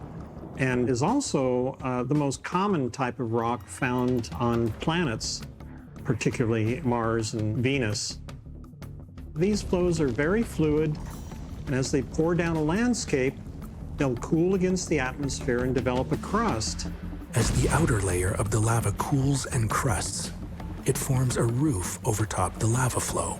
Speaker 26: and is also the most common type of rock found on planets, particularly Mars and Venus. These flows are very fluid, and as they pour down a landscape, they'll cool against the atmosphere and develop a crust.
Speaker 1: As the outer layer of the lava cools and crusts, it forms a roof over top the lava flow.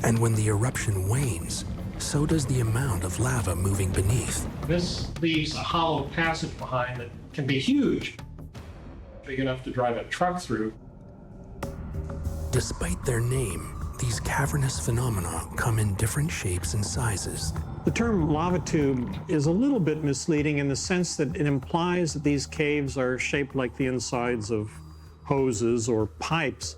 Speaker 1: And when the eruption wanes, so does the amount of lava moving beneath.
Speaker 26: This leaves a hollow passage behind that can be huge, big enough to drive a truck through.
Speaker 1: Despite their name, these cavernous phenomena come in different shapes and sizes.
Speaker 26: The term lava tube is a little bit misleading in the sense that it implies that these caves are shaped like the insides of hoses or pipes.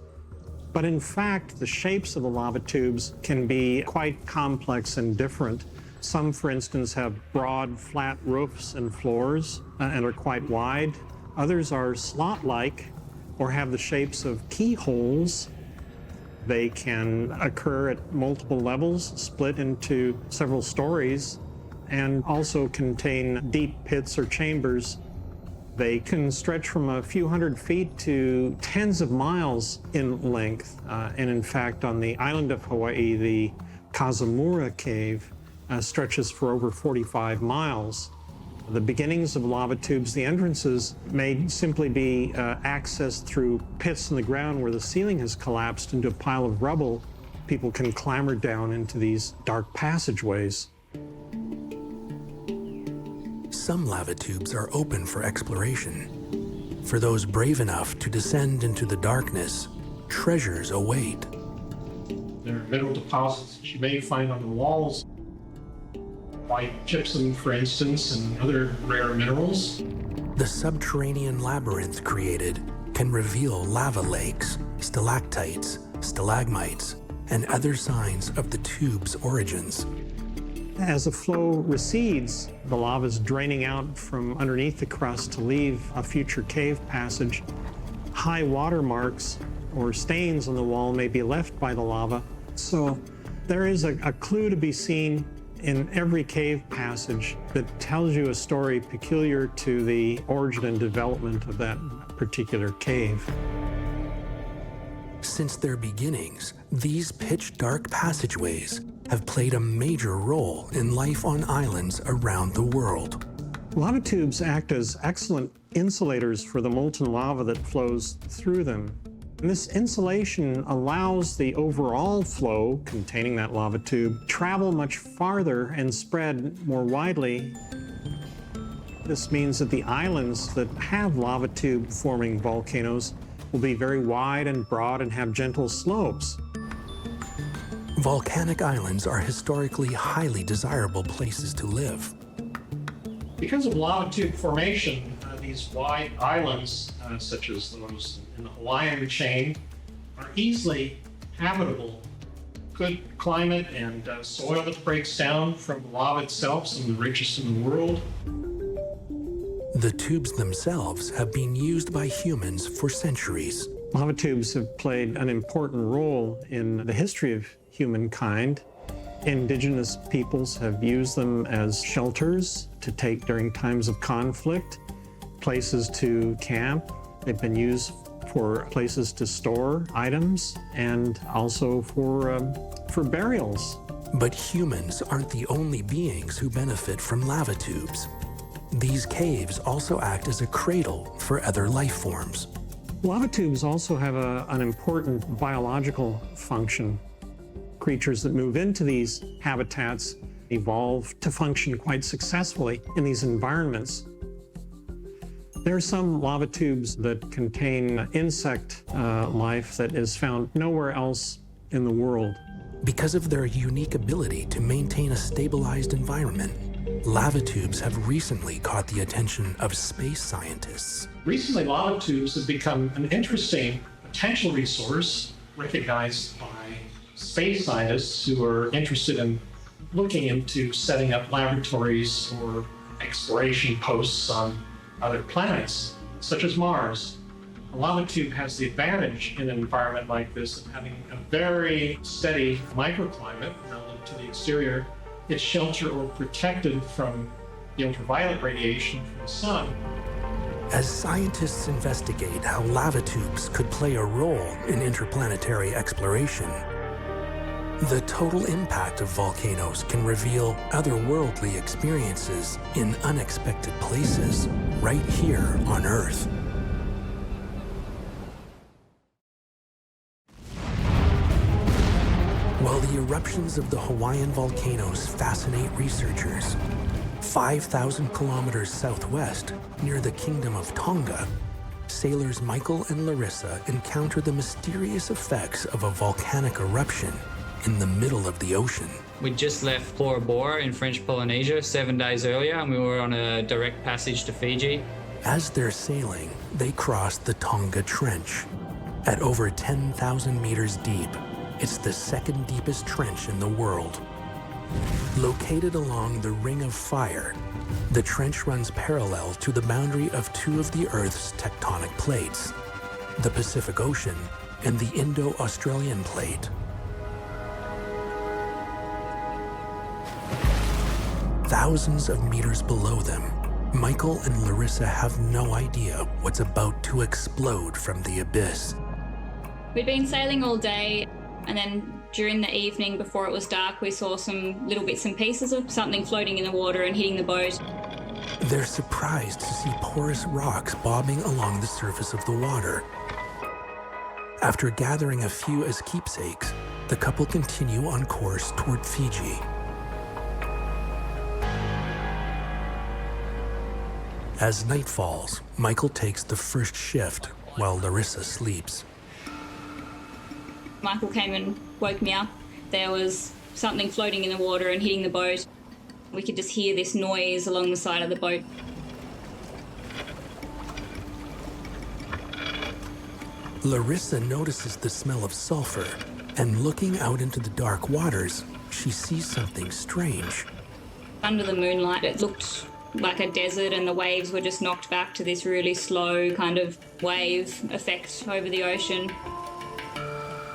Speaker 26: But in fact, the shapes of the lava tubes can be quite complex and different. Some, for instance, have broad, flat roofs and floors and are quite wide. Others are slot-like or have the shapes of keyholes. They can occur at multiple levels, split into several stories, and also contain deep pits or chambers. They can stretch from a few hundred feet to tens of miles in length. And in fact, on the island of Hawaii, the Kazamura Cave stretches for over 45 miles. The beginnings of lava tubes, the entrances may simply be accessed through pits in the ground where the ceiling has collapsed into a pile of rubble. People can clamber down into these dark passageways.
Speaker 1: Some lava tubes are open for exploration. For those brave enough to descend into the darkness, treasures await.
Speaker 26: There are mineral deposits that you may find on the walls, white gypsum, for instance, and other rare minerals.
Speaker 1: The subterranean labyrinth created can reveal lava lakes, stalactites, stalagmites, and other signs of the tube's origins.
Speaker 26: As the flow recedes, the lava is draining out from underneath the crust to leave a future cave passage. High water marks or stains on the wall may be left by the lava. So there is a clue to be seen in every cave passage that tells you a story peculiar to the origin and development of that particular cave.
Speaker 1: Since their beginnings, these pitch-dark passageways have played a major role in life on islands around the world.
Speaker 26: Lava tubes act as excellent insulators for the molten lava that flows through them. And this insulation allows the overall flow containing that lava tube travel much farther and spread more widely. This means that the islands that have lava tube forming volcanoes will be very wide and broad and have gentle slopes.
Speaker 1: Volcanic islands are historically highly desirable places to live.
Speaker 26: Because of lava tube formation, these wide islands, such as those in the Hawaiian chain, are easily habitable. Good climate and soil that breaks down from lava itself, some of the richest in the world.
Speaker 1: The tubes themselves have been used by humans for centuries.
Speaker 26: Lava tubes have played an important role in the history of humankind. Indigenous peoples have used them as shelters to take during times of conflict, places to camp. They've been used for places to store items and also for burials.
Speaker 1: But humans aren't the only beings who benefit from lava tubes. These caves also act as a cradle for other life forms.
Speaker 26: Lava tubes also have an important biological function. Creatures that move into these habitats evolve to function quite successfully in these environments. There are some lava tubes that contain insect life that is found nowhere else in the world.
Speaker 1: Because of their unique ability to maintain a stabilized environment, lava tubes have recently caught the attention of space scientists.
Speaker 26: Recently, lava tubes have become an interesting potential resource recognized by space scientists who are interested in looking into setting up laboratories or exploration posts on other planets, such as Mars. A lava tube has the advantage in an environment like this of having a very steady microclimate relative to the exterior. It's sheltered or protected from the ultraviolet radiation from the sun.
Speaker 1: As scientists investigate how lava tubes could play a role in interplanetary exploration, the total impact of volcanoes can reveal otherworldly experiences in unexpected places right here on Earth. While the eruptions of the Hawaiian volcanoes fascinate researchers, 5,000 kilometers southwest, near the Kingdom of Tonga, sailors Michael and Larissa encounter the mysterious effects of a volcanic eruption in the middle of the ocean.
Speaker 12: We just left Bora Bora in French Polynesia 7 days earlier, and we were on a direct passage to Fiji.
Speaker 1: As they're sailing, they cross the Tonga Trench. At over 10,000 meters deep, it's the second deepest trench in the world. Located along the Ring of Fire, the trench runs parallel to the boundary of two of the Earth's tectonic plates, the Pacific Ocean and the Indo-Australian Plate. Thousands of meters below them, Michael and Larissa have no idea what's about to explode from the abyss.
Speaker 24: We'd been sailing all day, and then during the evening before it was dark, we saw some little bits and pieces of something floating in the water and hitting the boat.
Speaker 1: They're surprised to see porous rocks bobbing along the surface of the water. After gathering a few as keepsakes, the couple continue on course toward Fiji. As night falls, Michael takes the first shift while Larissa sleeps.
Speaker 24: Michael came and woke me up. There was something floating in the water and hitting the boat. We could just hear this noise along the side of the boat.
Speaker 1: Larissa notices the smell of sulfur, and looking out into the dark waters, she sees something strange.
Speaker 24: Under the moonlight, it looked like a desert, and the waves were just knocked back to this really slow kind of wave effect over the ocean.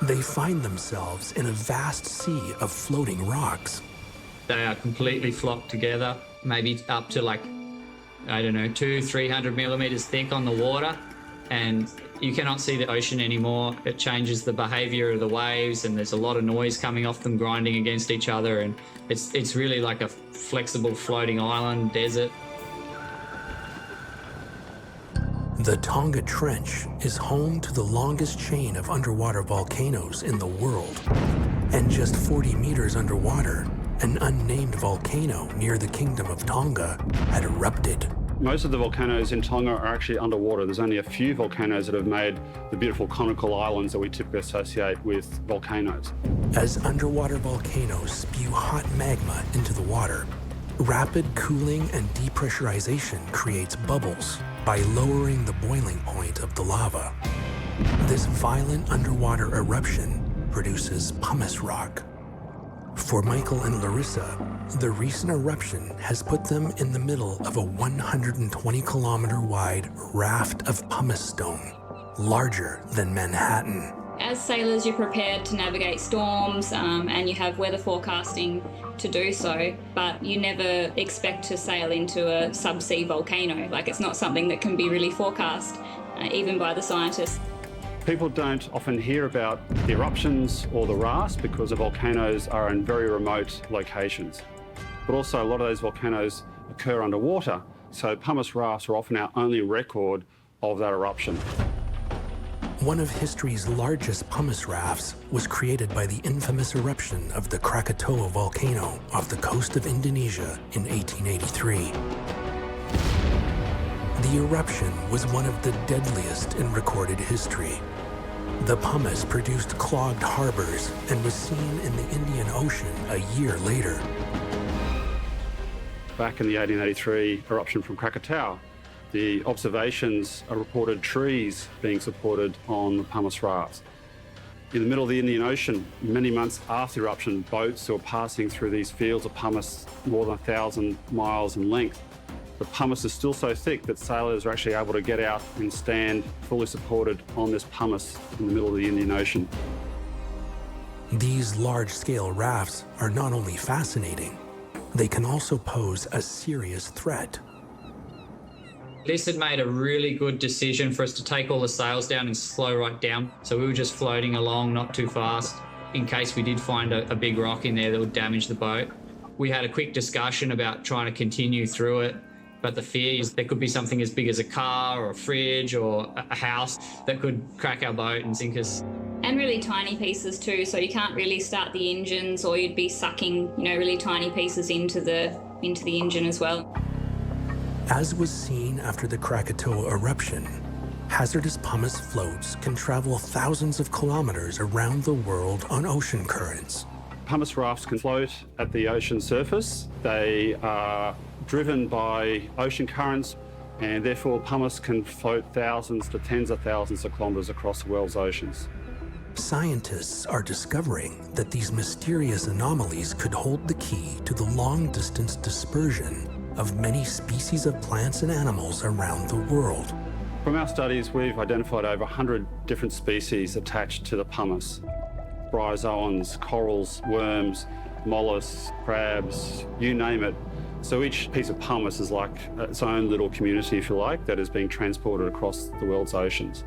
Speaker 1: They find themselves in a vast sea of floating rocks.
Speaker 12: They are completely flocked together, maybe up to 200-300 millimeters thick on the water, and you cannot see the ocean anymore. It changes the behavior of the waves, and there's a lot of noise coming off them grinding against each other, and it's really like a flexible floating island desert.
Speaker 1: The Tonga Trench is home to the longest chain of underwater volcanoes in the world. And just 40 meters underwater, an unnamed volcano near the Kingdom of Tonga had erupted.
Speaker 25: Most of the volcanoes in Tonga are actually underwater. There's only a few volcanoes that have made the beautiful conical islands that we typically associate with volcanoes.
Speaker 1: As underwater volcanoes spew hot magma into the water, rapid cooling and depressurization creates bubbles by lowering the boiling point of the lava. This violent underwater eruption produces pumice rock. For Michael and Larissa, the recent eruption has put them in the middle of a 120-kilometer wide raft of pumice stone, larger than Manhattan.
Speaker 24: As sailors, you're prepared to navigate storms and you have weather forecasting to do so, but you never expect to sail into a subsea volcano. It's not something that can be really forecast, even by the scientists.
Speaker 25: People don't often hear about the eruptions or the rafts because the volcanoes are in very remote locations. But also a lot of those volcanoes occur underwater, so pumice rafts are often our only record of that eruption.
Speaker 1: One of history's largest pumice rafts was created by the infamous eruption of the Krakatoa volcano off the coast of Indonesia in 1883. The eruption was one of the deadliest in recorded history. The pumice produced clogged harbors and was seen in the Indian Ocean a year later.
Speaker 25: Back in the 1883 eruption from Krakatoa, the observations reported trees being supported on the pumice rafts. In the middle of the Indian Ocean, many months after the eruption, boats were passing through these fields of pumice more than 1,000 miles in length. The pumice is still so thick that sailors are actually able to get out and stand fully supported on this pumice in the middle of the Indian Ocean.
Speaker 1: These large-scale rafts are not only fascinating, they can also pose a serious threat.
Speaker 12: This had made a really good decision for us to take all the sails down and slow right down. So we were just floating along, not too fast, in case we did find a big rock in there that would damage the boat. We had a quick discussion about trying to continue through it, but the fear is there could be something as big as a car or a fridge or a house that could crack our boat and sink us.
Speaker 24: And really tiny pieces too, so you can't really start the engines, or you'd be sucking, really tiny pieces into the engine as well.
Speaker 1: As was seen after the Krakatoa eruption, hazardous pumice floats can travel thousands of kilometers around the world on ocean currents.
Speaker 25: Pumice rafts can float at the ocean surface. They are driven by ocean currents. and therefore pumice can float thousands to tens of thousands of kilometres across the world's oceans.
Speaker 1: Scientists are discovering that these mysterious anomalies could hold the key to the long-distance dispersion of many species of plants and animals around the world.
Speaker 25: From our studies, we've identified over 100 different species attached to the pumice. Bryozoans, corals, worms, mollusks, crabs, you name it. So each piece of pumice is like its own little community, if you like, that is being transported across the world's oceans.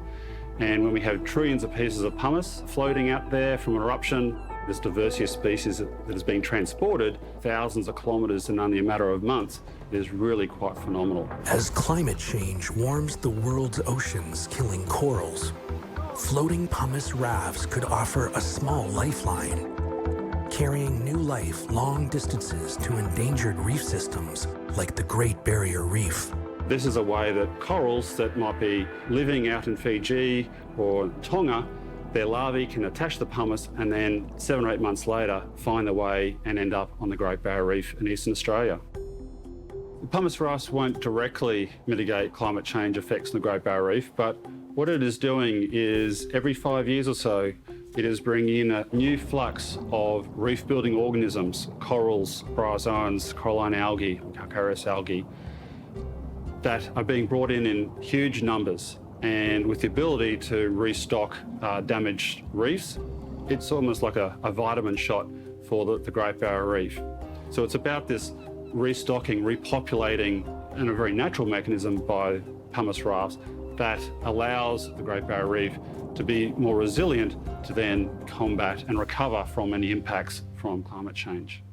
Speaker 25: And when we have trillions of pieces of pumice floating out there from an eruption, this diversity of species that is being transported thousands of kilometres in only a matter of months is really quite phenomenal.
Speaker 1: As climate change warms the world's oceans, killing corals, floating pumice rafts could offer a small lifeline, carrying new life long distances to endangered reef systems like the Great Barrier Reef.
Speaker 25: This is a way that corals that might be living out in Fiji or Tonga, their larvae can attach the pumice and then 7 or 8 months later find their way and end up on the Great Barrier Reef in Eastern Australia. The pumice rafts won't directly mitigate climate change effects on the Great Barrier Reef, but what it is doing is every 5 years or so, it is bringing in a new flux of reef-building organisms, corals, bryozoans, coralline algae, calcareous algae, that are being brought in huge numbers, and with the ability to restock damaged reefs. It's almost like a vitamin shot for the Great Barrier Reef. So it's about this restocking, repopulating in a very natural mechanism by pumice rafts that allows the Great Barrier Reef to be more resilient to then combat and recover from any impacts from climate change.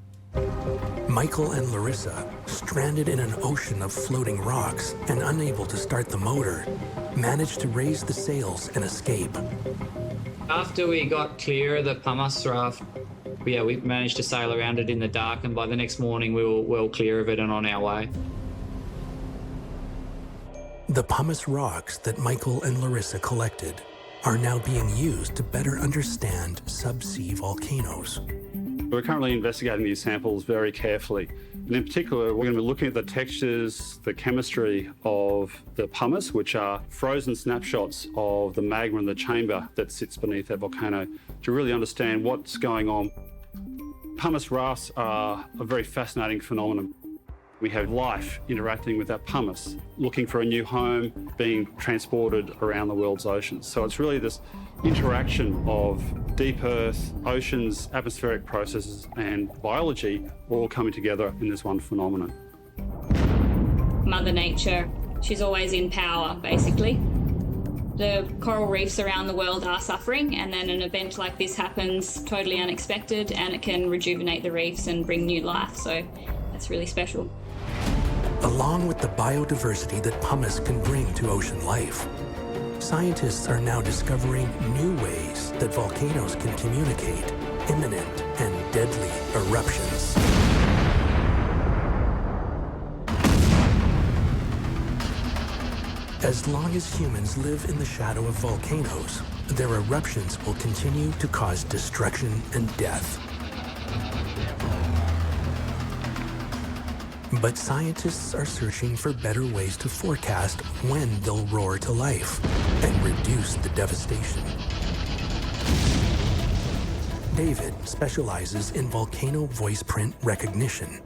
Speaker 1: Michael and Larissa, stranded in an ocean of floating rocks and unable to start the motor, managed to raise the sails and escape.
Speaker 12: After we got clear of the pumice raft, we managed to sail around it in the dark, and by the next morning we were well clear of it and on our way.
Speaker 1: The pumice rocks that Michael and Larissa collected are now being used to better understand subsea volcanoes.
Speaker 25: We're currently investigating these samples very carefully. And in particular, we're going to be looking at the textures, the chemistry of the pumice, which are frozen snapshots of the magma in the chamber that sits beneath that volcano, to really understand what's going on. Pumice rafts are a very fascinating phenomenon. We have life interacting with that pumice, looking for a new home, being transported around the world's oceans. So it's really this interaction of deep earth, oceans, atmospheric processes and biology all coming together in this one phenomenon.
Speaker 24: Mother Nature, she's always in power, basically. The coral reefs around the world are suffering, and then an event like this happens totally unexpected, and it can rejuvenate the reefs and bring new life, so that's really special.
Speaker 1: Along with the biodiversity that pumice can bring to ocean life, scientists are now discovering new ways that volcanoes can communicate imminent and deadly eruptions. As long as humans live in the shadow of volcanoes, their eruptions will continue to cause destruction and death. But scientists are searching for better ways to forecast when they'll roar to life and reduce the devastation. David specializes in volcano voice print recognition.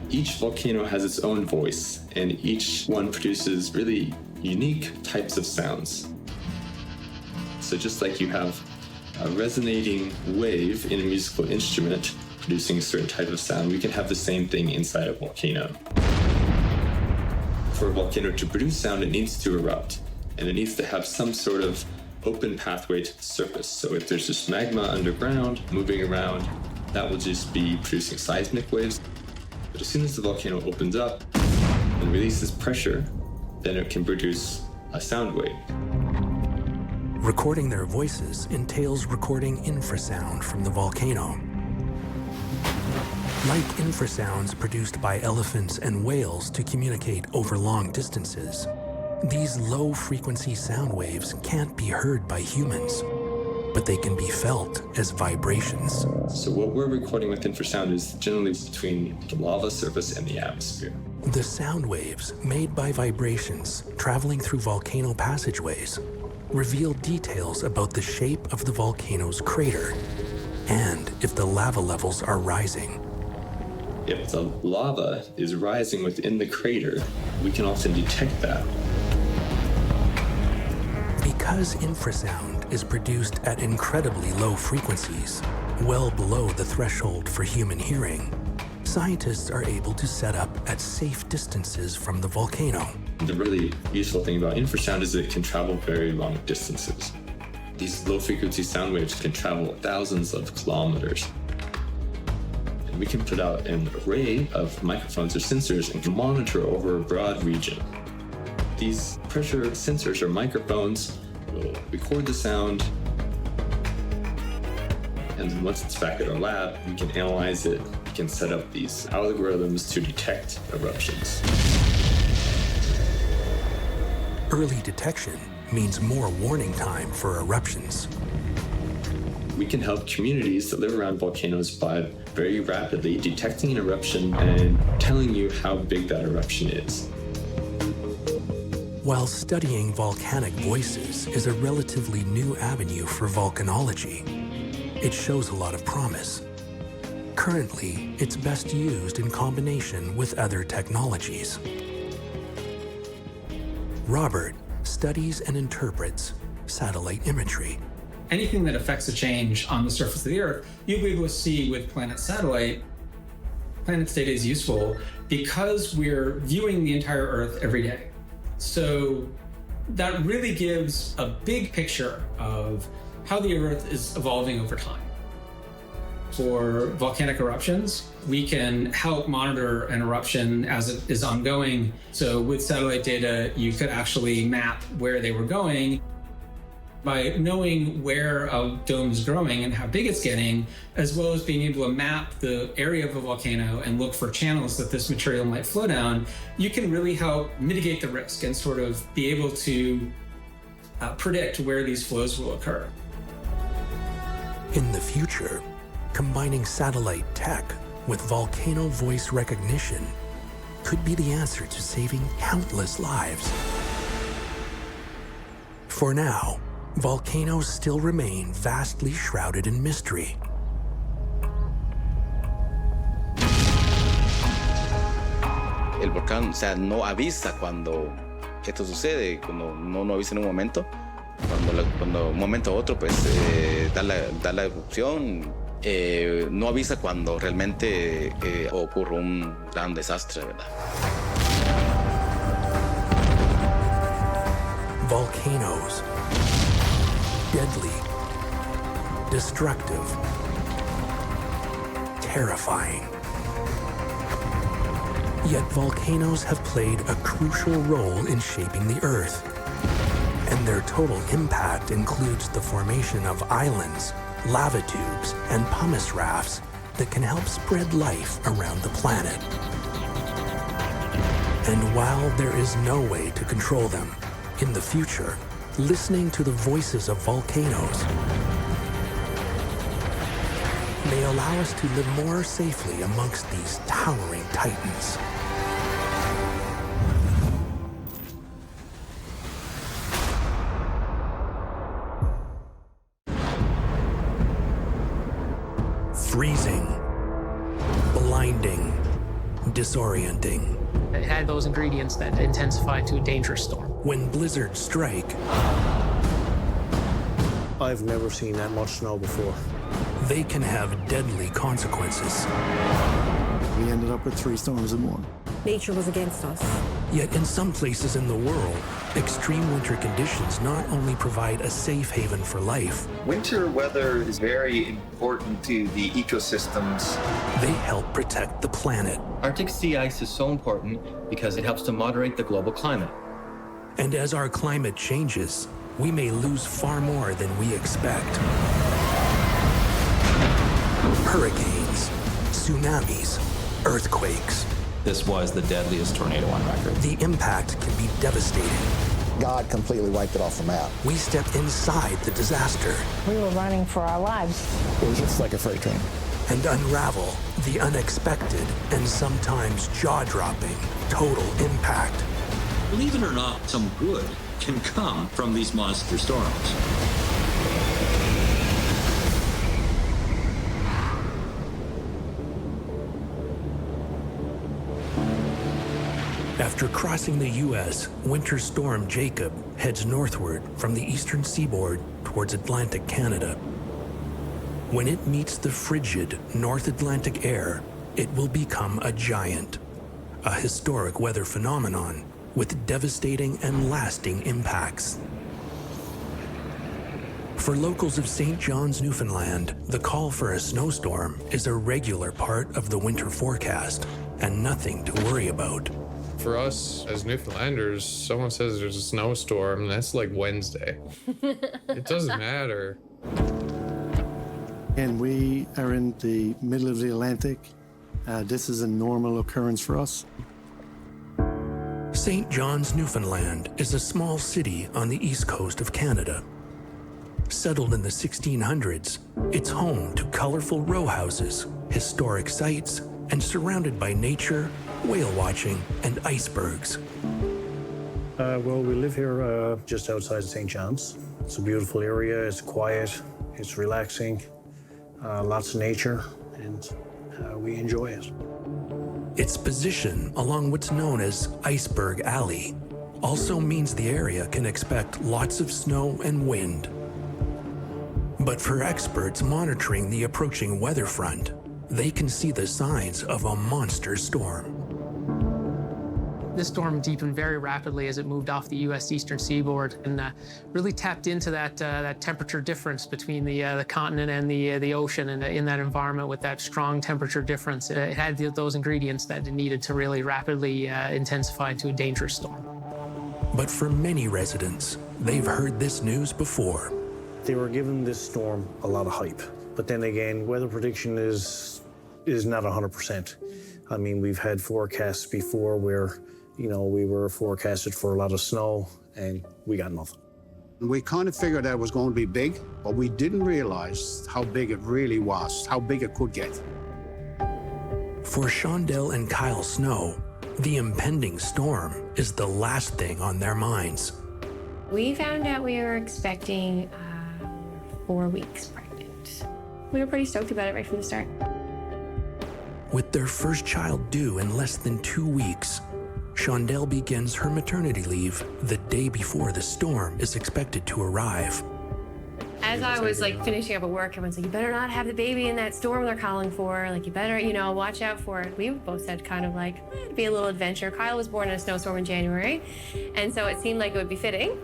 Speaker 11: Each volcano has its own voice, and each one produces really unique types of sounds. So just like you have a resonating wave in a musical instrument producing a certain type of sound, we can have the same thing inside a volcano. For a volcano to produce sound, it needs to erupt, and it needs to have some sort of open pathway to the surface. So if there's just magma underground moving around, that will just be producing seismic waves. But as soon as the volcano opens up and releases pressure, then it can produce a sound wave.
Speaker 1: Recording their voices entails recording infrasound from the volcano. Like infrasounds produced by elephants and whales to communicate over long distances, these low-frequency sound waves can't be heard by humans, but they can be felt as vibrations.
Speaker 11: So what we're recording with infrasound is generally between the lava surface and the atmosphere.
Speaker 1: The sound waves made by vibrations traveling through volcano passageways reveal details about the shape of the volcano's crater and if the lava levels are rising.
Speaker 11: If the lava is rising within the crater, we can often detect that.
Speaker 1: Because infrasound is produced at incredibly low frequencies, well below the threshold for human hearing, scientists are able to set up at safe distances from the volcano.
Speaker 11: The really useful thing about infrasound is that it can travel very long distances. These low-frequency sound waves can travel thousands of kilometers. And we can put out an array of microphones or sensors and monitor over a broad region. These pressure sensors or microphones will record the sound, and then once it's back at our lab, we can analyze it. We can set up these algorithms to detect eruptions.
Speaker 1: Early detection means more warning time for eruptions.
Speaker 11: We can help communities that live around volcanoes by very rapidly detecting an eruption and telling you how big that eruption is.
Speaker 1: While studying volcanic voices is a relatively new avenue for volcanology, it shows a lot of promise. Currently, it's best used in combination with other technologies. Robert studies and interprets satellite imagery.
Speaker 13: Anything that affects a change on the surface of the Earth, you'll be able to see with Planet Satellite. Planet's data is useful because we're viewing the entire Earth every day. So that really gives a big picture of how the Earth is evolving over time. For volcanic eruptions, we can help monitor an eruption as it is ongoing. So with satellite data, you could actually map where they were going. By knowing where a dome is growing and how big it's getting, as well as being able to map the area of a volcano and look for channels that this material might flow down, you can really help mitigate the risk and sort of be able to predict where these flows will occur.
Speaker 1: In the future, combining satellite tech with volcano voice recognition could be the answer to saving countless lives. For now, volcanoes still remain vastly shrouded in mystery.
Speaker 10: El volcán, o sea, no avisa cuando esto sucede, cuando no avisa en un momento. Cuando un momento a otro, pues, da la erupción. No avisa cuando realmente ocurre un gran desastre, ¿verdad?
Speaker 1: Volcanoes. Deadly, destructive, terrifying. Yet volcanoes have played a crucial role in shaping the Earth, and their total impact includes the formation of islands, lava tubes, and pumice rafts that can help spread life around the planet. And while there is no way to control them, in the future, listening to the voices of volcanoes may allow us to live more safely amongst these towering titans. Freezing, blinding, disorienting.
Speaker 15: It had those ingredients that intensify to a dangerous storm.
Speaker 1: When blizzards strike,
Speaker 16: I've never seen that much snow before.
Speaker 1: They can have deadly consequences.
Speaker 17: We ended up with 3 storms in one.
Speaker 18: Nature was against us.
Speaker 1: Yet in some places in the world, extreme winter conditions not only provide a safe haven for life,
Speaker 19: winter weather is very important to the ecosystems.
Speaker 1: They help protect the planet.
Speaker 20: Arctic sea ice is so important because it helps to moderate the global climate.
Speaker 1: And as our climate changes, we may lose far more than we expect. Hurricanes, tsunamis, earthquakes.
Speaker 6: This was the deadliest tornado on record.
Speaker 1: The impact can be devastating.
Speaker 4: God completely wiped it off the map.
Speaker 1: We stepped inside the disaster.
Speaker 27: We were running for our lives.
Speaker 14: It was just like a freight train.
Speaker 1: And unravel The unexpected and sometimes jaw-dropping total impact.
Speaker 3: Believe it or not, some good can come from these monster storms.
Speaker 1: After crossing the U.S., Winter Storm Jacob heads northward from the eastern seaboard towards Atlantic Canada. When it meets the frigid North Atlantic air, it will become a giant, a historic weather phenomenon with devastating and lasting impacts. For locals of St. John's, Newfoundland, the call for a snowstorm is a regular part of the winter forecast and nothing to worry about.
Speaker 5: For us as Newfoundlanders, someone says there's a snowstorm, that's like Wednesday. It doesn't matter.
Speaker 17: And we are in the middle of the Atlantic. This is a normal occurrence for us.
Speaker 1: St. John's, Newfoundland is a small city on the east coast of Canada. Settled in the 1600s, it's home to colorful row houses, historic sites, and surrounded by nature, whale watching, and icebergs.
Speaker 16: Well, we live here just outside St. John's. It's a beautiful area, it's quiet, it's relaxing, lots of nature, and we enjoy it.
Speaker 1: Its position along what's known as Iceberg Alley also means the area can expect lots of snow and wind. But for experts monitoring the approaching weather front, they can see the signs of a monster storm.
Speaker 15: This storm deepened very rapidly as it moved off the U.S. eastern seaboard and really tapped into that temperature difference between the continent and the ocean. And in that environment with that strong temperature difference, it had those ingredients that it needed to really rapidly intensify into a dangerous storm.
Speaker 1: But for many residents, they've heard this news before.
Speaker 16: They were giving this storm a lot of hype. But then again, weather prediction is not 100%. I mean, we've had forecasts before where we were forecasted for a lot of snow, and we got nothing.
Speaker 7: We kind of figured that it was going to be big, but we didn't realize how big it really was, how big it could get.
Speaker 1: For Shondell and Kyle Snow, the impending storm is the last thing on their minds.
Speaker 8: We found out we were expecting 4 weeks pregnant. We were pretty stoked about it right from the start.
Speaker 1: With their first child due in less than 2 weeks, Shondell begins her maternity leave the day before the storm is expected to arrive.
Speaker 8: As I was finishing up at work, everyone's like, you better not have the baby in that storm they're calling for. You better, watch out for it. We both said kind of it'd be a little adventure. Kyle was born in a snowstorm in January, and so it seemed like it would be fitting.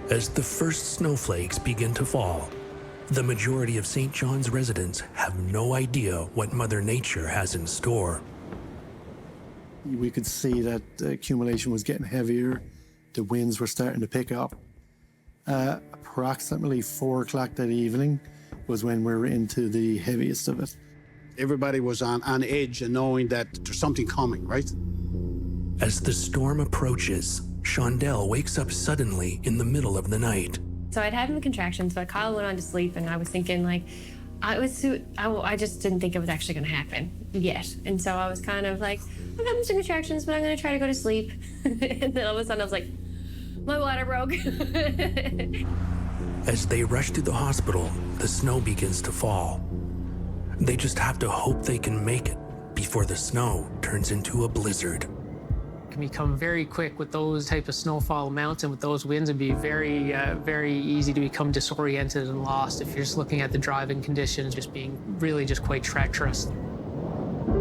Speaker 1: As the first snowflakes begin to fall, the majority of St. John's residents have no idea what Mother Nature has in store.
Speaker 17: We could see that the accumulation was getting heavier. The winds were starting to pick up. Approximately 4 o'clock that evening was when we were into the heaviest of it.
Speaker 7: Everybody was on edge and knowing that there's something coming, right?
Speaker 1: As the storm approaches, Shondell wakes up suddenly in the middle of the night.
Speaker 8: So I'd had contractions, but Kyle went on to sleep, and I was thinking I just didn't think it was actually going to happen yet. And so I was kind of I'm having some contractions, but I'm going to try to go to sleep. And then all of a sudden I was like, my water broke.
Speaker 1: As they rush to the hospital, the snow begins to fall. They just have to hope they can make it before the snow turns into a blizzard.
Speaker 15: It can become very quick with those type of snowfall amounts, and with those winds, it'd be very, very easy to become disoriented and lost if you're just looking at the driving conditions just being really just quite treacherous.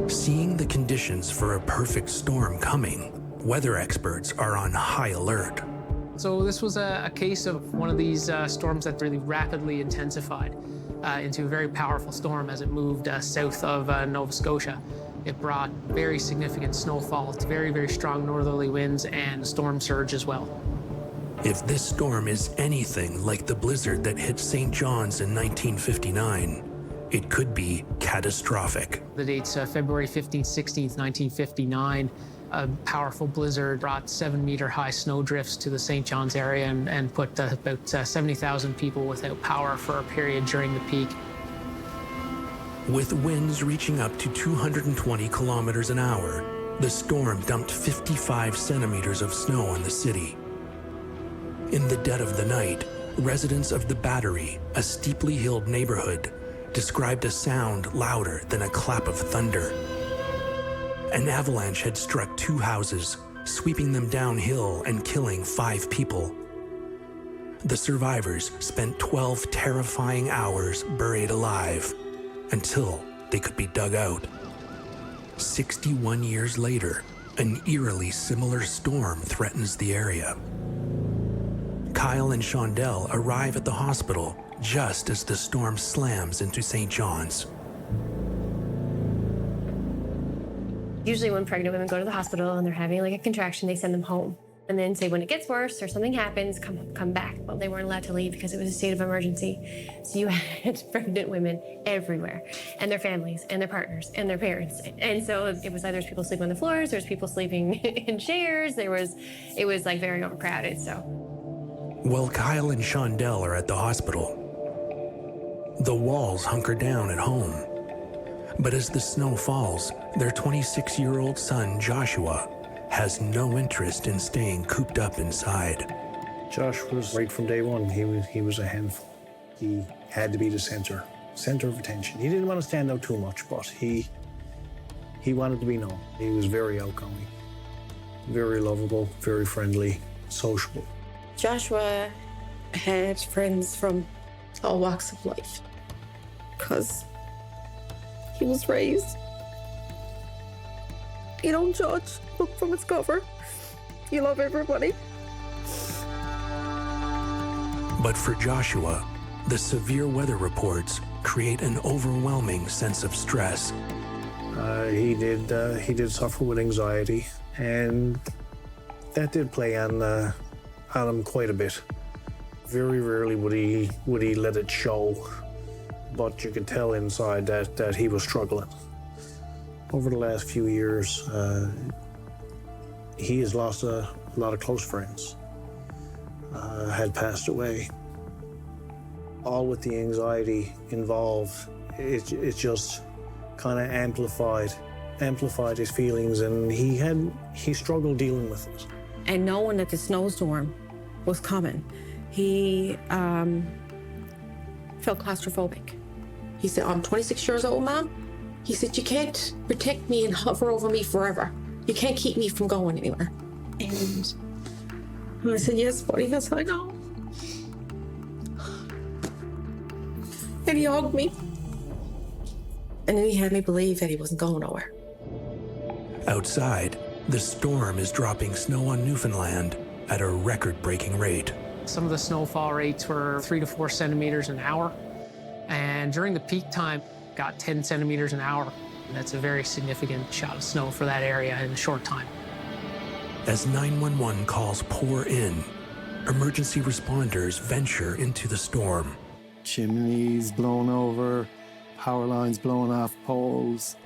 Speaker 1: Seeing the conditions for a perfect storm coming, weather experts are on high alert.
Speaker 15: So this was a case of one of these storms that really rapidly intensified into a very powerful storm as it moved south of Nova Scotia. It brought very significant snowfall, very, very strong northerly winds, and storm surge as well.
Speaker 1: If this storm is anything like the blizzard that hit St. John's in 1959, it could be catastrophic.
Speaker 15: The date's February 15th, 16th, 1959. A powerful blizzard brought 7-meter-high snowdrifts to the St. John's area and put about 70,000 people without power for a period during the peak.
Speaker 1: With winds reaching up to 220 kilometers an hour, the storm dumped 55 centimeters of snow on the city. In the dead of the night, residents of the Battery, a steeply hilled neighborhood, described a sound louder than a clap of thunder. An avalanche had struck 2 houses, sweeping them downhill and killing 5 people. The survivors spent 12 terrifying hours buried alive until they could be dug out. 61 years later, an eerily similar storm threatens the area. Kyle and Shondell arrive at the hospital just as the storm slams into St. John's.
Speaker 8: Usually when pregnant women go to the hospital and they're having like a contraction, they send them home and then say when it gets worse or something happens, come back. Well, they weren't allowed to leave because it was a state of emergency. So you had pregnant women everywhere, and their families and their partners and their parents. And so it was either people sleeping on the floors, there's people sleeping in chairs, it was like very overcrowded, so.
Speaker 1: While Kyle and Shondell are at the hospital, the Walls hunker down at home. But as the snow falls, their 26-year-old son, Joshua, has no interest in staying cooped up inside.
Speaker 16: Josh was right from day one. He was a handful. He had to be the center of attention. He didn't want to stand out too much, but he wanted to be known. He was very outgoing, very lovable, very friendly, sociable.
Speaker 2: Joshua had friends from all walks of life because he was raised. You don't judge, book from its cover. You love everybody.
Speaker 1: But for Joshua, the severe weather reports create an overwhelming sense of stress.
Speaker 16: He did suffer with anxiety, and that did play on him quite a bit. Very rarely would he let it show, but you could tell inside that he was struggling. Over the last few years, he has lost a lot of close friends, had passed away. All with the anxiety involved, it just kind of amplified his feelings, and he struggled dealing with it.
Speaker 2: And knowing that the snowstorm was coming, he felt claustrophobic. He said, I'm 26 years old, Mom. He said, you can't protect me and hover over me forever. You can't keep me from going anywhere. And I said, yes, buddy, yes, I know. And he hugged me. And then he had me believe that he wasn't going nowhere.
Speaker 1: Outside, the storm is dropping snow on Newfoundland at a record-breaking rate.
Speaker 15: Some of the snowfall rates were 3 to 4 centimeters an hour. And during the peak time, got 10 centimeters an hour. And that's a very significant shot of snow for that area in a short time.
Speaker 1: As 911 calls pour in, emergency responders venture into the storm.
Speaker 17: Chimneys blown over, power lines blown off poles,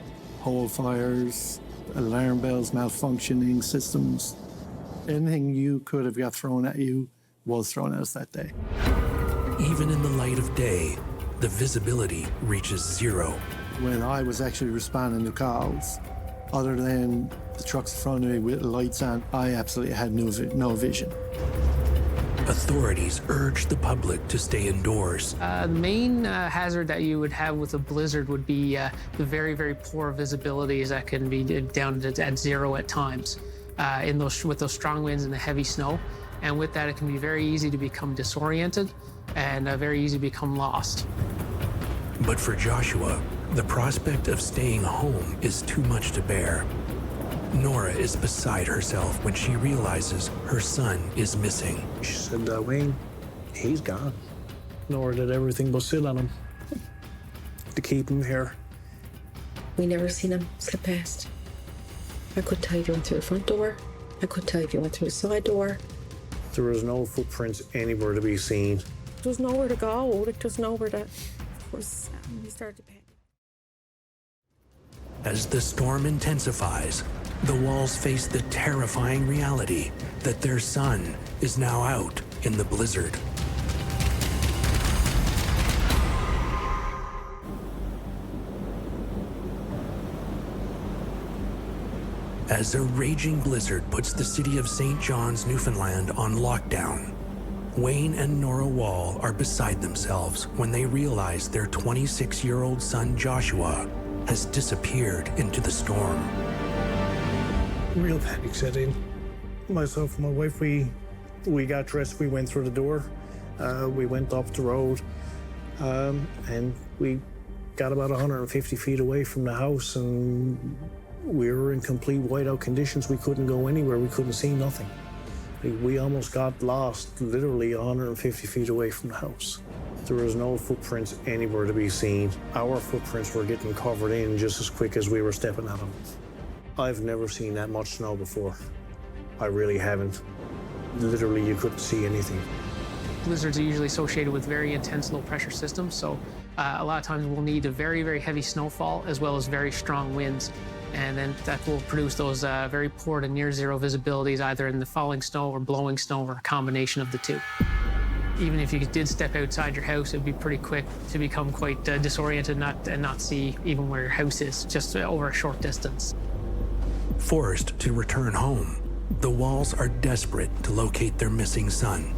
Speaker 17: pole fires, alarm bells malfunctioning, systems. Anything you could have got thrown at you was thrown at us that day.
Speaker 1: Even in the light of day, the visibility reaches 0.
Speaker 17: When I was actually responding to calls, other than the trucks in front of me with lights on, I absolutely had no vision.
Speaker 1: Authorities urge the public to stay indoors.
Speaker 15: The main hazard that you would have with a blizzard would be the very, very poor visibilities that can be down at 0 at times with those strong winds and the heavy snow. And with that, it can be very easy to become disoriented and very easy to become lost.
Speaker 1: But for Joshua, the prospect of staying home is too much to bear. Nora is beside herself when she realizes her son is missing.
Speaker 16: She said, Wayne, he's gone. Nora did everything but sit on him to keep him here.
Speaker 2: We never seen him slip past. I couldn't tell you if he went through the front door. I couldn't tell you if he went through the side door.
Speaker 16: There was no footprints anywhere to be seen.
Speaker 2: There was nowhere to go. There was nowhere to... Of course, we started to panic.
Speaker 1: As the storm intensifies, the Walls face the terrifying reality that their son is now out in the blizzard. as a raging blizzard puts the city of St. John's, Newfoundland on lockdown. Wayne and Nora Wall are beside themselves when they realize their 26-year-old son Joshua has disappeared into the storm.
Speaker 16: Real panic set in. Myself and my wife, we got dressed, we went through the door, we went up the road, and we got about 150 feet away from the house, and we were in complete whiteout conditions. We couldn't go anywhere, we couldn't see nothing. We almost got lost, literally 150 feet away from the house. There was no footprints anywhere to be seen. Our footprints were getting covered in just as quick as we were stepping at them. I've never seen that much snow before. I really haven't. Literally, you couldn't see anything.
Speaker 15: Blizzards are usually associated with very intense low pressure systems, so a lot of times we'll need a very, very heavy snowfall as well as very strong winds. And then that will produce those very poor to near zero visibilities, either in the falling snow or blowing snow, or a combination of the two. Even if you did step outside your house, it'd be pretty quick to become quite disoriented and not see even where your house is, just over a short distance.
Speaker 1: Forced to return home, the Walls are desperate to locate their missing son.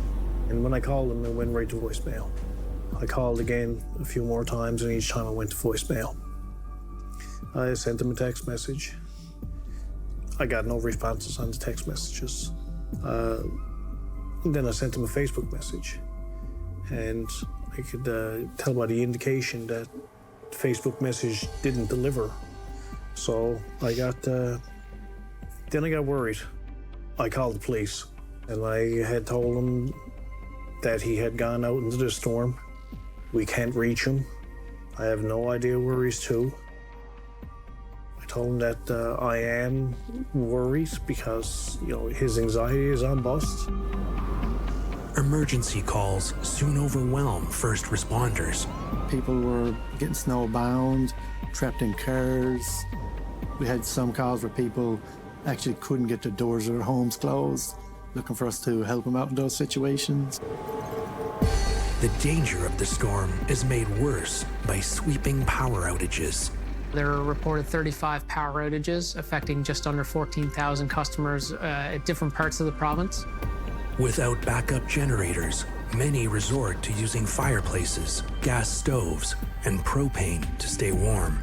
Speaker 16: And when I called them, it went right to voicemail. I called again a few more times, and each time I went to voicemail. I sent them a text message. I got no responses on the text messages. Then I sent them a Facebook message. And I could tell by the indication that the Facebook message didn't deliver. So I got, then I got worried. I called the police, and I had told them that he had gone out into the storm. We can't reach him. I have no idea where he's to. I told him that I am worried because, his anxiety is on bust.
Speaker 1: Emergency calls soon overwhelm first responders.
Speaker 17: People were getting snowbound, trapped in cars. We had some calls where people actually couldn't get their doors or their homes closed, looking for us to help them out in those situations.
Speaker 1: The danger of the storm is made worse by sweeping power outages.
Speaker 15: There were reported 35 power outages affecting just under 14,000 customers at different parts of the province.
Speaker 1: Without backup generators, many resort to using fireplaces, gas stoves, and propane to stay warm.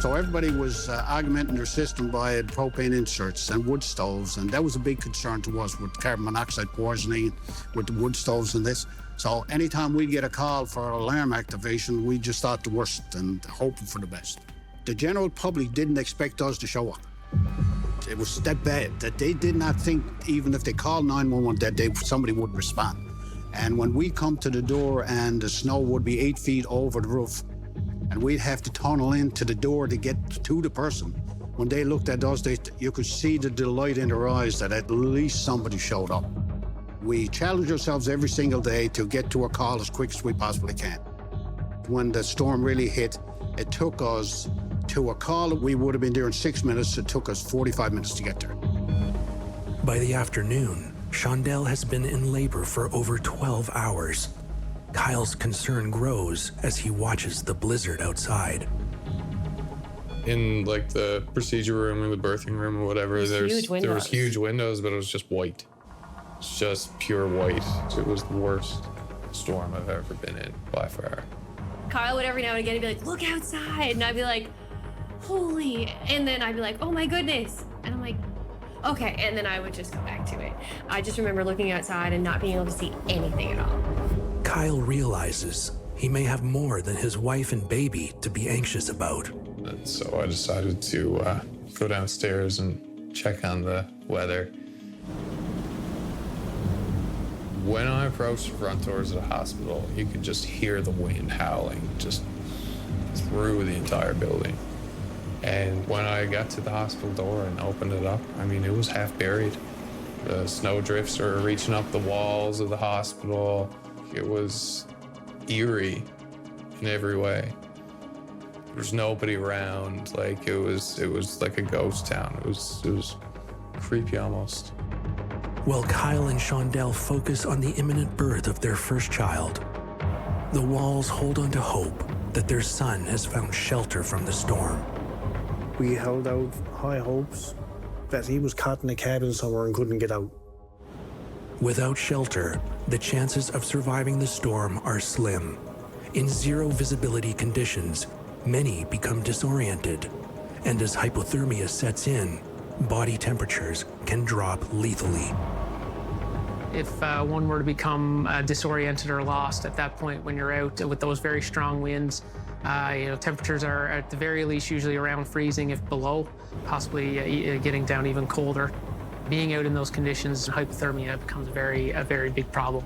Speaker 7: So everybody was augmenting their system by propane inserts and wood stoves, and that was a big concern to us with carbon monoxide poisoning, with the wood stoves and this. So anytime we get a call for alarm activation, we just thought the worst and hoping for the best. The general public didn't expect us to show up. It was that bad that they did not think, even if they called 911, that somebody would respond. And when we come to the door and the snow would be 8 feet over the roof, and we'd have to tunnel into the door to get to the person, when they looked at us, you could see the delight in their eyes that at least somebody showed up. We challenge ourselves every single day to get to a call as quick as we possibly can. When the storm really hit, it took us to a call that we would have been there in 6 minutes. It took us 45 minutes to get there.
Speaker 1: By the afternoon, Shondell has been in labor for over 12 hours. Kyle's concern grows as he watches the blizzard outside.
Speaker 5: In the procedure room or the birthing room or whatever, there was huge windows, but it was just white. It's just pure white. It was the worst storm I've ever been in by far.
Speaker 8: Kyle would every now and again be like, look outside. And I'd be like, holy. And then I'd be like, oh my goodness. And I'm like, okay. And then I would just go back to it. I just remember looking outside and not being able to see anything at all.
Speaker 1: Kyle realizes he may have more than his wife and baby to be anxious about.
Speaker 5: And so I decided to go downstairs and check on the weather. When I approached the front doors of the hospital, you could just hear the wind howling just through the entire building. And when I got to the hospital door and opened it up, it was half buried. The snow drifts were reaching up the walls of the hospital. It was eerie in every way. There was nobody around. It was like a ghost town. It was creepy almost.
Speaker 1: While Kyle and Shondell focus on the imminent birth of their first child, the Walls hold on to hope that their son has found shelter from the storm.
Speaker 16: We held out high hopes that he was caught in a cabin somewhere and couldn't get out.
Speaker 1: Without shelter, the chances of surviving the storm are slim. In zero visibility conditions, many become disoriented, and as hypothermia sets in, body temperatures can drop lethally.
Speaker 15: If one were to become disoriented or lost at that point when you're out with those very strong winds, temperatures are at the very least usually around freezing, if below, possibly getting down even colder. Being out in those conditions, hypothermia becomes a very big problem.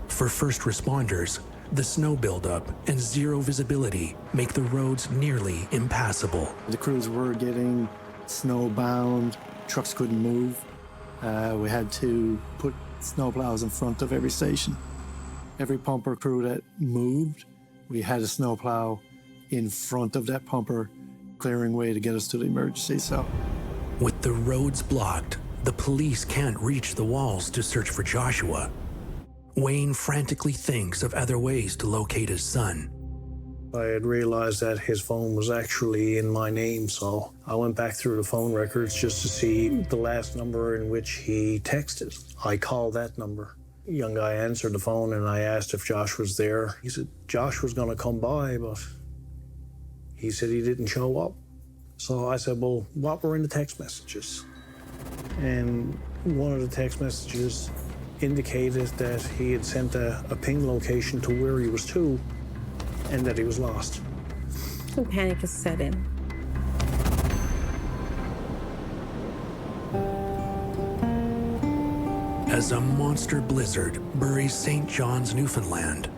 Speaker 1: For first responders, the snow buildup and zero visibility make the roads nearly impassable.
Speaker 17: The crews were getting snowbound, trucks couldn't move. We had to put snowplows in front of every station. Every pumper crew that moved, we had a snowplow in front of that pumper, clearing way to get us to the emergency cell.
Speaker 1: With the roads blocked, the police can't reach the walls to search for Joshua. Wayne frantically thinks of other ways to locate his son.
Speaker 16: I had realized that his phone was actually in my name, so I went back through the phone records just to see the last number in which he texted. I called that number. A young guy answered the phone and I asked if Josh was there. He said Josh was gonna come by, but he said he didn't show up. So I said, well, what were in the text messages? And one of the text messages indicated that he had sent a ping location to where he was to, and that he was lost.
Speaker 2: Some panic has set in.
Speaker 1: As a monster blizzard buries St. John's, Newfoundland,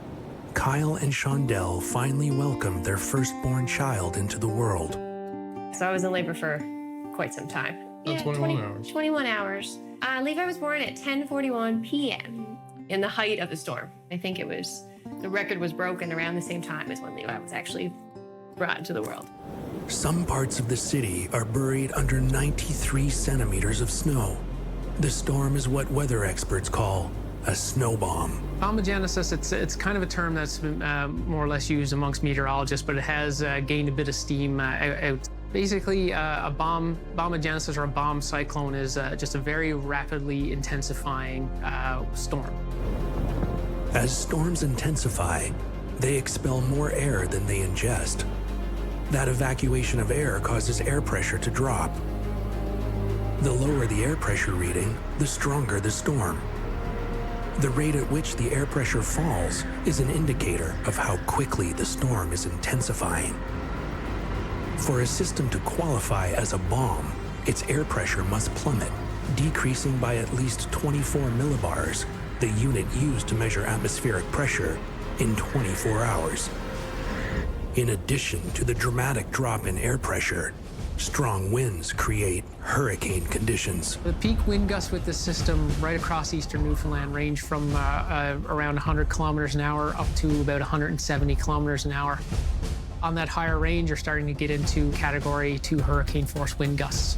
Speaker 1: Kyle and Shondell finally welcomed their firstborn child into the world.
Speaker 8: So I was in labor for quite some time.
Speaker 5: 21 hours.
Speaker 8: 21 hours. Levi was born at 10:41 p.m. in the height of the storm. I think the record was broken around the same time as when Levi was actually brought into the world.
Speaker 1: Some parts of the city are buried under 93 centimeters of snow. The storm is what weather experts call a snow bomb.
Speaker 15: Bombogenesis, it's kind of a term that's been more or less used amongst meteorologists, but it has gained a bit of steam out. Basically, a bombogenesis or a bomb cyclone is just a very rapidly intensifying storm.
Speaker 1: As storms intensify, they expel more air than they ingest. That evacuation of air causes air pressure to drop. The lower the air pressure reading, the stronger the storm. The rate at which the air pressure falls is an indicator of how quickly the storm is intensifying. For a system to qualify as a bomb, its air pressure must plummet, decreasing by at least 24 millibars, the unit used to measure atmospheric pressure, in 24 hours. In addition to the dramatic drop in air pressure, strong winds create hurricane conditions.
Speaker 15: The peak wind gusts with this system right across eastern Newfoundland range from around 100 kilometers an hour up to about 170 kilometers an hour. On that higher range, you're starting to get into Category 2 hurricane force wind gusts.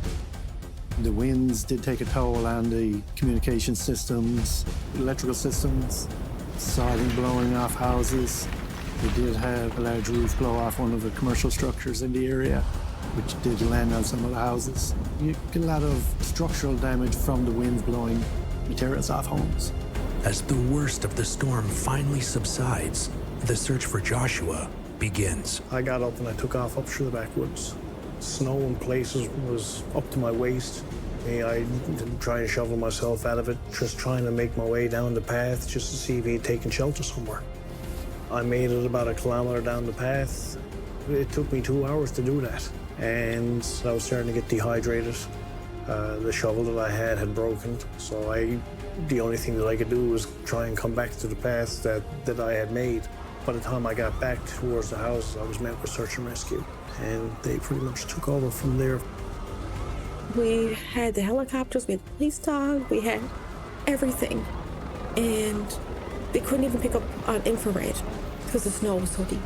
Speaker 17: The winds did take a toll on the communication systems, electrical systems, siding blowing off houses. We did have a large roof blow off one of the commercial structures in the area, which did land on some of the houses. You get a lot of structural damage from the winds blowing materials off homes.
Speaker 1: As the worst of the storm finally subsides, the search for Joshua begins.
Speaker 16: I got up and I took off up through the backwoods. Snow in places was up to my waist. I didn't try to shovel myself out of it, just trying to make my way down the path just to see if he'd taken shelter somewhere. I made it about a kilometer down the path. It took me 2 hours to do that, and I was starting to get dehydrated. The shovel that I had broken, so the only thing that I could do was try and come back to the path that I had made. By the time I got back towards the house, I was met with search and rescue, and they pretty much took over from there.
Speaker 2: We had the helicopters, we had the police dog, we had everything. And they couldn't even pick up on infrared because the snow was so deep.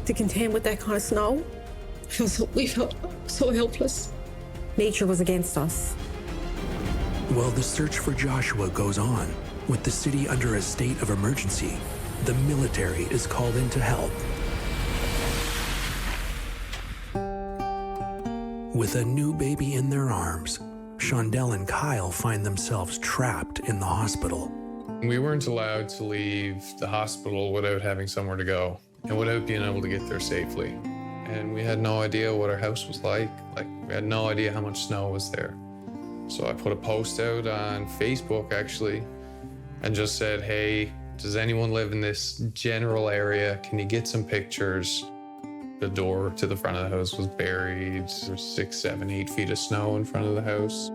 Speaker 2: To contend with that kind of snow, we felt so helpless. Nature was against us.
Speaker 1: While the search for Joshua goes on, with the city under a state of emergency, the military is called in to help. With a new baby in their arms, Shondell and Kyle find themselves trapped in the hospital.
Speaker 5: We weren't allowed to leave the hospital without having somewhere to go and without being able to get there safely. And we had no idea what our house was like. We had no idea how much snow was there. So I put a post out on Facebook, actually, and just said, hey, does anyone live in this general area? Can you get some pictures? The door to the front of the house was buried. There was 6, 7, 8 feet of snow in front of the house.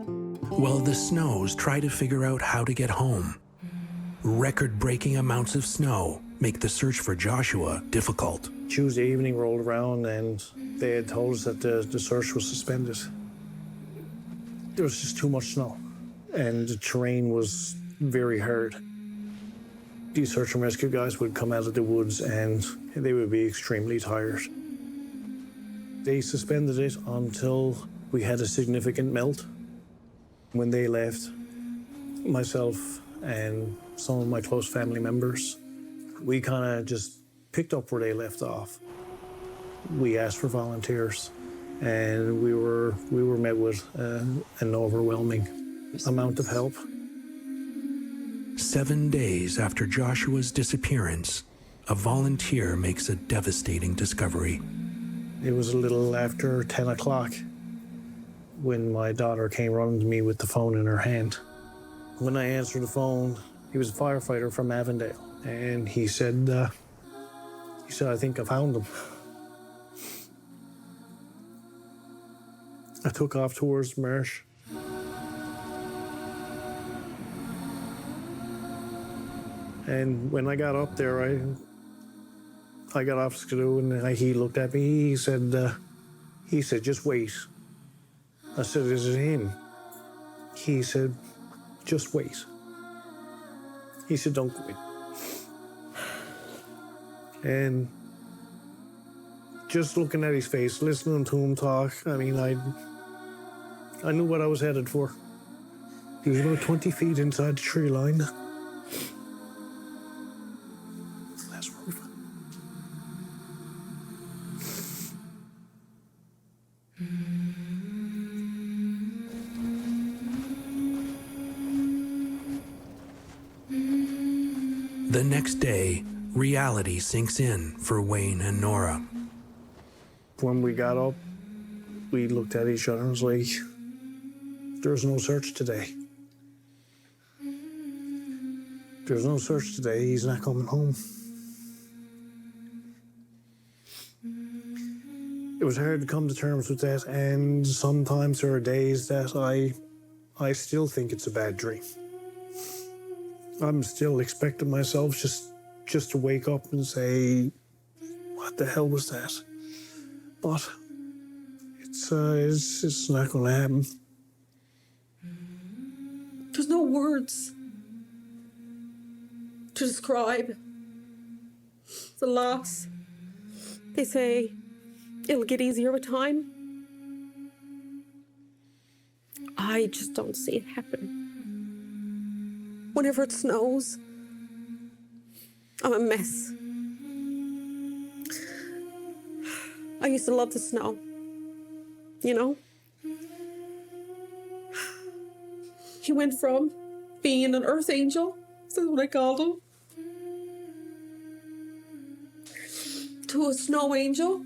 Speaker 1: Well, the Snows try to figure out how to get home. Record-breaking amounts of snow make the search for Joshua difficult.
Speaker 16: Tuesday evening rolled around and they had told us that the search was suspended. There was just too much snow and the terrain was very hard. These search and rescue guys would come out of the woods and they would be extremely tired. They suspended it until we had a significant melt. When they left, myself and some of my close family members, we kind of just picked up where they left off. We asked for volunteers, and we were met with an overwhelming amount of help.
Speaker 1: 7 days after Joshua's disappearance, a volunteer makes a devastating discovery.
Speaker 16: It was a little after 10 o'clock when my daughter came running to me with the phone in her hand. When I answered the phone, he was a firefighter from Avondale, and he said, I think I found him. I took off towards the marsh. And when I got up there, I got off Skidoo, and he looked at me. He said, just wait. I said, is it him? He said, just wait. He said, don't quit. And just looking at his face, listening to him talk, I mean, I knew what I was headed for. He was about 20 feet inside the tree line. That's where we found
Speaker 1: him. The next day, reality sinks in for Wayne and Nora.
Speaker 16: When we got up, we looked at each other and was like, there's no search today. There's no search today. He's not coming home. It was hard to come to terms with that, and sometimes there are days that I still think it's a bad dream. I'm still expecting myself just to wake up and say, what the hell was that? But it's not going to happen.
Speaker 2: There's no words to describe the loss. They say it'll get easier with time. I just don't see it happen. Whenever it snows, I'm a mess. I used to love the snow, you know? He went from being an earth angel, that's what I called him, to a snow angel.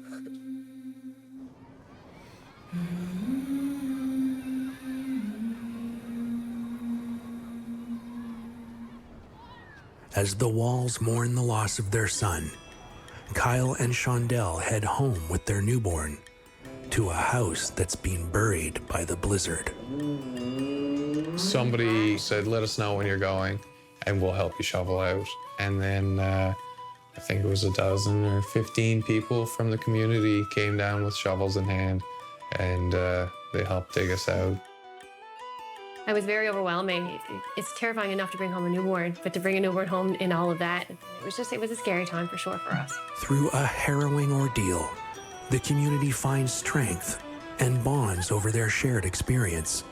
Speaker 1: As the Walls mourn the loss of their son, Kyle and Shondell head home with their newborn to a house that's been buried by the blizzard.
Speaker 5: Somebody said, let us know when you're going and we'll help you shovel out. And then I think it was 12 or 15 people from the community came down with shovels in hand and they helped dig us out.
Speaker 8: It was very overwhelming. It's terrifying enough to bring home a newborn, but to bring a newborn home in all of that, it was a scary time for sure for us.
Speaker 1: Through a harrowing ordeal, the community finds strength and bonds over their shared experience.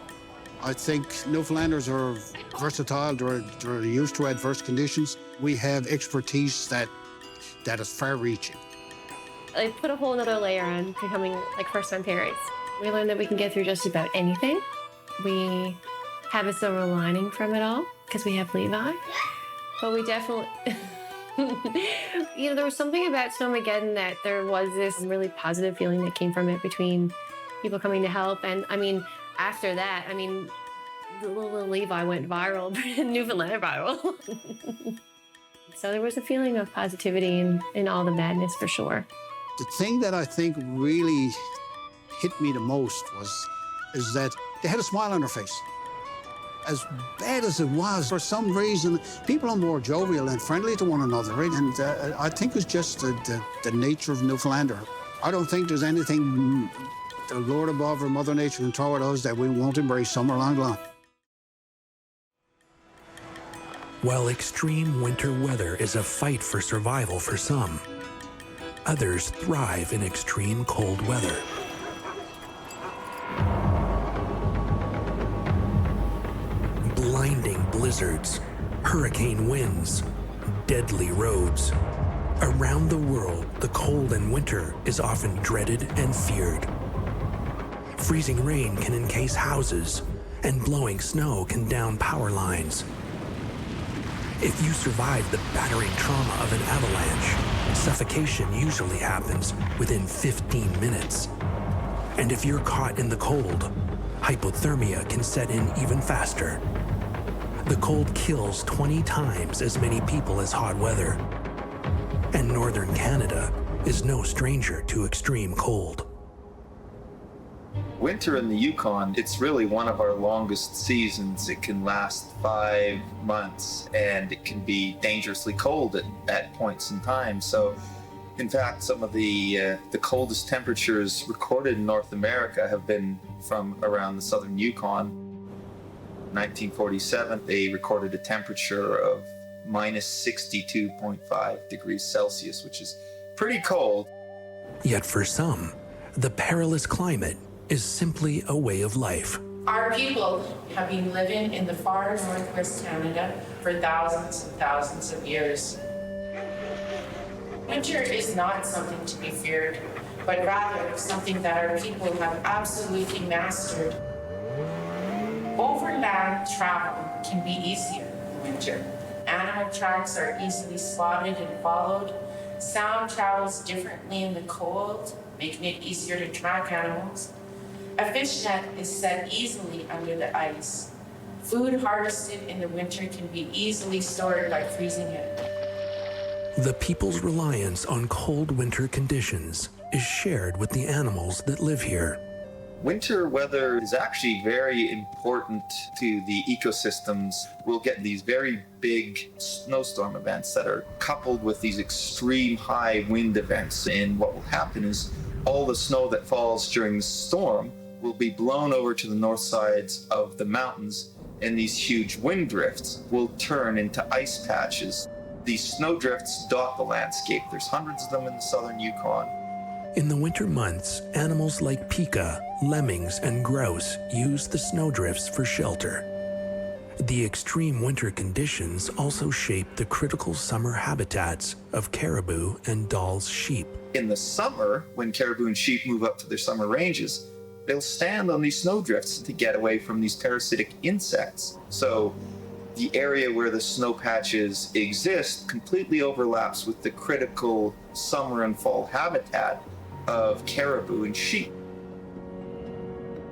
Speaker 7: I think Newfoundlanders are versatile. They're used to adverse conditions. We have expertise that is far-reaching.
Speaker 8: It put a whole other layer on becoming like first-time parents. We learned that we can get through just about anything. we have a silver lining from it all because we have Levi. But we definitely, there was something about Snowmageddon that there was this really positive feeling that came from it between people coming to help. And I mean, after that, the little Levi went viral, Newfoundland viral. So there was a feeling of positivity in all the madness for sure.
Speaker 7: The thing that I think really hit me the most is that they had a smile on their face. As bad as it was, for some reason, people are more jovial and friendly to one another, right? And I think it's just the nature of Newfoundlander. I don't think there's anything the Lord above or Mother Nature can throw at us that we won't embrace somewhere along the line.
Speaker 1: While extreme winter weather is a fight for survival for some, others thrive in extreme cold weather. Blinding blizzards, hurricane winds, deadly roads. Around the world, the cold in winter is often dreaded and feared. Freezing rain can encase houses, and blowing snow can down power lines. If you survive the battering trauma of an avalanche, suffocation usually happens within 15 minutes. And if you're caught in the cold, hypothermia can set in even faster. The cold kills 20 times as many people as hot weather. And northern Canada is no stranger to extreme cold.
Speaker 19: Winter in the Yukon, it's really one of our longest seasons. It can last 5 months, and it can be dangerously cold at points in time. So, in fact, some of the coldest temperatures recorded in North America have been from around the southern Yukon. In 1947, they recorded a temperature of minus 62.5 degrees Celsius, which is pretty cold.
Speaker 1: Yet for some, the perilous climate is simply a way of life.
Speaker 9: Our people have been living in the far northwest Canada for thousands and thousands of years. Winter is not something to be feared, but rather something that our people have absolutely mastered. Overland travel can be easier in winter. Animal tracks are easily spotted and followed. Sound travels differently in the cold, making it easier to track animals. A fish net is set easily under the ice. Food harvested in the winter can be easily stored by freezing it.
Speaker 1: The people's reliance on cold winter conditions is shared with the animals that live here.
Speaker 19: Winter weather is actually very important to the ecosystems. We'll get these very big snowstorm events that are coupled with these extreme high wind events. And what will happen is all the snow that falls during the storm will be blown over to the north sides of the mountains, and these huge wind drifts will turn into ice patches. These snow drifts dot the landscape. There's hundreds of them in the southern Yukon.
Speaker 1: In the winter months, animals like pika, lemmings, and grouse use the snowdrifts for shelter. The extreme winter conditions also shape the critical summer habitats of caribou and Dall's sheep.
Speaker 19: In the summer, when caribou and sheep move up to their summer ranges, they'll stand on these snowdrifts to get away from these parasitic insects. So the area where the snow patches exist completely overlaps with the critical summer and fall habitat of caribou and sheep.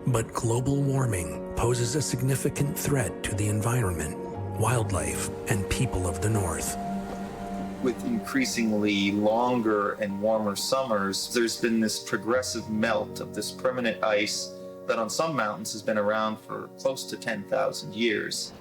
Speaker 1: But global warming poses a significant threat to the environment, wildlife, and people of the North.
Speaker 19: With increasingly longer and warmer summers, there's been this progressive melt of this permanent ice that on some mountains has been around for close to 10,000 years.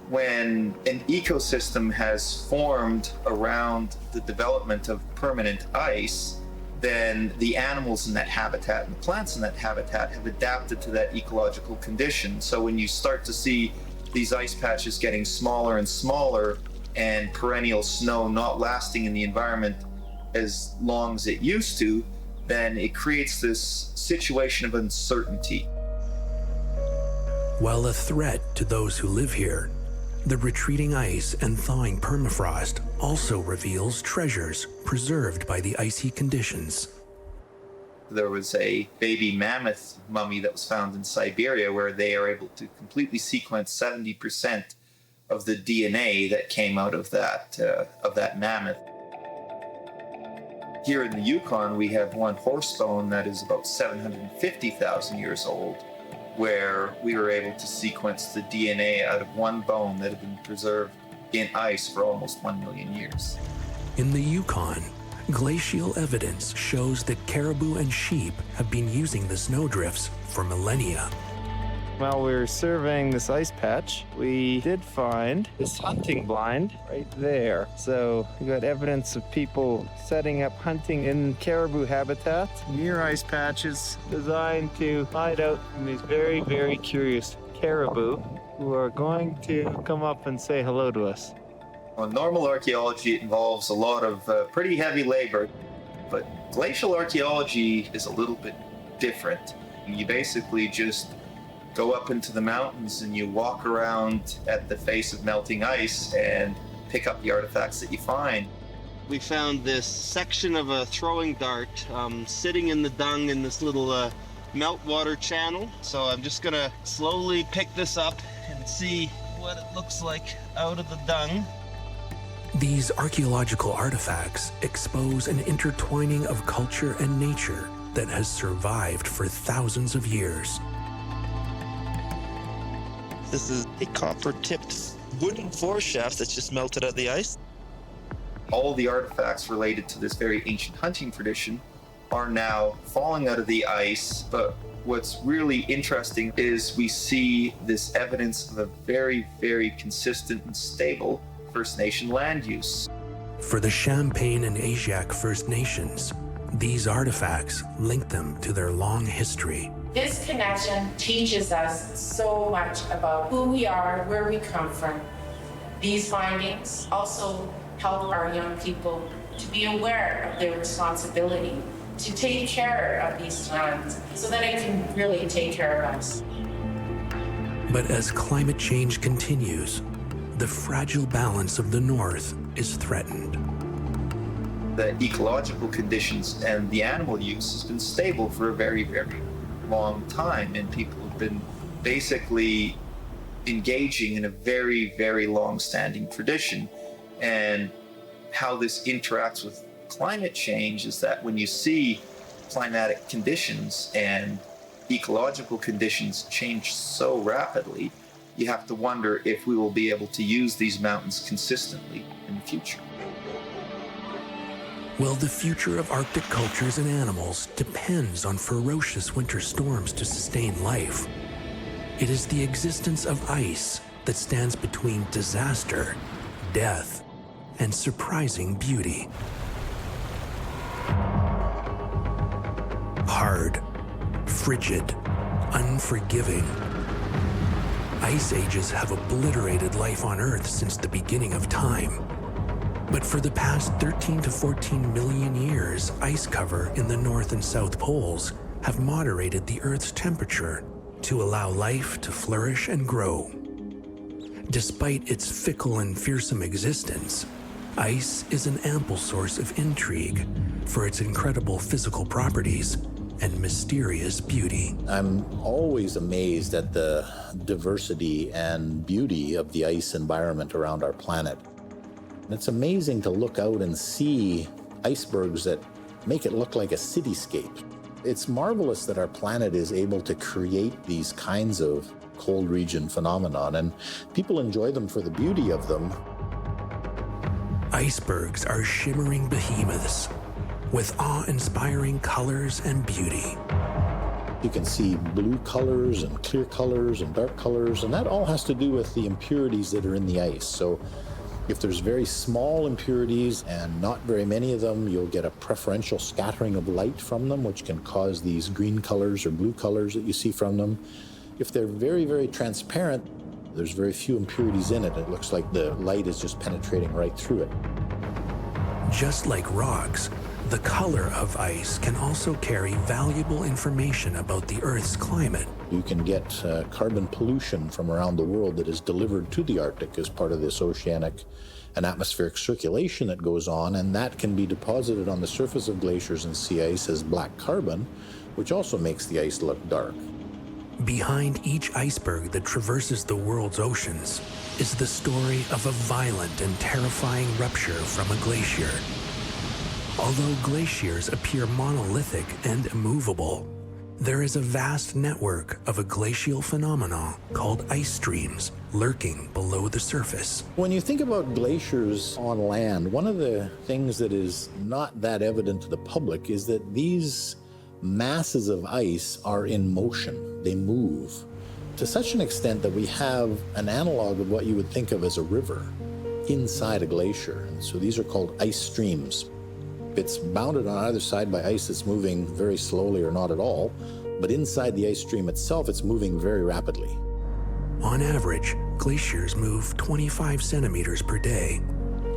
Speaker 19: When an ecosystem has formed around the development of permanent ice, then the animals in that habitat and the plants in that habitat have adapted to that ecological condition. So when you start to see these ice patches getting smaller and smaller and perennial snow not lasting in the environment as long as it used to, then it creates this situation of uncertainty.
Speaker 1: While a threat to those who live here, the retreating ice and thawing permafrost also reveals treasures preserved by the icy conditions.
Speaker 19: There was a baby mammoth mummy that was found in Siberia where they are able to completely sequence 70% of the DNA that came out of that mammoth. Here in the Yukon, we have one horse bone that is about 750,000 years old, where we were able to sequence the DNA out of one bone that had been preserved in ice for almost 1 million years.
Speaker 1: In the Yukon, glacial evidence shows that caribou and sheep have been using the snowdrifts for millennia.
Speaker 12: While we were surveying this ice patch, we did find this hunting blind right there. So we got evidence of people setting up hunting in caribou habitats near ice patches designed to hide out from these very, very curious caribou who are going to come up and say hello to us.
Speaker 19: Well, normal archaeology involves a lot of pretty heavy labor, but glacial archaeology is a little bit different. You basically just go up into the mountains and you walk around at the face of melting ice and pick up the artifacts that you find.
Speaker 12: We found this section of a throwing dart sitting in the dung in this little meltwater channel. So I'm just gonna slowly pick this up and see what it looks like out of the dung.
Speaker 1: These archaeological artifacts expose an intertwining of culture and nature that has survived for thousands of years.
Speaker 12: This is a copper-tipped wooden foreshaft that's just melted out of the ice.
Speaker 19: All the artifacts related to this very ancient hunting tradition are now falling out of the ice, but what's really interesting is we see this evidence of a very, very consistent and stable First Nation land use.
Speaker 1: For the Champagne and Ajiac First Nations, these artifacts link them to their long history.
Speaker 9: This connection teaches us so much about who we are, where we come from. These findings also help our young people to be aware of their responsibility to take care of these lands so that it can really take care of us.
Speaker 1: But as climate change continues, the fragile balance of the North is threatened.
Speaker 19: The ecological conditions and the animal use has been stable for a very, very long time, and people have been basically engaging in a very, very long-standing tradition. And how this interacts with climate change is that when you see climatic conditions and ecological conditions change so rapidly, you have to wonder if we will be able to use these mountains consistently in the future.
Speaker 1: Well, the future of Arctic cultures and animals depends on ferocious winter storms to sustain life. It is the existence of ice that stands between disaster, death, and surprising beauty. Hard, frigid, unforgiving. Ice ages have obliterated life on Earth since the beginning of time. But for the past 13 to 14 million years, ice cover in the North and South Poles have moderated the Earth's temperature to allow life to flourish and grow. Despite its fickle and fearsome existence, ice is an ample source of intrigue for its incredible physical properties and mysterious beauty.
Speaker 18: I'm always amazed at the diversity and beauty of the ice environment around our planet. It's amazing to look out and see icebergs that make it look like a cityscape. It's marvelous that our planet is able to create these kinds of cold region phenomenon, and people enjoy them for the beauty of them.
Speaker 1: Icebergs are shimmering behemoths with awe-inspiring colors and beauty.
Speaker 18: You can see blue colors and clear colors and dark colors, and that all has to do with the impurities that are in the ice. So if there's very small impurities and not very many of them, you'll get a preferential scattering of light from them, which can cause these green colors or blue colors that you see from them. If they're very, very transparent, there's very few impurities in it. It looks like the light is just penetrating right through it.
Speaker 1: Just like rocks, the color of ice can also carry valuable information about the Earth's climate.
Speaker 18: You can get carbon pollution from around the world that is delivered to the Arctic as part of this oceanic an atmospheric circulation that goes on, and that can be deposited on the surface of glaciers and sea ice as black carbon, which also makes the ice look dark.
Speaker 1: Behind each iceberg that traverses the world's oceans is the story of a violent and terrifying rupture from a glacier. Although glaciers appear monolithic and immovable, there is a vast network of a glacial phenomenon called ice streams lurking below the surface.
Speaker 18: When you think about glaciers on land, one of the things that is not that evident to the public is that these masses of ice are in motion. They move to such an extent that we have an analog of what you would think of as a river inside a glacier. And so these are called ice streams. It's bounded on either side by ice that's moving very slowly or not at all, but inside the ice stream itself, it's moving very rapidly.
Speaker 1: On average, glaciers move 25 centimeters per day,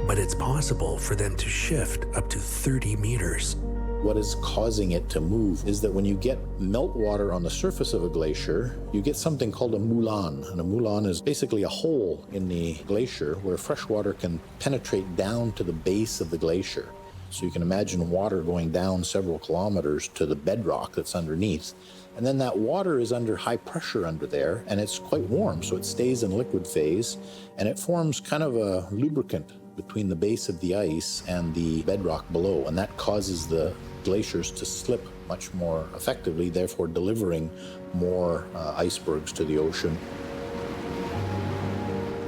Speaker 1: but it's possible for them to shift up to 30 meters.
Speaker 18: What is causing it to move is that when you get meltwater on the surface of a glacier, you get something called a moulin. And a moulin is basically a hole in the glacier where fresh water can penetrate down to the base of the glacier. So you can imagine water going down several kilometers to the bedrock that's underneath. And then that water is under high pressure under there, and it's quite warm, so it stays in liquid phase, and it forms kind of a lubricant between the base of the ice and the bedrock below, and that causes the glaciers to slip much more effectively, therefore delivering more icebergs to the ocean.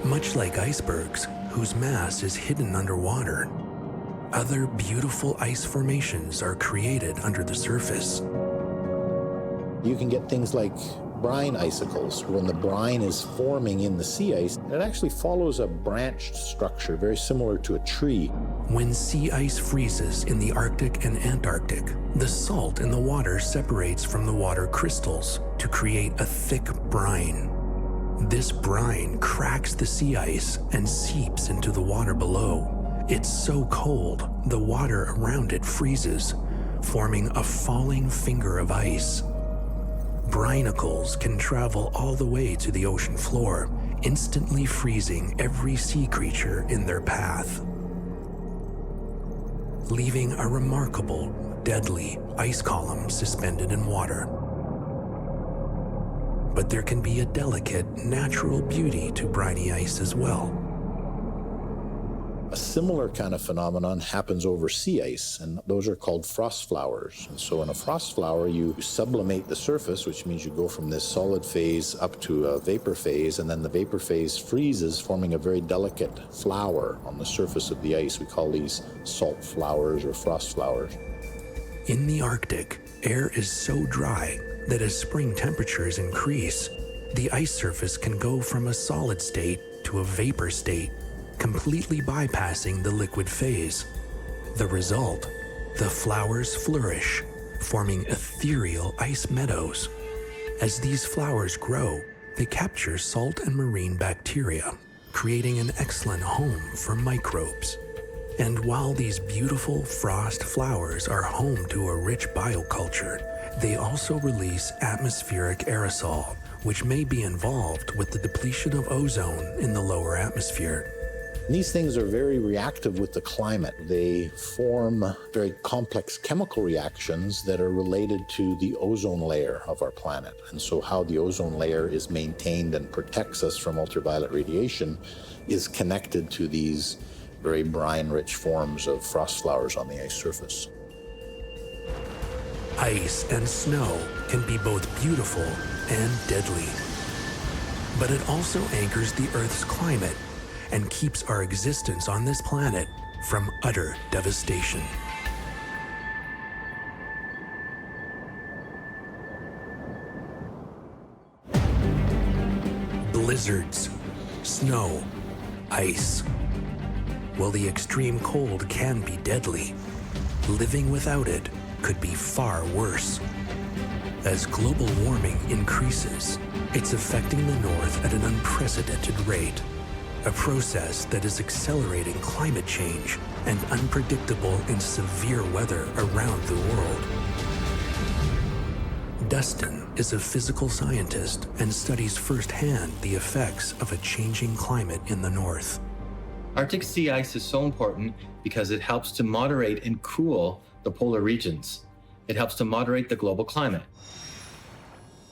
Speaker 1: Much like icebergs, whose mass is hidden underwater, other beautiful ice formations are created under the surface.
Speaker 18: You can get things like brine icicles. When the brine is forming in the sea ice, it actually follows a branched structure very similar to a tree.
Speaker 1: When sea ice freezes in the Arctic and Antarctic, the salt in the water separates from the water crystals to create a thick brine. This brine cracks the sea ice and seeps into the water below. It's so cold, the water around it freezes, forming a falling finger of ice. Brinicles can travel all the way to the ocean floor, instantly freezing every sea creature in their path, leaving a remarkable, deadly ice column suspended in water. But there can be a delicate, natural beauty to briny ice as well.
Speaker 18: A similar kind of phenomenon happens over sea ice, and those are called frost flowers. And so in a frost flower, you sublimate the surface, which means you go from this solid phase up to a vapor phase, and then the vapor phase freezes, forming a very delicate flower on the surface of the ice. We call these salt flowers or frost flowers.
Speaker 1: In the Arctic, air is so dry that as spring temperatures increase, the ice surface can go from a solid state to a vapor state, completely bypassing the liquid phase. The result, the flowers flourish, forming ethereal ice meadows. As these flowers grow, they capture salt and marine bacteria, creating an excellent home for microbes. And while these beautiful frost flowers are home to a rich bioculture, they also release atmospheric aerosol, which may be involved with the depletion of ozone in the lower atmosphere.
Speaker 18: These things are very reactive with the climate. They form very complex chemical reactions that are related to the ozone layer of our planet. And so how the ozone layer is maintained and protects us from ultraviolet radiation is connected to these very brine-rich forms of frost flowers on the ice surface.
Speaker 1: Ice and snow can be both beautiful and deadly. But it also anchors the Earth's climate and keeps our existence on this planet from utter devastation. Blizzards, snow, ice. While the extreme cold can be deadly, living without it could be far worse. As global warming increases, it's affecting the North at an unprecedented rate, a process that is accelerating climate change and unpredictable and severe weather around the world. Dustin is a physical scientist and studies firsthand the effects of a changing climate in the North.
Speaker 20: Arctic sea ice is so important because it helps to moderate and cool the polar regions. It helps to moderate the global climate.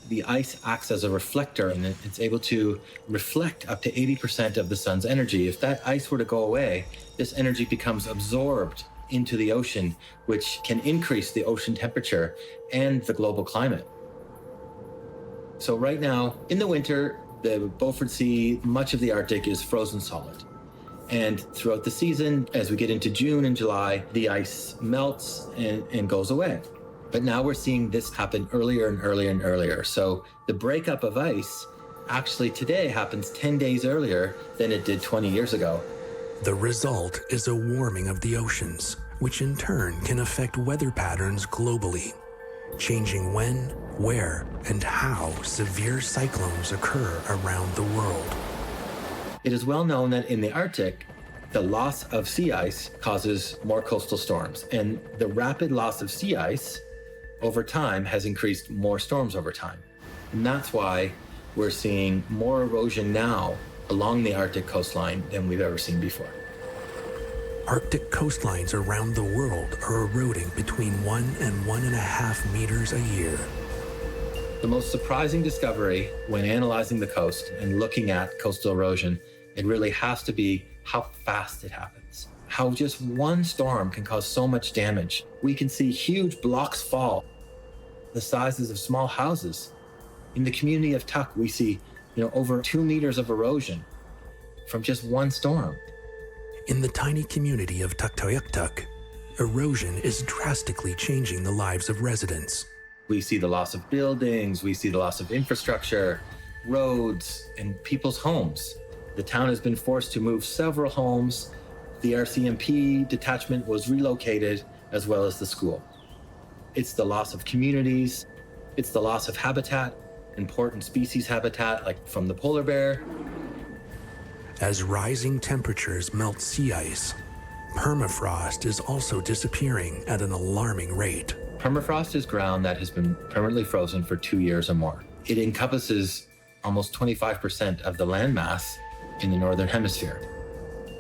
Speaker 20: The ice acts as a reflector, and it's able to reflect up to 80% of the sun's energy. If that ice were to go away, this energy becomes absorbed into the ocean, which can increase the ocean temperature and the global climate. So right now, in the winter, the Beaufort Sea, much of the Arctic is frozen solid. And throughout the season, as we get into June and July, the ice melts and goes away. But now we're seeing this happen earlier and earlier and earlier. So the breakup of ice actually today happens 10 days earlier than it did 20 years ago.
Speaker 1: The result is a warming of the oceans, which in turn can affect weather patterns globally, changing when, where, and how severe cyclones occur around the world.
Speaker 20: It is well known that in the Arctic, the loss of sea ice causes more coastal storms, and the rapid loss of sea ice over time has increased more storms over time. And that's why we're seeing more erosion now along the Arctic coastline than we've ever seen before.
Speaker 1: Arctic coastlines around the world are eroding between 1 and 1.5 meters a year.
Speaker 20: The most surprising discovery when analyzing the coast and looking at coastal erosion, it really has to be how fast it happens. How just one storm can cause so much damage. We can see huge blocks fall, the sizes of small houses. In the community of Tuk, we see, over 2 meters of erosion from just one storm.
Speaker 1: In the tiny community of Tuktoyaktuk, erosion is drastically changing the lives of residents.
Speaker 20: We see the loss of buildings, we see the loss of infrastructure, roads, and people's homes. The town has been forced to move several homes. The RCMP detachment was relocated, as well as the school. It's the loss of communities. It's the loss of habitat, important species habitat, like from the polar bear.
Speaker 1: As rising temperatures melt sea ice, permafrost is also disappearing at an alarming rate.
Speaker 20: Permafrost is ground that has been permanently frozen for 2 years or more. It encompasses almost 25% of the landmass in the Northern Hemisphere.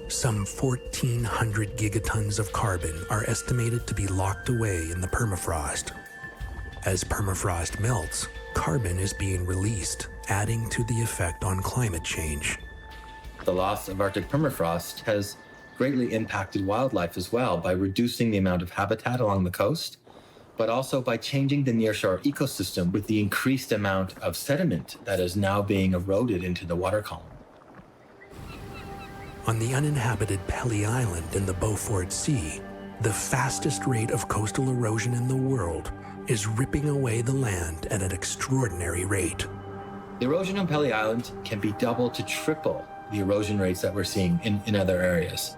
Speaker 1: Some 1,400 gigatons of carbon are estimated to be locked away in the permafrost. As permafrost melts, carbon is being released, adding to the effect on climate change.
Speaker 20: The loss of Arctic permafrost has greatly impacted wildlife as well by reducing the amount of habitat along the coast, but also by changing the nearshore ecosystem with the increased amount of sediment that is now being eroded into the water column.
Speaker 1: On the uninhabited Pelly Island in the Beaufort Sea, the fastest rate of coastal erosion in the world is ripping away the land at an extraordinary rate.
Speaker 20: The erosion on Pelly Island can be double to triple the erosion rates that we're seeing in other areas.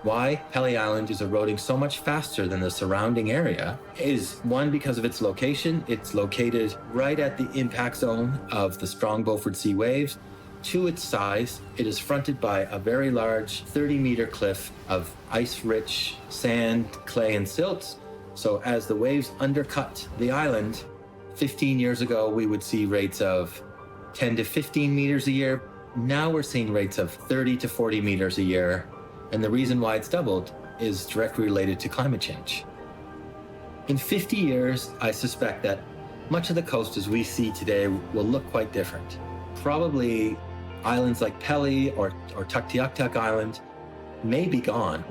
Speaker 20: Why Pelly Island is eroding so much faster than the surrounding area is, one, because of its location. It's located right at the impact zone of the strong Beaufort Sea waves. To its size, it is fronted by a very large 30-meter cliff of ice-rich sand, clay, and silt. So as the waves undercut the island, 15 years ago, we would see rates of 10 to 15 meters a year. Now we're seeing rates of 30 to 40 meters a year. And the reason why it's doubled is directly related to climate change. In 50 years, I suspect that much of the coast as we see today will look quite different. Probably islands like Pelly or Tuktoyaktuk Island may be gone.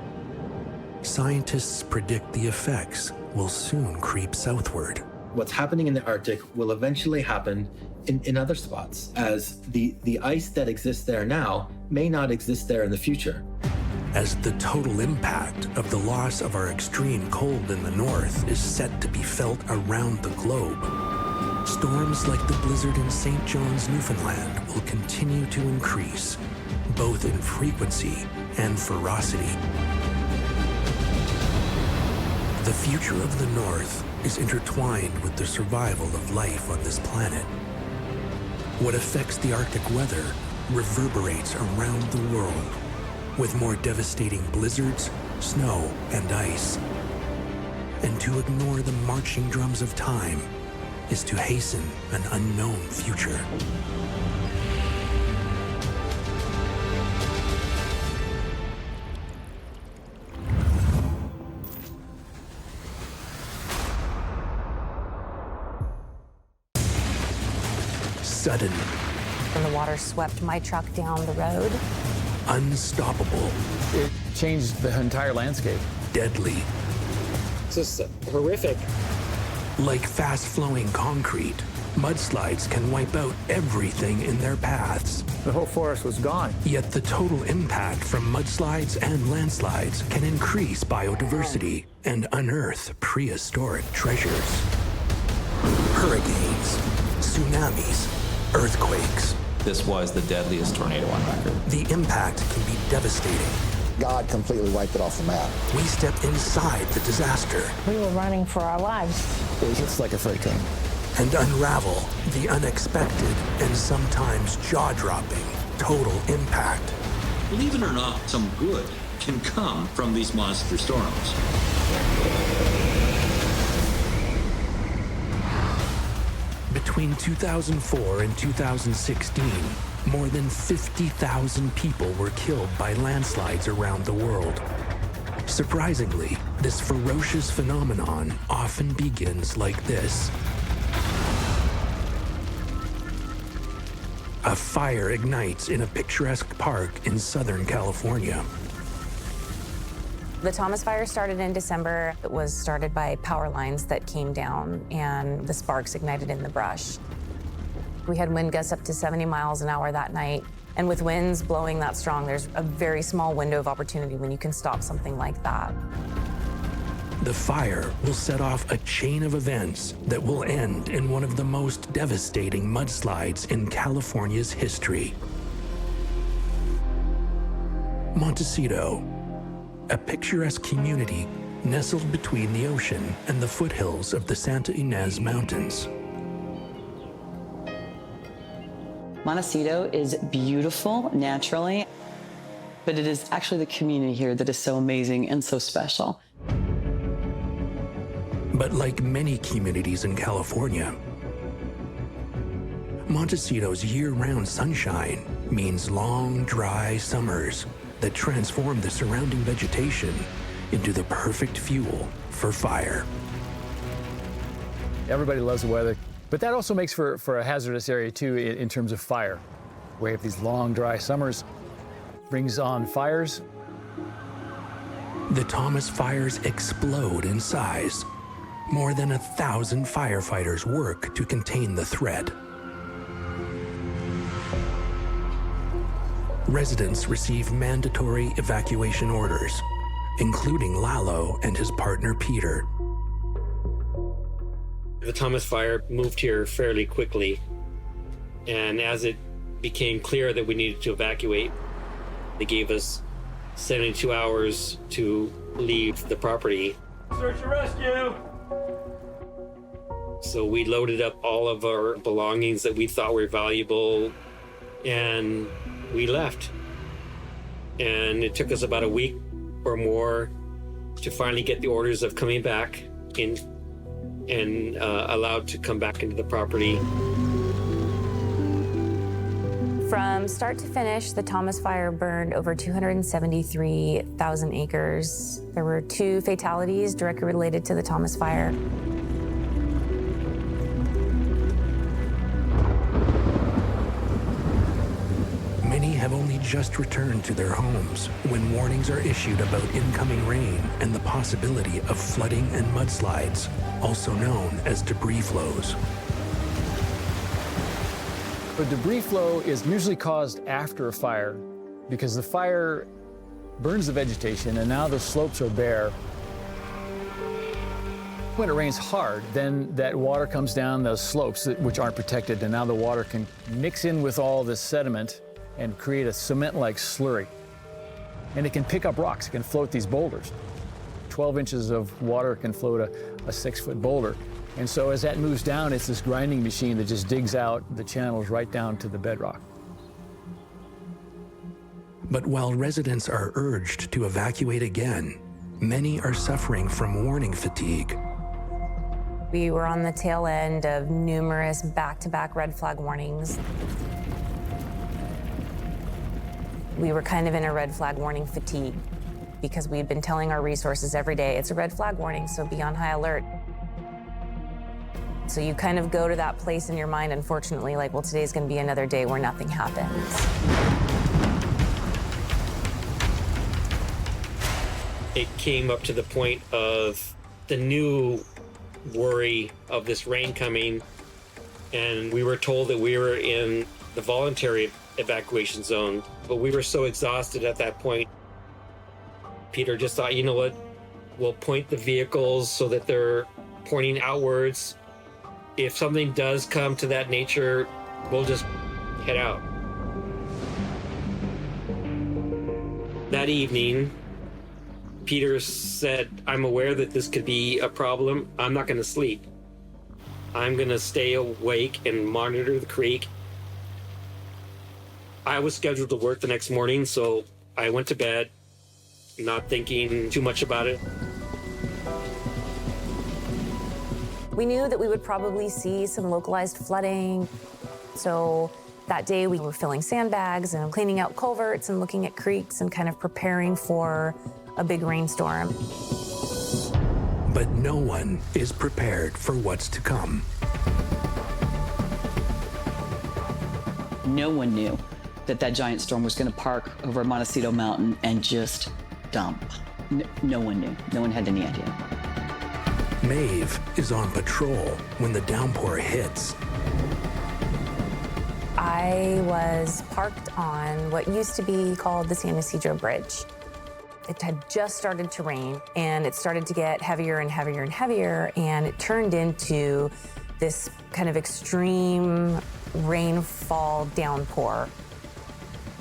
Speaker 1: Scientists predict the effects will soon creep southward.
Speaker 20: What's happening in the Arctic will eventually happen in other spots, as the ice that exists there now may not exist there in the future.
Speaker 1: As the total impact of the loss of our extreme cold in the north is set to be felt around the globe, storms like the blizzard in St. John's, Newfoundland will continue to increase, both in frequency and ferocity. The future of the North is intertwined with the survival of life on this planet. What affects the Arctic weather reverberates around the world, with more devastating blizzards, snow, and ice. And to ignore the marching drums of time is to hasten an unknown future. Sudden.
Speaker 11: And the water swept my truck down the road.
Speaker 1: Unstoppable.
Speaker 14: It changed the entire landscape.
Speaker 1: Deadly.
Speaker 14: It's just horrific.
Speaker 1: Like fast-flowing concrete, mudslides can wipe out everything in their paths.
Speaker 14: The whole forest was gone.
Speaker 1: Yet the total impact from mudslides and landslides can increase biodiversity and unearth prehistoric treasures. Hurricanes, tsunamis, earthquakes.
Speaker 6: This was the deadliest tornado on record.
Speaker 1: The impact can be devastating.
Speaker 4: God completely wiped it off the map.
Speaker 1: We step inside the disaster.
Speaker 27: We were running for our lives.
Speaker 14: It hits like a freight train.
Speaker 1: And unravel the unexpected and sometimes jaw-dropping total impact.
Speaker 3: Believe it or not, some good can come from these monster storms.
Speaker 1: Between 2004 and 2016, more than 50,000 people were killed by landslides around the world. Surprisingly, this ferocious phenomenon often begins like this. A fire ignites in a picturesque park in Southern California.
Speaker 11: The Thomas Fire started in December. It was started by power lines that came down and the sparks ignited in the brush. We had wind gusts up to 70 miles an hour that night. And with winds blowing that strong, there's a very small window of opportunity when you can stop something like that.
Speaker 1: The fire will set off a chain of events that will end in one of the most devastating mudslides in California's history. Montecito, a picturesque community nestled between the ocean and the foothills of the Santa Ynez Mountains.
Speaker 21: Montecito is beautiful naturally, but it is actually the community here that is so amazing and so special.
Speaker 1: But like many communities in California, Montecito's year-round sunshine means long, dry summers that transform the surrounding vegetation into the perfect fuel for fire.
Speaker 14: Everybody loves the weather, but that also makes for a hazardous area too in terms of fire. We have these long, dry summers, brings on fires.
Speaker 1: The Thomas fires explode in size. More than 1,000 firefighters work to contain the threat. Residents receive mandatory evacuation orders, including Lalo and his partner Peter.
Speaker 22: The Thomas Fire moved here fairly quickly, and as it became clear that we needed to evacuate, they gave us 72 hours to leave the property.
Speaker 23: Search and rescue!
Speaker 22: So we loaded up all of our belongings that we thought were valuable, and we left. And it took us about a week or more to finally get the orders of coming back in and allowed to come back into the property.
Speaker 11: From start to finish, the Thomas Fire burned over 273,000 acres. There were 2 fatalities directly related to the Thomas Fire.
Speaker 1: Many have only just returned to their homes when warnings are issued about incoming rain and the possibility of flooding and mudslides, also known as debris flows.
Speaker 14: A debris flow is usually caused after a fire because the fire burns the vegetation and now the slopes are bare. When it rains hard, then that water comes down those slopes which aren't protected, and now the water can mix in with all this sediment and create a cement-like slurry. And it can pick up rocks, it can float these boulders. 12 inches of water can float a 6-foot boulder. And so as that moves down, it's this grinding machine that just digs out the channels right down to the bedrock.
Speaker 1: But while residents are urged to evacuate again, many are suffering from warning fatigue.
Speaker 11: We were on the tail end of numerous back-to-back red flag warnings. We were kind of in a red flag warning fatigue because we'd been telling our resources every day, it's a red flag warning, so be on high alert. So you kind of go to that place in your mind, unfortunately, like, well, today's gonna be another day where nothing happens.
Speaker 22: It came up to the point of the new worry of this rain coming, and we were told that we were in the voluntary evacuation zone, but we were so exhausted at that point. Peter just thought, you know what, we'll point the vehicles so that they're pointing outwards. If something does come to that nature, we'll just head out. That evening, Peter said, I'm aware that this could be a problem. I'm not going to sleep. I'm going to stay awake and monitor the creek. I was scheduled to work the next morning, so I went to bed, not thinking too much about it.
Speaker 11: We knew that we would probably see some localized flooding. So that day we were filling sandbags and cleaning out culverts and looking at creeks and kind of preparing for a big rainstorm.
Speaker 1: But no one is prepared for what's to come.
Speaker 21: No one knew that that giant storm was going to park over Montecito Mountain and just dump. No one knew. No one had any idea.
Speaker 1: Maeve is on patrol when the downpour hits.
Speaker 11: I was parked on what used to be called the San Ysidro Bridge. It had just started to rain, and it started to get heavier and heavier and heavier, and it turned into this kind of extreme rainfall downpour.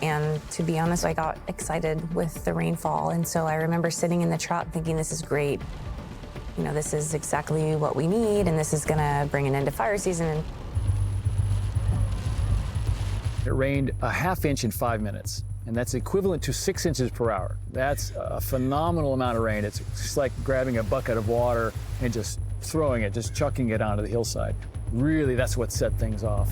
Speaker 11: And to be honest, I got excited with the rainfall, and so I remember sitting in the truck thinking, this is great. You know, this is exactly what we need, and this is gonna bring an end to fire season.
Speaker 14: It rained a ½ inch in 5 minutes, and that's equivalent to 6 inches per hour. That's a phenomenal amount of rain. It's just like grabbing a bucket of water and just throwing it, just chucking it onto the hillside. Really, that's what set things off.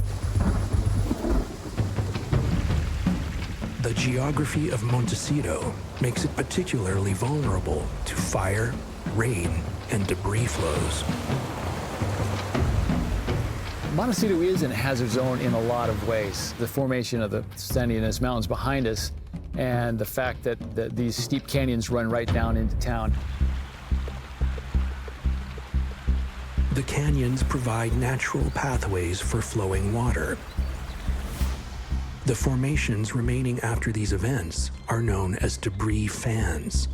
Speaker 1: The geography of Montecito makes it particularly vulnerable to fire, rain, and debris flows.
Speaker 14: Montecito is in a hazard zone in a lot of ways. The formation of the San Ynez Mountains behind us and the fact that these steep canyons run right down into town.
Speaker 1: The canyons provide natural pathways for flowing water. The formations remaining after these events are known as debris fans.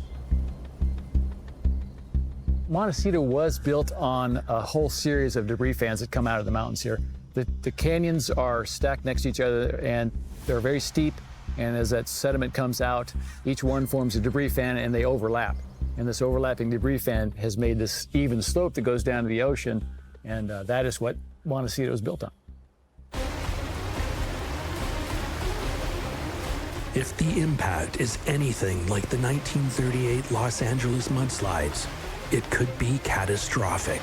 Speaker 14: Montecito was built on a whole series of debris fans that come out of the mountains here. The canyons are stacked next to each other, and they're very steep, and as that sediment comes out, each one forms a debris fan, and they overlap. And this overlapping debris fan has made this even slope that goes down to the ocean, and that is what Montecito is built on.
Speaker 1: If the impact is anything like the 1938 Los Angeles mudslides, it could be catastrophic.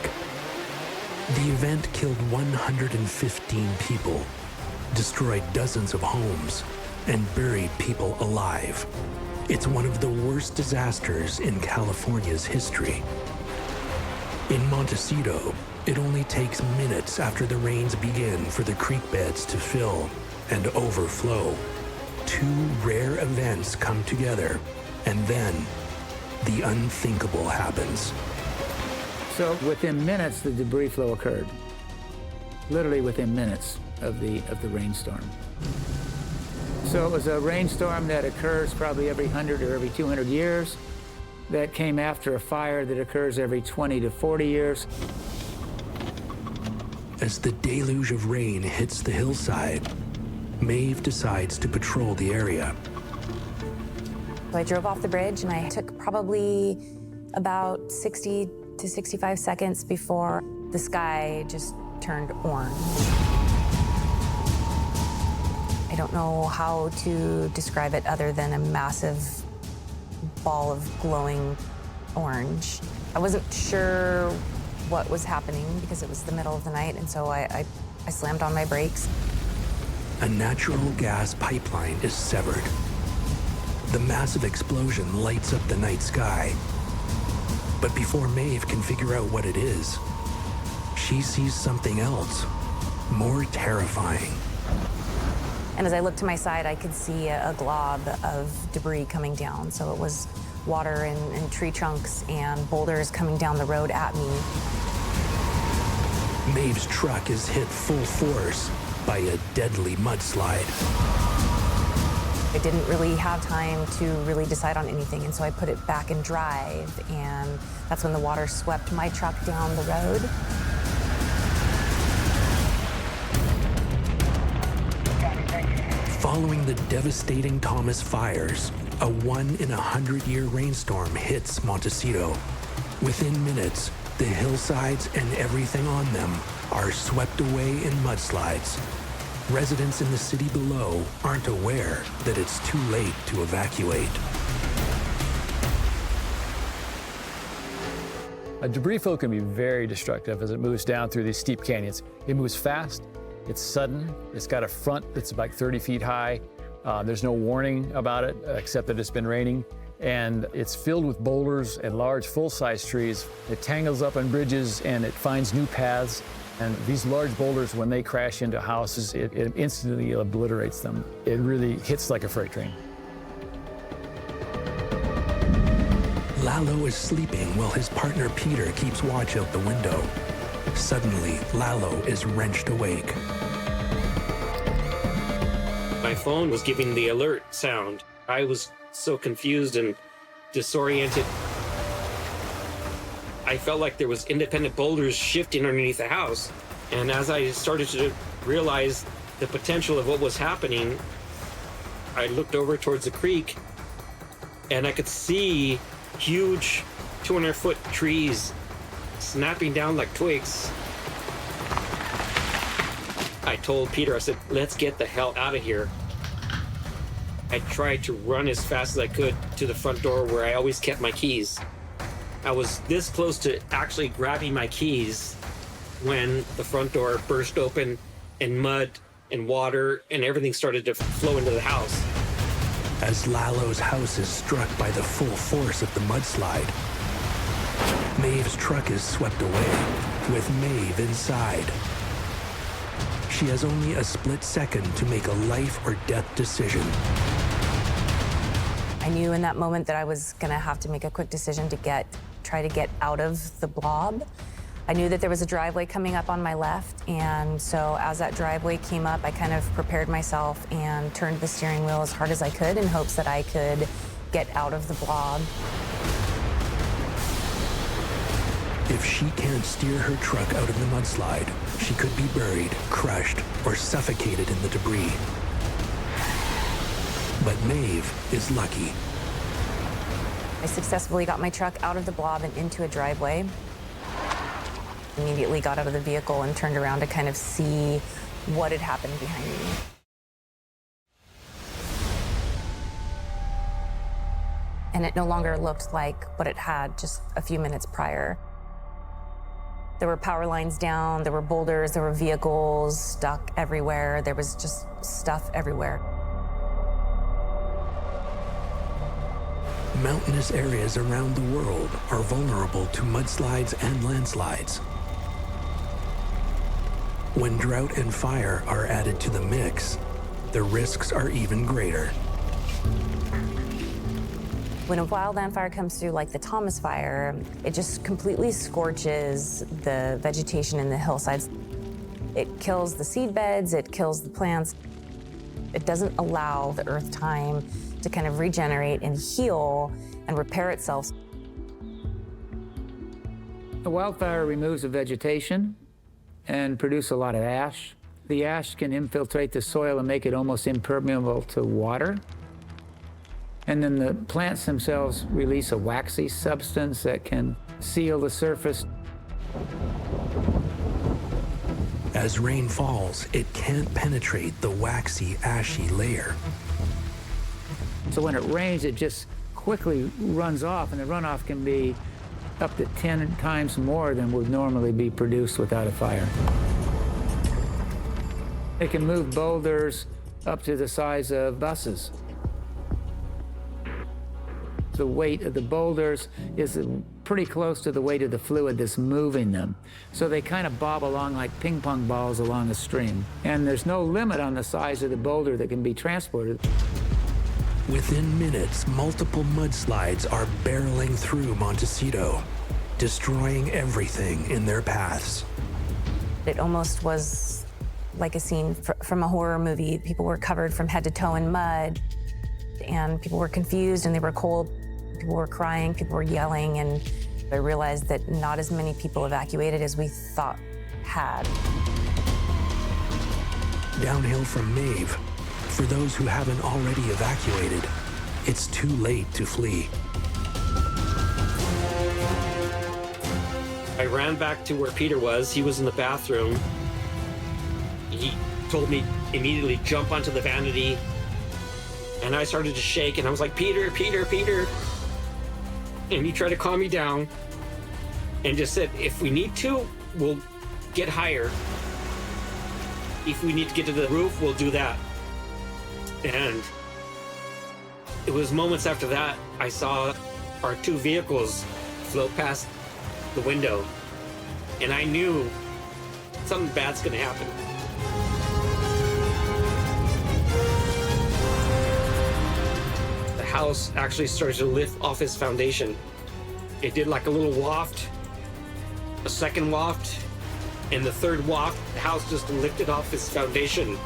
Speaker 1: The event killed 115 people, destroyed dozens of homes, and buried people alive. It's one of the worst disasters in California's history. In Montecito, it only takes minutes after the rains begin for the creek beds to fill and overflow. Two rare events come together, and then the unthinkable happens.
Speaker 10: So within minutes, the debris flow occurred. Literally within minutes of the rainstorm. So it was a rainstorm that occurs probably every 100 or every 200 years. That came after a fire that occurs every 20 to 40 years.
Speaker 1: As the deluge of rain hits the hillside, Maeve decides to patrol the area.
Speaker 11: So I drove off the bridge, and I took probably about 60 to 65 seconds before the sky just turned orange. I don't know how to describe it other than a massive ball of glowing orange. I wasn't sure what was happening because it was the middle of the night, and so I slammed on my brakes.
Speaker 1: A natural gas pipeline is severed. The massive explosion lights up the night sky. But before Maeve can figure out what it is, she sees something else, more terrifying.
Speaker 11: And as I looked to my side, I could see a glob of debris coming down. So it was water and tree trunks and boulders coming down the road at me.
Speaker 1: Maeve's truck is hit full force by a deadly mudslide.
Speaker 11: I didn't really have time to really decide on anything, and so I put it back in drive, and that's when the water swept my truck down the road.
Speaker 1: Following the devastating Thomas fires, a 1-in-100-year rainstorm hits Montecito. Within minutes, the hillsides and everything on them are swept away in mudslides. Residents in the city below aren't aware that it's too late to evacuate.
Speaker 14: A debris flow can be very destructive as it moves down through these steep canyons. It moves fast, it's sudden, it's got a front that's about 30 feet high. There's no warning about it except that it's been raining. And it's filled with boulders and large full-size trees. It tangles up on bridges and it finds new paths. And these large boulders, when they crash into houses, it instantly obliterates them. It really hits like a freight train.
Speaker 1: Lalo is sleeping while his partner Peter keeps watch out the window. Suddenly, Lalo is wrenched awake.
Speaker 22: My phone was giving the alert sound. I was so confused and disoriented. I felt like there was independent boulders shifting underneath the house. And as I started to realize the potential of what was happening, I looked over towards the creek and I could see huge 200-foot trees snapping down like twigs. I told Peter, I said, let's get the hell out of here. I tried to run as fast as I could to the front door where I always kept my keys. I was this close to actually grabbing my keys when the front door burst open and mud and water and everything started to flow into the house.
Speaker 1: As Lalo's house is struck by the full force of the mudslide, Maeve's truck is swept away, with Maeve inside. She has only a split second to make a life or death decision.
Speaker 11: I knew in that moment that I was gonna have to make a quick decision to try to get out of the blob. I knew that there was a driveway coming up on my left, and so as that driveway came up, I kind of prepared myself and turned the steering wheel as hard as I could in hopes that I could get out of the blob.
Speaker 1: If she can't steer her truck out of the mudslide, she could be buried, crushed, or suffocated in the debris. But Maeve is lucky.
Speaker 11: I successfully got my truck out of the blob and into a driveway. Immediately got out of the vehicle and turned around to kind of see what had happened behind me. And it no longer looked like what it had just a few minutes prior. There were power lines down, there were boulders, there were vehicles stuck everywhere. There was just stuff everywhere.
Speaker 1: Mountainous areas around the world are vulnerable to mudslides and landslides. When drought and fire are added to the mix, the risks are even greater.
Speaker 11: When a wildland fire comes through, like the Thomas fire, it just completely scorches the vegetation in the hillsides. It kills the seed beds, it kills the plants. It doesn't allow the earth time to kind of regenerate and heal and repair itself.
Speaker 10: A wildfire removes the vegetation and produces a lot of ash. The ash can infiltrate the soil and make it almost impermeable to water. And then the plants themselves release a waxy substance that can seal the surface.
Speaker 1: As rain falls, it can't penetrate the waxy, ashy layer.
Speaker 10: So when it rains, it just quickly runs off, and the runoff can be up to 10 times more than would normally be produced without a fire. It can move boulders up to the size of buses. The weight of the boulders is pretty close to the weight of the fluid that's moving them. So they kind of bob along like ping pong balls along a stream. And there's no limit on the size of the boulder that can be transported.
Speaker 1: Within minutes, multiple mudslides are barreling through Montecito, destroying everything in their paths.
Speaker 11: It almost was like a scene from a horror movie. People were covered from head to toe in mud, and people were confused and they were cold. People were crying, people were yelling, and I realized that not as many people evacuated as we thought had.
Speaker 1: Downhill from Maeve, for those who haven't already evacuated, it's too late to flee.
Speaker 22: I ran back to where Peter was. He was in the bathroom. He told me immediately, jump onto the vanity. And I started to shake, and I was like, Peter, Peter, Peter. And he tried to calm me down and just said, if we need to, we'll get higher. If we need to get to the roof, we'll do that. And it was moments after that, I saw our two vehicles float past the window, and I knew something bad's gonna happen. The house actually started to lift off its foundation. It did like a little waft, a second waft, and the third waft, the house just lifted off its foundation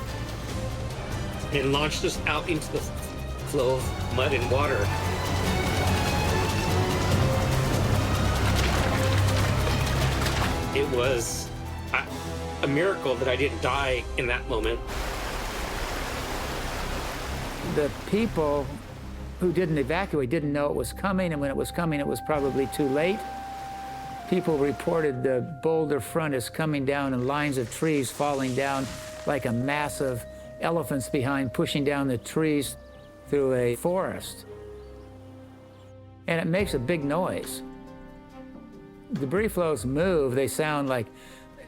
Speaker 22: and launched us out into the flow of mud and water. It was a miracle that I didn't die in that moment.
Speaker 10: The people who didn't evacuate didn't know it was coming, and when it was coming, it was probably too late. People reported the boulder front is coming down and lines of trees falling down like a mass of elephants behind, pushing down the trees through a forest. And it makes a big noise. Debris flows move, they sound like,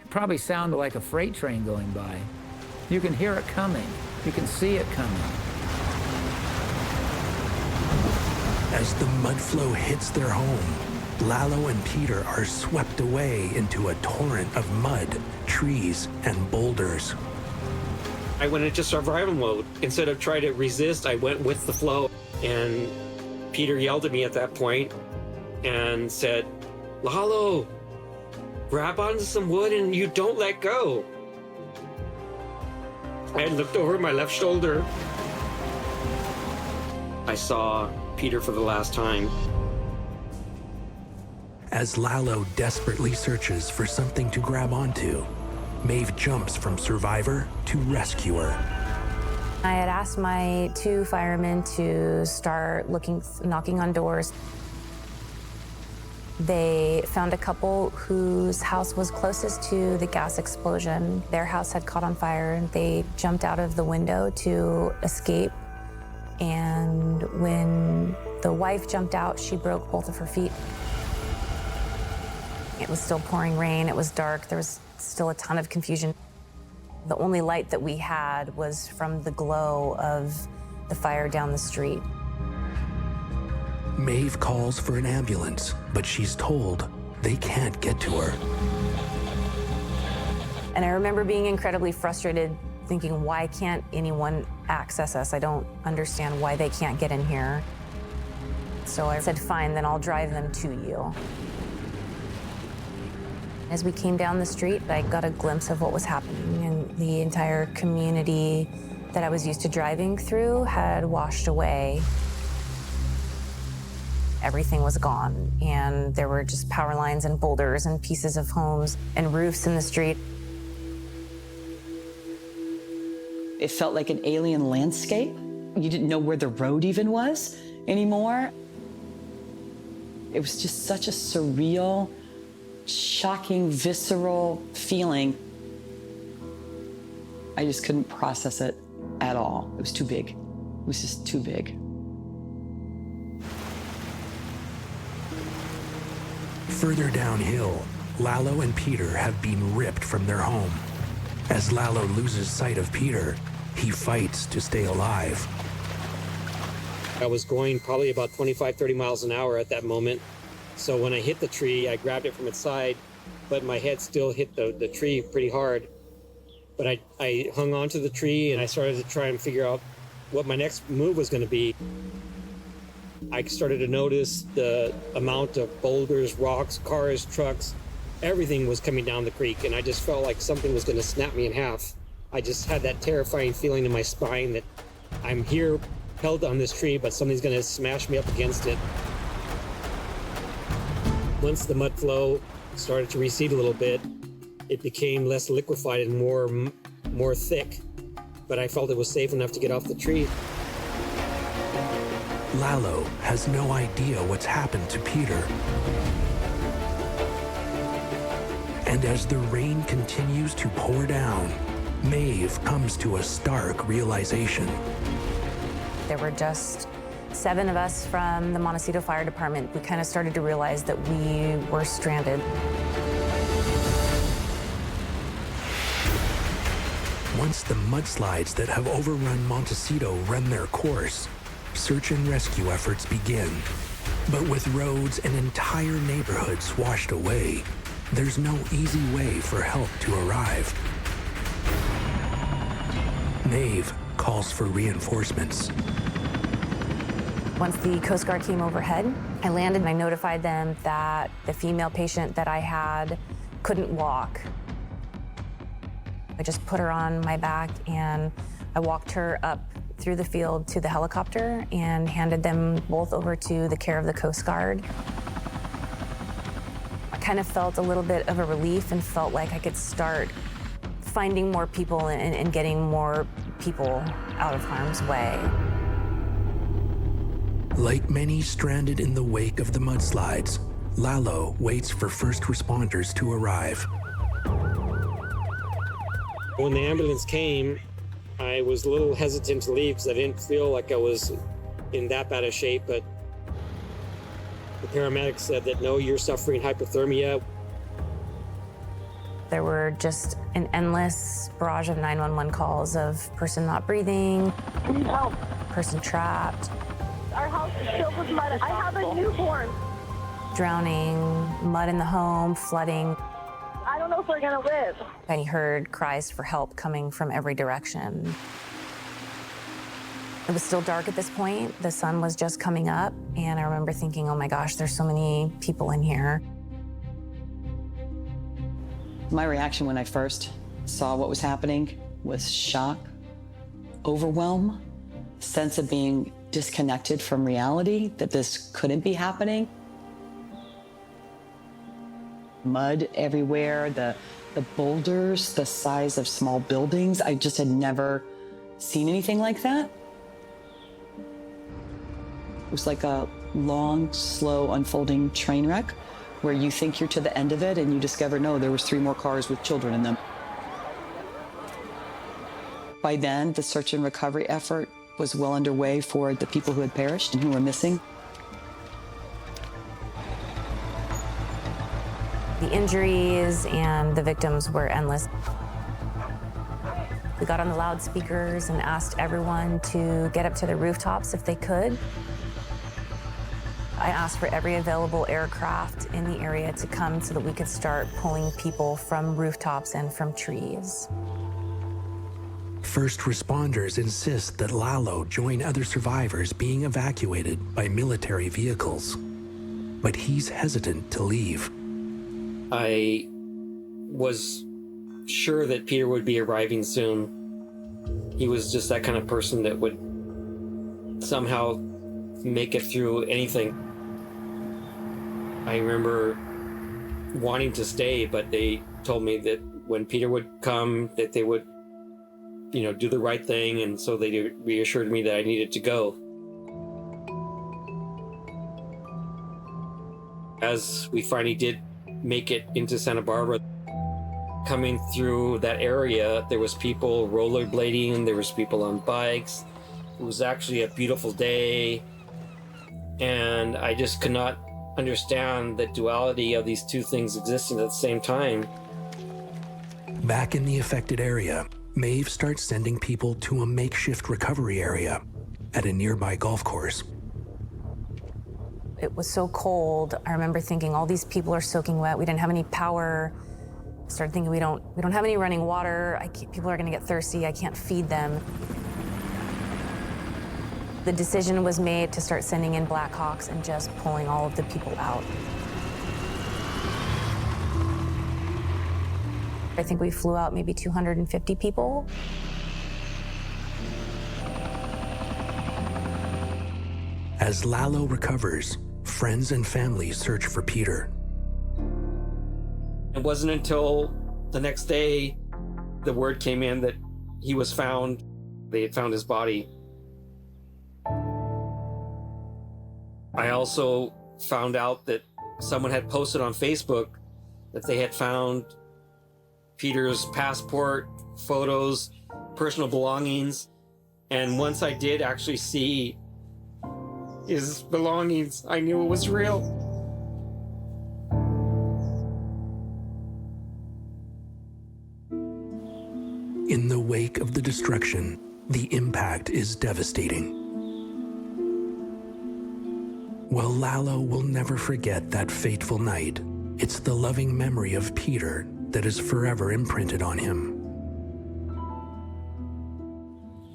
Speaker 10: probably sound like a freight train going by. You can hear it coming. You can see it coming.
Speaker 1: As the mud flow hits their home, Lalo and Peter are swept away into a torrent of mud, trees, and boulders.
Speaker 22: I went into survival mode. Instead of trying to resist, I went with the flow. And Peter yelled at me at that point and said, Lalo, grab onto some wood and you don't let go. I looked over my left shoulder. I saw Peter for the last time.
Speaker 1: As Lalo desperately searches for something to grab onto, Maeve jumps from survivor to rescuer.
Speaker 11: I had asked my two firemen to start knocking on doors. They found a couple whose house was closest to the gas explosion. Their house had caught on fire. They jumped out of the window to escape. And when the wife jumped out, she broke both of her feet. It was still pouring rain. It was dark. There was still a ton of confusion. The only light that we had was from the glow of the fire down the street.
Speaker 1: Maeve calls for an ambulance, but she's told they can't get to her.
Speaker 11: And I remember being incredibly frustrated, thinking, why can't anyone access us? I don't understand why they can't get in here. So I said, fine, then I'll drive them to you. As we came down the street, I got a glimpse of what was happening, and the entire community that I was used to driving through had washed away. Everything was gone, and there were just power lines and boulders and pieces of homes and roofs in the street.
Speaker 21: It felt like an alien landscape. You didn't know where the road even was anymore. It was just such a surreal, shocking, visceral feeling. I just couldn't process it at all. It was too big. It was just too big.
Speaker 1: Further downhill, Lalo and Peter have been ripped from their home. As Lalo loses sight of Peter, he fights to stay alive.
Speaker 22: I was going probably about 25, 30 miles an hour at that moment. So when I hit the tree, I grabbed it from its side, but my head still hit the tree pretty hard. But I hung on to the tree and I started to try and figure out what my next move was going to be. I started to notice the amount of boulders, rocks, cars, trucks, everything was coming down the creek, and I just felt like something was going to snap me in half. I just had that terrifying feeling in my spine that I'm here held on this tree, but something's going to smash me up against it. Once the mud flow started to recede a little bit, it became less liquefied and more thick, but I felt it was safe enough to get off the tree.
Speaker 1: Lalo has no idea what's happened to Peter. And as the rain continues to pour down, Maeve comes to a stark realization.
Speaker 11: There were just 7 of us from the Montecito Fire Department. We kind of started to realize that we were stranded.
Speaker 1: Once the mudslides that have overrun Montecito run their course, search and rescue efforts begin. But with roads and entire neighborhoods washed away, there's no easy way for help to arrive. Maeve calls for reinforcements.
Speaker 11: Once the Coast Guard came overhead, I landed and I notified them that the female patient that I had couldn't walk. I just put her on my back and I walked her up through the field to the helicopter and handed them both over to the care of the Coast Guard. I kind of felt a little bit of a relief and felt like I could start finding more people and getting more people out of harm's way.
Speaker 1: Like many stranded in the wake of the mudslides, Lalo waits for first responders to arrive.
Speaker 22: When the ambulance came, I was a little hesitant to leave because I didn't feel like I was in that bad a shape, but the paramedics said that, no, you're suffering hypothermia.
Speaker 11: There were just an endless barrage of 911 calls of person not breathing,
Speaker 27: Need help.
Speaker 11: person trapped,
Speaker 27: Our house is filled with mud. I have a newborn.
Speaker 11: drowning, mud in the home, flooding.
Speaker 27: I don't know if we're gonna live.
Speaker 11: I heard cries for help coming from every direction. It was still dark at this point. The sun was just coming up, and I remember thinking, oh my gosh, there's so many people in here.
Speaker 21: My reaction when I first saw what was happening was shock, overwhelm, sense of being disconnected from reality, that this couldn't be happening. Mud everywhere, the boulders, the size of small buildings. I just had never seen anything like that. It was like a long, slow, unfolding train wreck where you think you're to the end of it and you discover, no, there was 3 more cars with children in them. By then, the search and recovery effort was well underway for the people who had perished and who were missing.
Speaker 11: The injuries and the victims were endless. We got on the loudspeakers and asked everyone to get up to the rooftops if they could. I asked for every available aircraft in the area to come so that we could start pulling people from rooftops and from trees.
Speaker 1: First responders insist that Lalo join other survivors being evacuated by military vehicles. But he's hesitant to leave.
Speaker 22: I was sure that Peter would be arriving soon. He was just that kind of person that would somehow make it through anything. I remember wanting to stay, but they told me that when Peter would come, that they would, do the right thing, and so they reassured me that I needed to go. As we finally did make it into Santa Barbara, coming through that area, there was people rollerblading, there was people on bikes. It was actually a beautiful day, and I just could not understand the duality of these two things existing at the same time.
Speaker 1: Back in the affected area, Maeve starts sending people to a makeshift recovery area at a nearby golf course.
Speaker 11: It was so cold. I remember thinking, all these people are soaking wet. We didn't have any power. I started thinking, we don't have any running water. People are gonna get thirsty. I can't feed them. The decision was made to start sending in Blackhawks and just pulling all of the people out. I think we flew out maybe 250 people.
Speaker 1: As Lalo recovers, friends and family search for Peter.
Speaker 22: It wasn't until the next day the word came in that he was found. They had found his body. I also found out that someone had posted on Facebook that they had found Peter's passport, photos, personal belongings. And once I did actually see his belongings, I knew it was real.
Speaker 1: In the wake of the destruction, the impact is devastating. While Lalo will never forget that fateful night, it's the loving memory of Peter that is forever imprinted on him.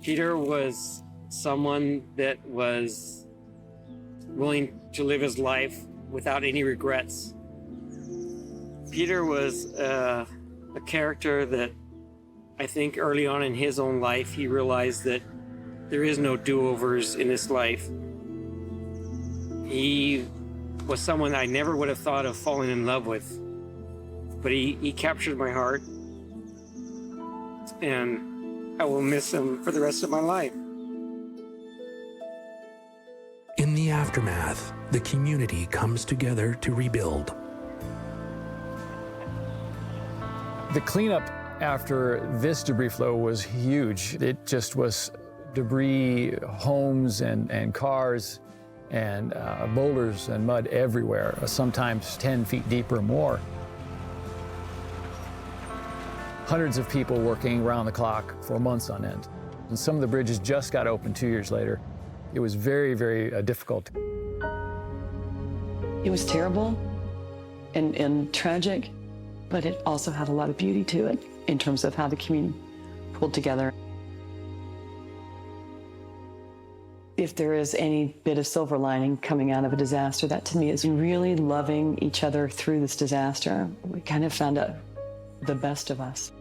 Speaker 22: Peter was someone that was willing to live his life without any regrets. Peter was a character that I think early on in his own life, he realized that there is no do-overs in this life. He was someone I never would have thought of falling in love with, but he captured my heart, and I will miss him for the rest of my life.
Speaker 1: In the aftermath, the community comes together to rebuild.
Speaker 14: The cleanup after this debris flow was huge. It just was debris, homes and cars, and boulders and mud everywhere, sometimes 10 feet deep or more. Hundreds of people working around the clock for months on end. And some of the bridges just got open 2 years later. It was very, very difficult.
Speaker 21: It was terrible and tragic, but it also had a lot of beauty to it in terms of how the community pulled together. If there is any bit of silver lining coming out of a disaster, that to me is really loving each other through this disaster. We kind of found out the best of us.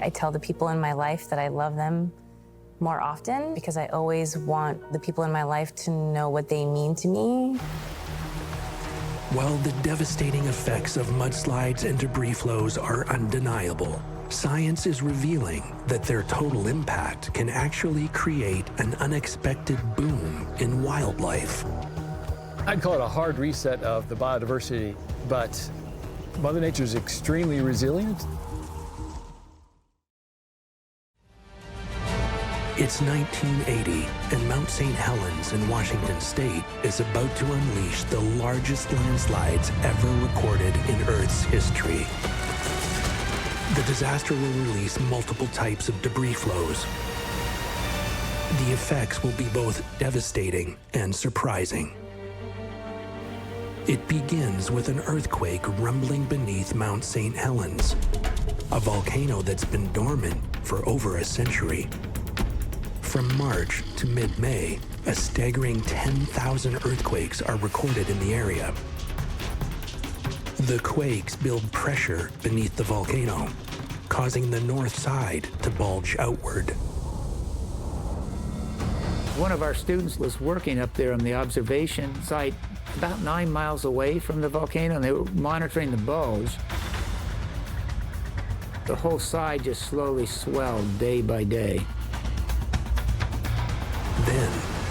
Speaker 11: I tell the people in my life that I love them more often because I always want the people in my life to know what they mean to me.
Speaker 1: While the devastating effects of mudslides and debris flows are undeniable, science is revealing that their total impact can actually create an unexpected boom in wildlife.
Speaker 14: I'd call it a hard reset of the biodiversity, but Mother Nature is extremely resilient.
Speaker 1: It's 1980, and Mount St. Helens in Washington State is about to unleash the largest landslides ever recorded in Earth's history. The disaster will release multiple types of debris flows. The effects will be both devastating and surprising. It begins with an earthquake rumbling beneath Mount St. Helens, a volcano that's been dormant for over a century. From March to mid-May, a staggering 10,000 earthquakes are recorded in the area. The quakes build pressure beneath the volcano, causing the north side to bulge outward.
Speaker 10: One of our students was working up there on the observation site about 9 miles away from the volcano, and they were monitoring the bows. The whole side just slowly swelled day by day.
Speaker 1: Then,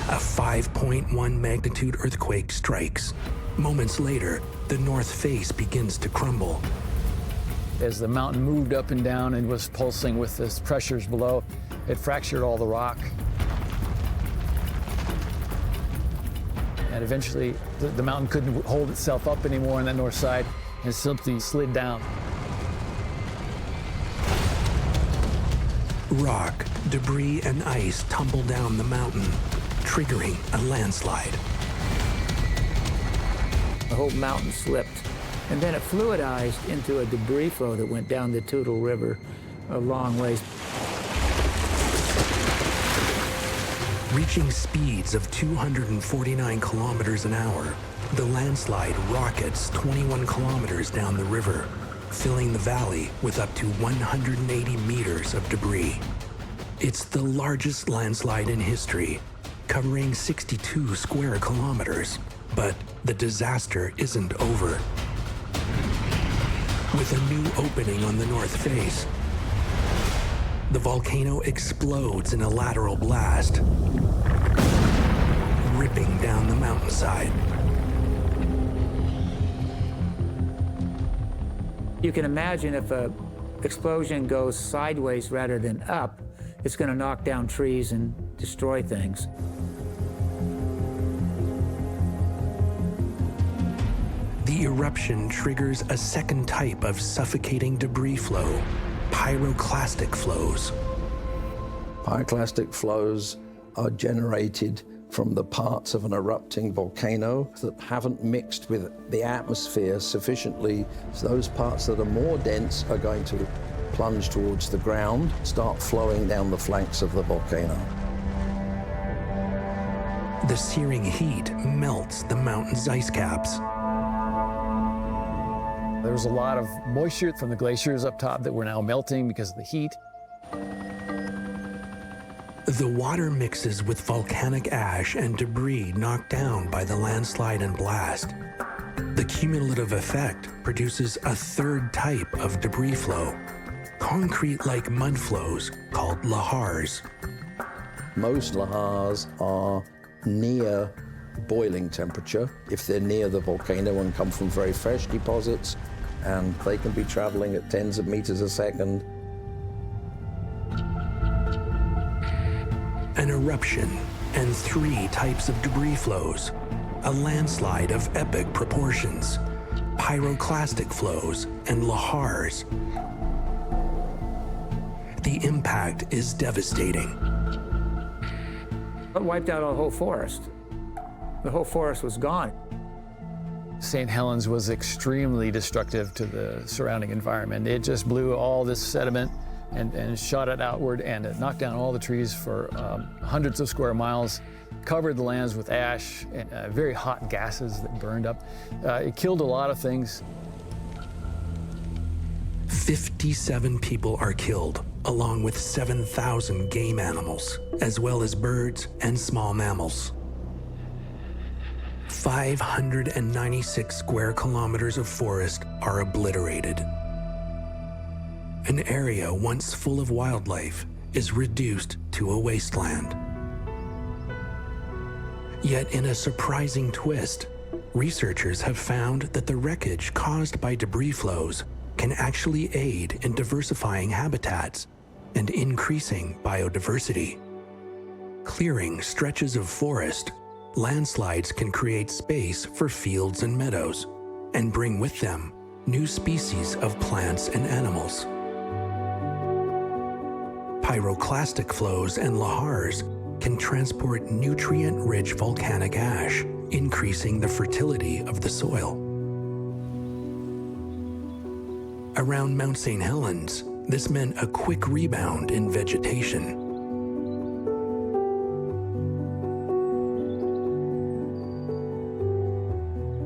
Speaker 1: a 5.1 magnitude earthquake strikes. Moments later, the north face begins to crumble.
Speaker 14: As the mountain moved up and down and was pulsing with the pressures below, it fractured all the rock. And eventually, the mountain couldn't hold itself up anymore on that north side and simply slid down.
Speaker 1: Rock, debris, and ice tumble down the mountain, triggering a landslide.
Speaker 10: The whole mountain slipped, and then it fluidized into a debris flow that went down the Toutle River a long ways.
Speaker 1: Reaching speeds of 249 kilometers an hour, the landslide rockets 21 kilometers down the river, filling the valley with up to 180 meters of debris. It's the largest landslide in history, covering 62 square kilometers. But the disaster isn't over. With a new opening on the north face, the volcano explodes in a lateral blast, ripping down the mountainside.
Speaker 10: You can imagine if an explosion goes sideways rather than up, it's going to knock down trees and destroy things.
Speaker 1: The eruption triggers a second type of suffocating debris flow, pyroclastic flows.
Speaker 13: Pyroclastic flows are generated from the parts of an erupting volcano that haven't mixed with the atmosphere sufficiently. So those parts that are more dense are going to plunge towards the ground, start flowing down the flanks of the volcano.
Speaker 1: The searing heat melts the mountain's ice caps.
Speaker 14: There was a lot of moisture from the glaciers up top that were now melting because of the heat.
Speaker 1: The water mixes with volcanic ash and debris knocked down by the landslide and blast. The cumulative effect produces a third type of debris flow, concrete-like mud flows called lahars.
Speaker 13: Most lahars are near boiling temperature if they're near the volcano and come from very fresh deposits, and they can be traveling at tens of meters a second.
Speaker 1: An eruption and three types of debris flows, a landslide of epic proportions, pyroclastic flows, and lahars. The impact is devastating.
Speaker 10: It wiped out a whole forest. The whole forest was gone.
Speaker 14: St. Helens was extremely destructive to the surrounding environment. It just blew all this sediment and shot it outward, and it knocked down all the trees for hundreds of square miles, covered the lands with ash and very hot gases that burned up. It killed a lot of things.
Speaker 1: 57 people are killed, along with 7,000 game animals, as well as birds and small mammals. 596 square kilometers of forest are obliterated. An area once full of wildlife is reduced to a wasteland. Yet in a surprising twist, researchers have found that the wreckage caused by debris flows can actually aid in diversifying habitats and increasing biodiversity. Clearing stretches of forest, landslides can create space for fields and meadows and bring with them new species of plants and animals. Pyroclastic flows and lahars can transport nutrient-rich volcanic ash, increasing the fertility of the soil. Around Mount St. Helens, this meant a quick rebound in vegetation.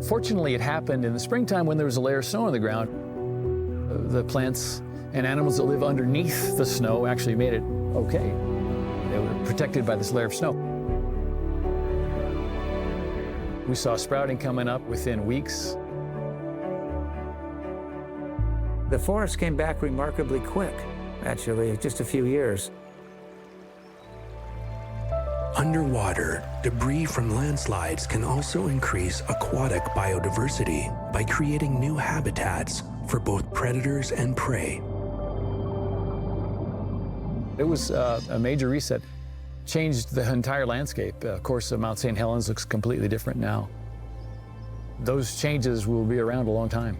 Speaker 14: Fortunately, it happened in the springtime when there was a layer of snow on the ground. The plants and animals that live underneath the snow actually made it okay. They were protected by this layer of snow. We saw sprouting coming up within weeks.
Speaker 10: The forest came back remarkably quick, actually, just a few years.
Speaker 1: Underwater, debris from landslides can also increase aquatic biodiversity by creating new habitats for both predators and prey.
Speaker 14: It was a major reset, changed the entire landscape. Of course, Mount St. Helens looks completely different now. Those changes will be around a long time.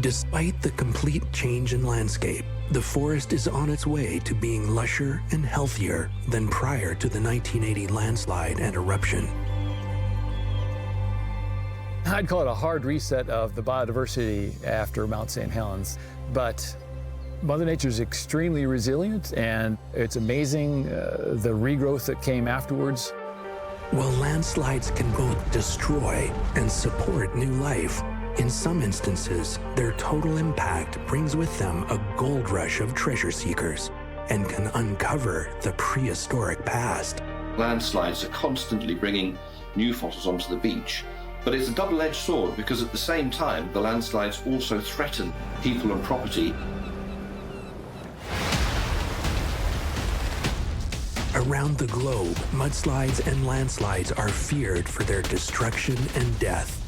Speaker 1: Despite the complete change in landscape, the forest is on its way to being lusher and healthier than prior to the 1980 landslide and eruption.
Speaker 14: I'd call it a hard reset of the biodiversity after Mount St. Helens, but Mother Nature is extremely resilient, and it's amazing the regrowth that came afterwards.
Speaker 1: While landslides can both destroy and support new life, in some instances, their total impact brings with them a gold rush of treasure seekers and can uncover the prehistoric past.
Speaker 15: Landslides are constantly bringing new fossils onto the beach, but it's a double-edged sword because at the same time, the landslides also threaten people and property.
Speaker 1: Around the globe, mudslides and landslides are feared for their destruction and death.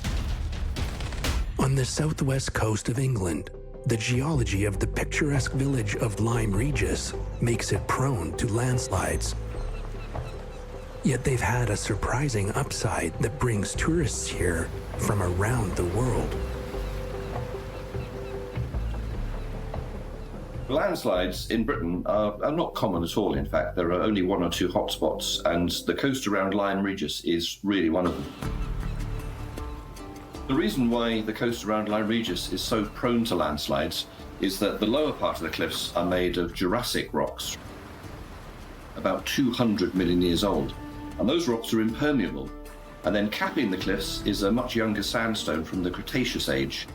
Speaker 1: On the southwest coast of England, the geology of the picturesque village of Lyme Regis makes it prone to landslides. Yet they've had a surprising upside that brings tourists here from around the world.
Speaker 15: Landslides in Britain are not common at all. In fact, there are only 1 or 2 hotspots, and the coast around Lyme Regis is really one of them. The reason why the coast around Lyme Regis is so prone to landslides is that the lower part of the cliffs are made of Jurassic rocks, about 200 million years old, and those rocks are impermeable. And then capping the cliffs is a much younger sandstone from the Cretaceous age.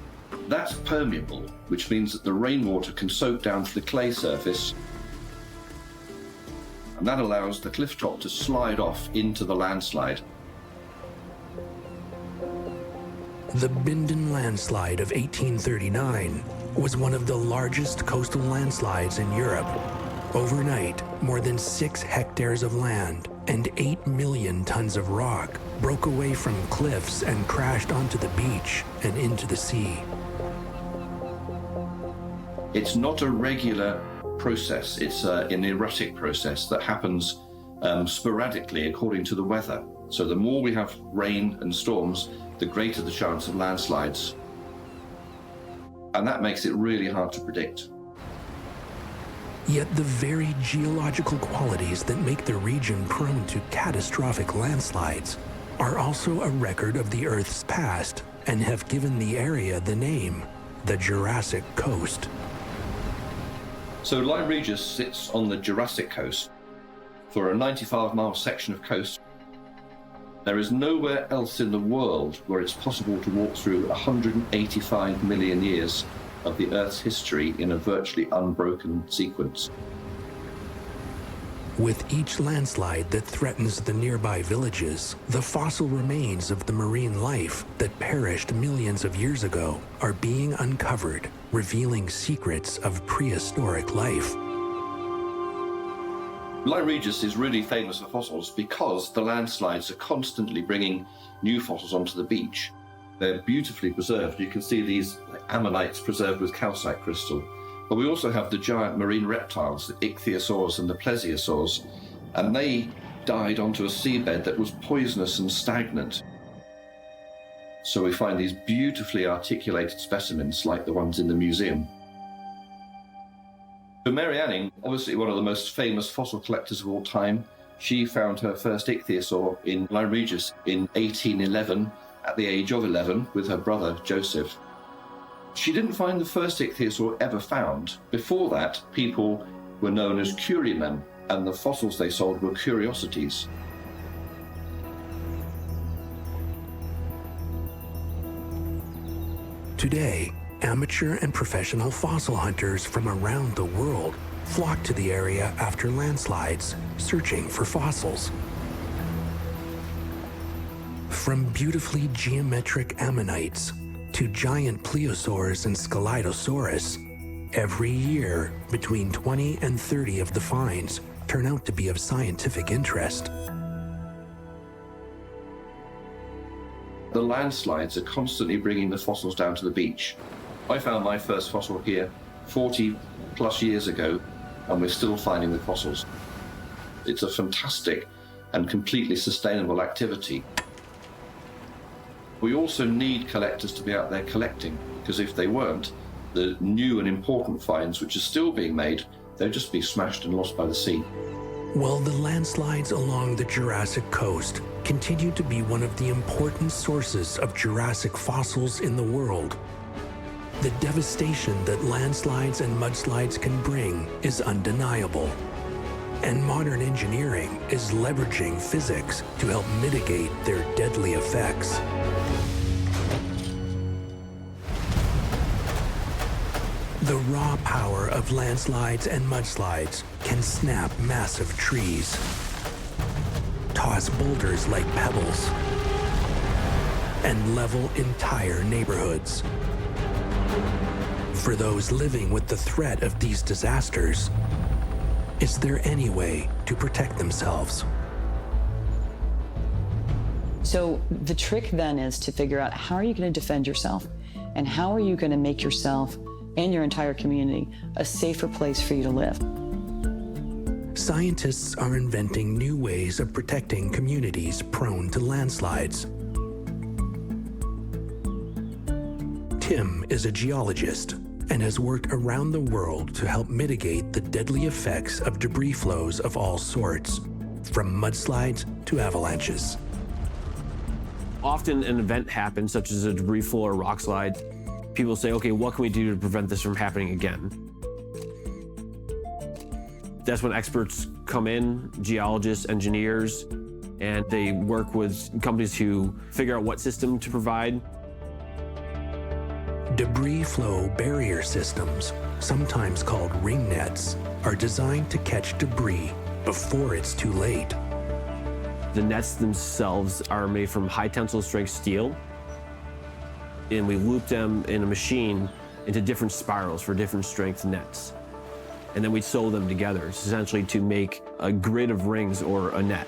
Speaker 15: That's permeable, which means that the rainwater can soak down to the clay surface, and that allows the cliff top to slide off into the landslide.
Speaker 1: The Bindon landslide of 1839 was one of the largest coastal landslides in Europe. Overnight, more than 6 hectares of land and 8 million tons of rock broke away from cliffs and crashed onto the beach and into the sea.
Speaker 15: It's not a regular process, it's an erratic process that happens sporadically according to the weather. So the more we have rain and storms, the greater the chance of landslides. And that makes it really hard to predict.
Speaker 1: Yet the very geological qualities that make the region prone to catastrophic landslides are also a record of the Earth's past and have given the area the name, the Jurassic Coast.
Speaker 15: So Lyme Regis sits on the Jurassic coast. For a 95-mile section of coast, there is nowhere else in the world where it's possible to walk through 185 million years of the Earth's history in a virtually unbroken sequence.
Speaker 1: With each landslide that threatens the nearby villages, the fossil remains of the marine life that perished millions of years ago are being uncovered, revealing secrets of prehistoric life.
Speaker 15: Lyme Regis is really famous for fossils because the landslides are constantly bringing new fossils onto the beach. They're beautifully preserved. You can see these ammonites preserved with calcite crystal. But we also have the giant marine reptiles, the ichthyosaurs and the plesiosaurs, and they died onto a seabed that was poisonous and stagnant. So we find these beautifully articulated specimens like the ones in the museum. For Mary Anning, obviously one of the most famous fossil collectors of all time, she found her first ichthyosaur in Lyme Regis in 1811 at the age of 11 with her brother Joseph. She didn't find the first ichthyosaur ever found. Before that, people were known as currymen, and the fossils they sold were curiosities.
Speaker 1: Today, amateur and professional fossil hunters from around the world flock to the area after landslides, searching for fossils. From beautifully geometric ammonites to giant plesiosaurs and Scelidosaurus, every year between 20 and 30 of the finds turn out to be of scientific interest.
Speaker 15: The landslides are constantly bringing the fossils down to the beach. I found my first fossil here 40 plus years ago, and we're still finding the fossils. It's a fantastic and completely sustainable activity. We also need collectors to be out there collecting, because if they weren't, The new and important finds, which are still being made, they'll just be smashed and lost by the sea.
Speaker 1: While the landslides along the Jurassic coast continue to be one of the important sources of Jurassic fossils in the world, the devastation that landslides and mudslides can bring is undeniable. And modern engineering is leveraging physics to help mitigate their deadly effects. The raw power of landslides and mudslides can snap massive trees, toss boulders like pebbles, and level entire neighborhoods. For those living with the threat of these disasters, is there any way to protect themselves?
Speaker 21: So the trick then is to figure out how are you going to defend yourself, and how are you going to make yourself and your entire community a safer place for you to live.
Speaker 1: Scientists are inventing new ways of protecting communities prone to landslides. Tim is a geologist and has worked around the world to help mitigate the deadly effects of debris flows of all sorts, from mudslides to avalanches.
Speaker 2: Often an event happens, such as a debris flow or rock slide. People say, okay, what can we do to prevent this from happening again? That's when experts come in, geologists, engineers, and they work with companies to figure out what system to provide.
Speaker 1: Debris flow barrier systems, sometimes called ring nets, are designed to catch debris before it's too late.
Speaker 2: The nets themselves are made from high tensile strength steel, and we loop them in a machine into different spirals for different strength nets. And then we sew them together, essentially to make a grid of rings or a net.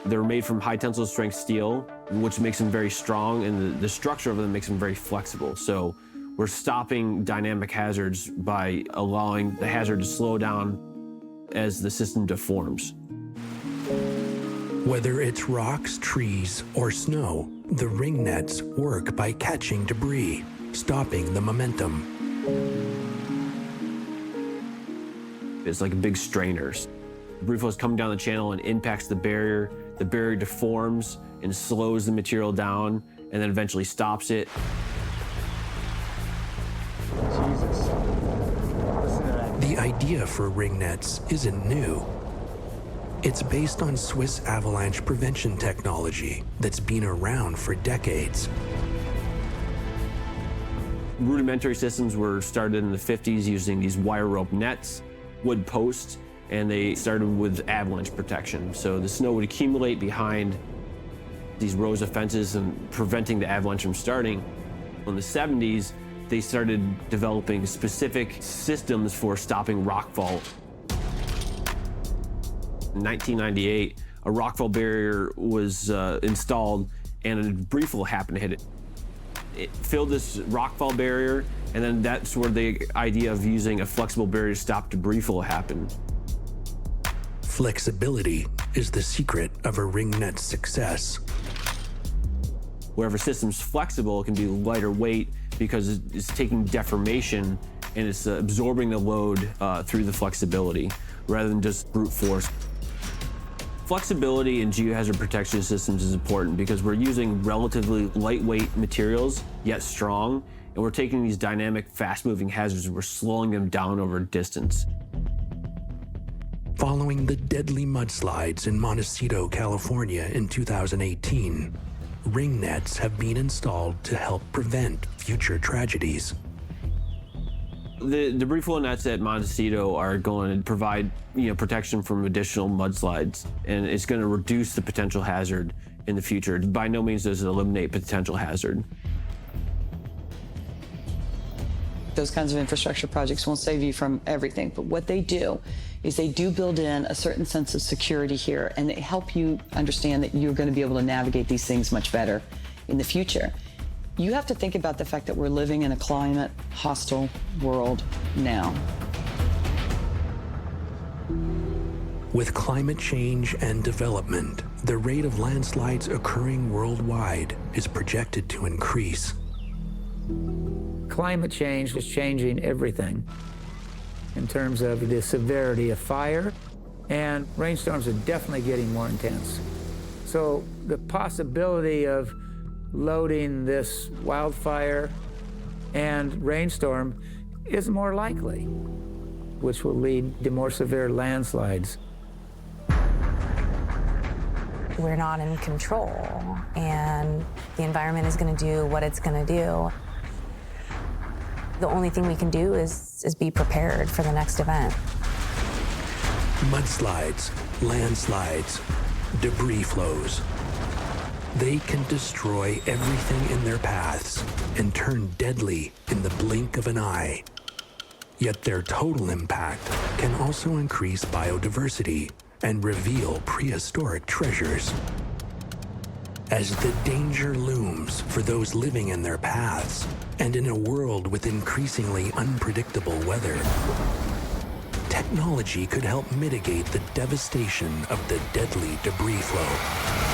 Speaker 2: They're made from high tensile strength steel, which makes them very strong, and the structure of them makes them very flexible. So we're stopping dynamic hazards by allowing the hazard to slow down as the system deforms.
Speaker 1: Whether it's rocks, trees, or snow, the ring nets work by catching debris, stopping the momentum.
Speaker 2: It's like big strainers. Debris flow is coming down the channel and impacts the barrier. The barrier deforms and slows the material down, and then eventually stops it.
Speaker 1: The idea for ring nets isn't new. It's based on Swiss avalanche prevention technology that's been around for decades.
Speaker 2: Rudimentary systems were started in the 50s using these wire rope nets, wood posts, and they started with avalanche protection. So the snow would accumulate behind these rows of fences and preventing the avalanche from starting. In the 70s, they started developing specific systems for stopping rockfall. In 1998, a rockfall barrier was installed and a debris flow happened to hit it. It filled this rockfall barrier, and then that's where the idea of using a flexible barrier to stop debris flow happened.
Speaker 1: Flexibility is the secret of a ring net's success.
Speaker 2: Wherever a system's flexible, it can be lighter weight because it's taking deformation and it's absorbing the load through the flexibility rather than just brute force. Flexibility in geohazard protection systems is important because we're using relatively lightweight materials, yet strong, and we're taking these dynamic, fast-moving hazards and we're slowing them down over distance.
Speaker 1: Following the deadly mudslides in Montecito, California in 2018, ring nets have been installed to help prevent future tragedies.
Speaker 2: The debris flow nets at Montecito are going to provide, protection from additional mudslides, and it's going to reduce the potential hazard in the future. By no means does it eliminate potential hazard.
Speaker 21: Those kinds of infrastructure projects won't save you from everything, but what they do is they do build in a certain sense of security here, and they help you understand that you're going to be able to navigate these things much better in the future. You have to think about the fact that we're living in a climate-hostile world now.
Speaker 1: With climate change and development, the rate of landslides occurring worldwide is projected to increase.
Speaker 10: Climate change is changing everything in terms of the severity of fire, and rainstorms are definitely getting more intense. So the possibility of loading this wildfire and rainstorm is more likely, which will lead to more severe landslides.
Speaker 11: We're not in control, and the environment is going to do what it's going to do. The only thing we can do is be prepared for the next event.
Speaker 1: Mudslides, landslides, debris flows. They can destroy everything in their paths and turn deadly in the blink of an eye. Yet their total impact can also increase biodiversity and reveal prehistoric treasures. As the danger looms for those living in their paths and in a world with increasingly unpredictable weather, technology could help mitigate the devastation of the deadly debris flow.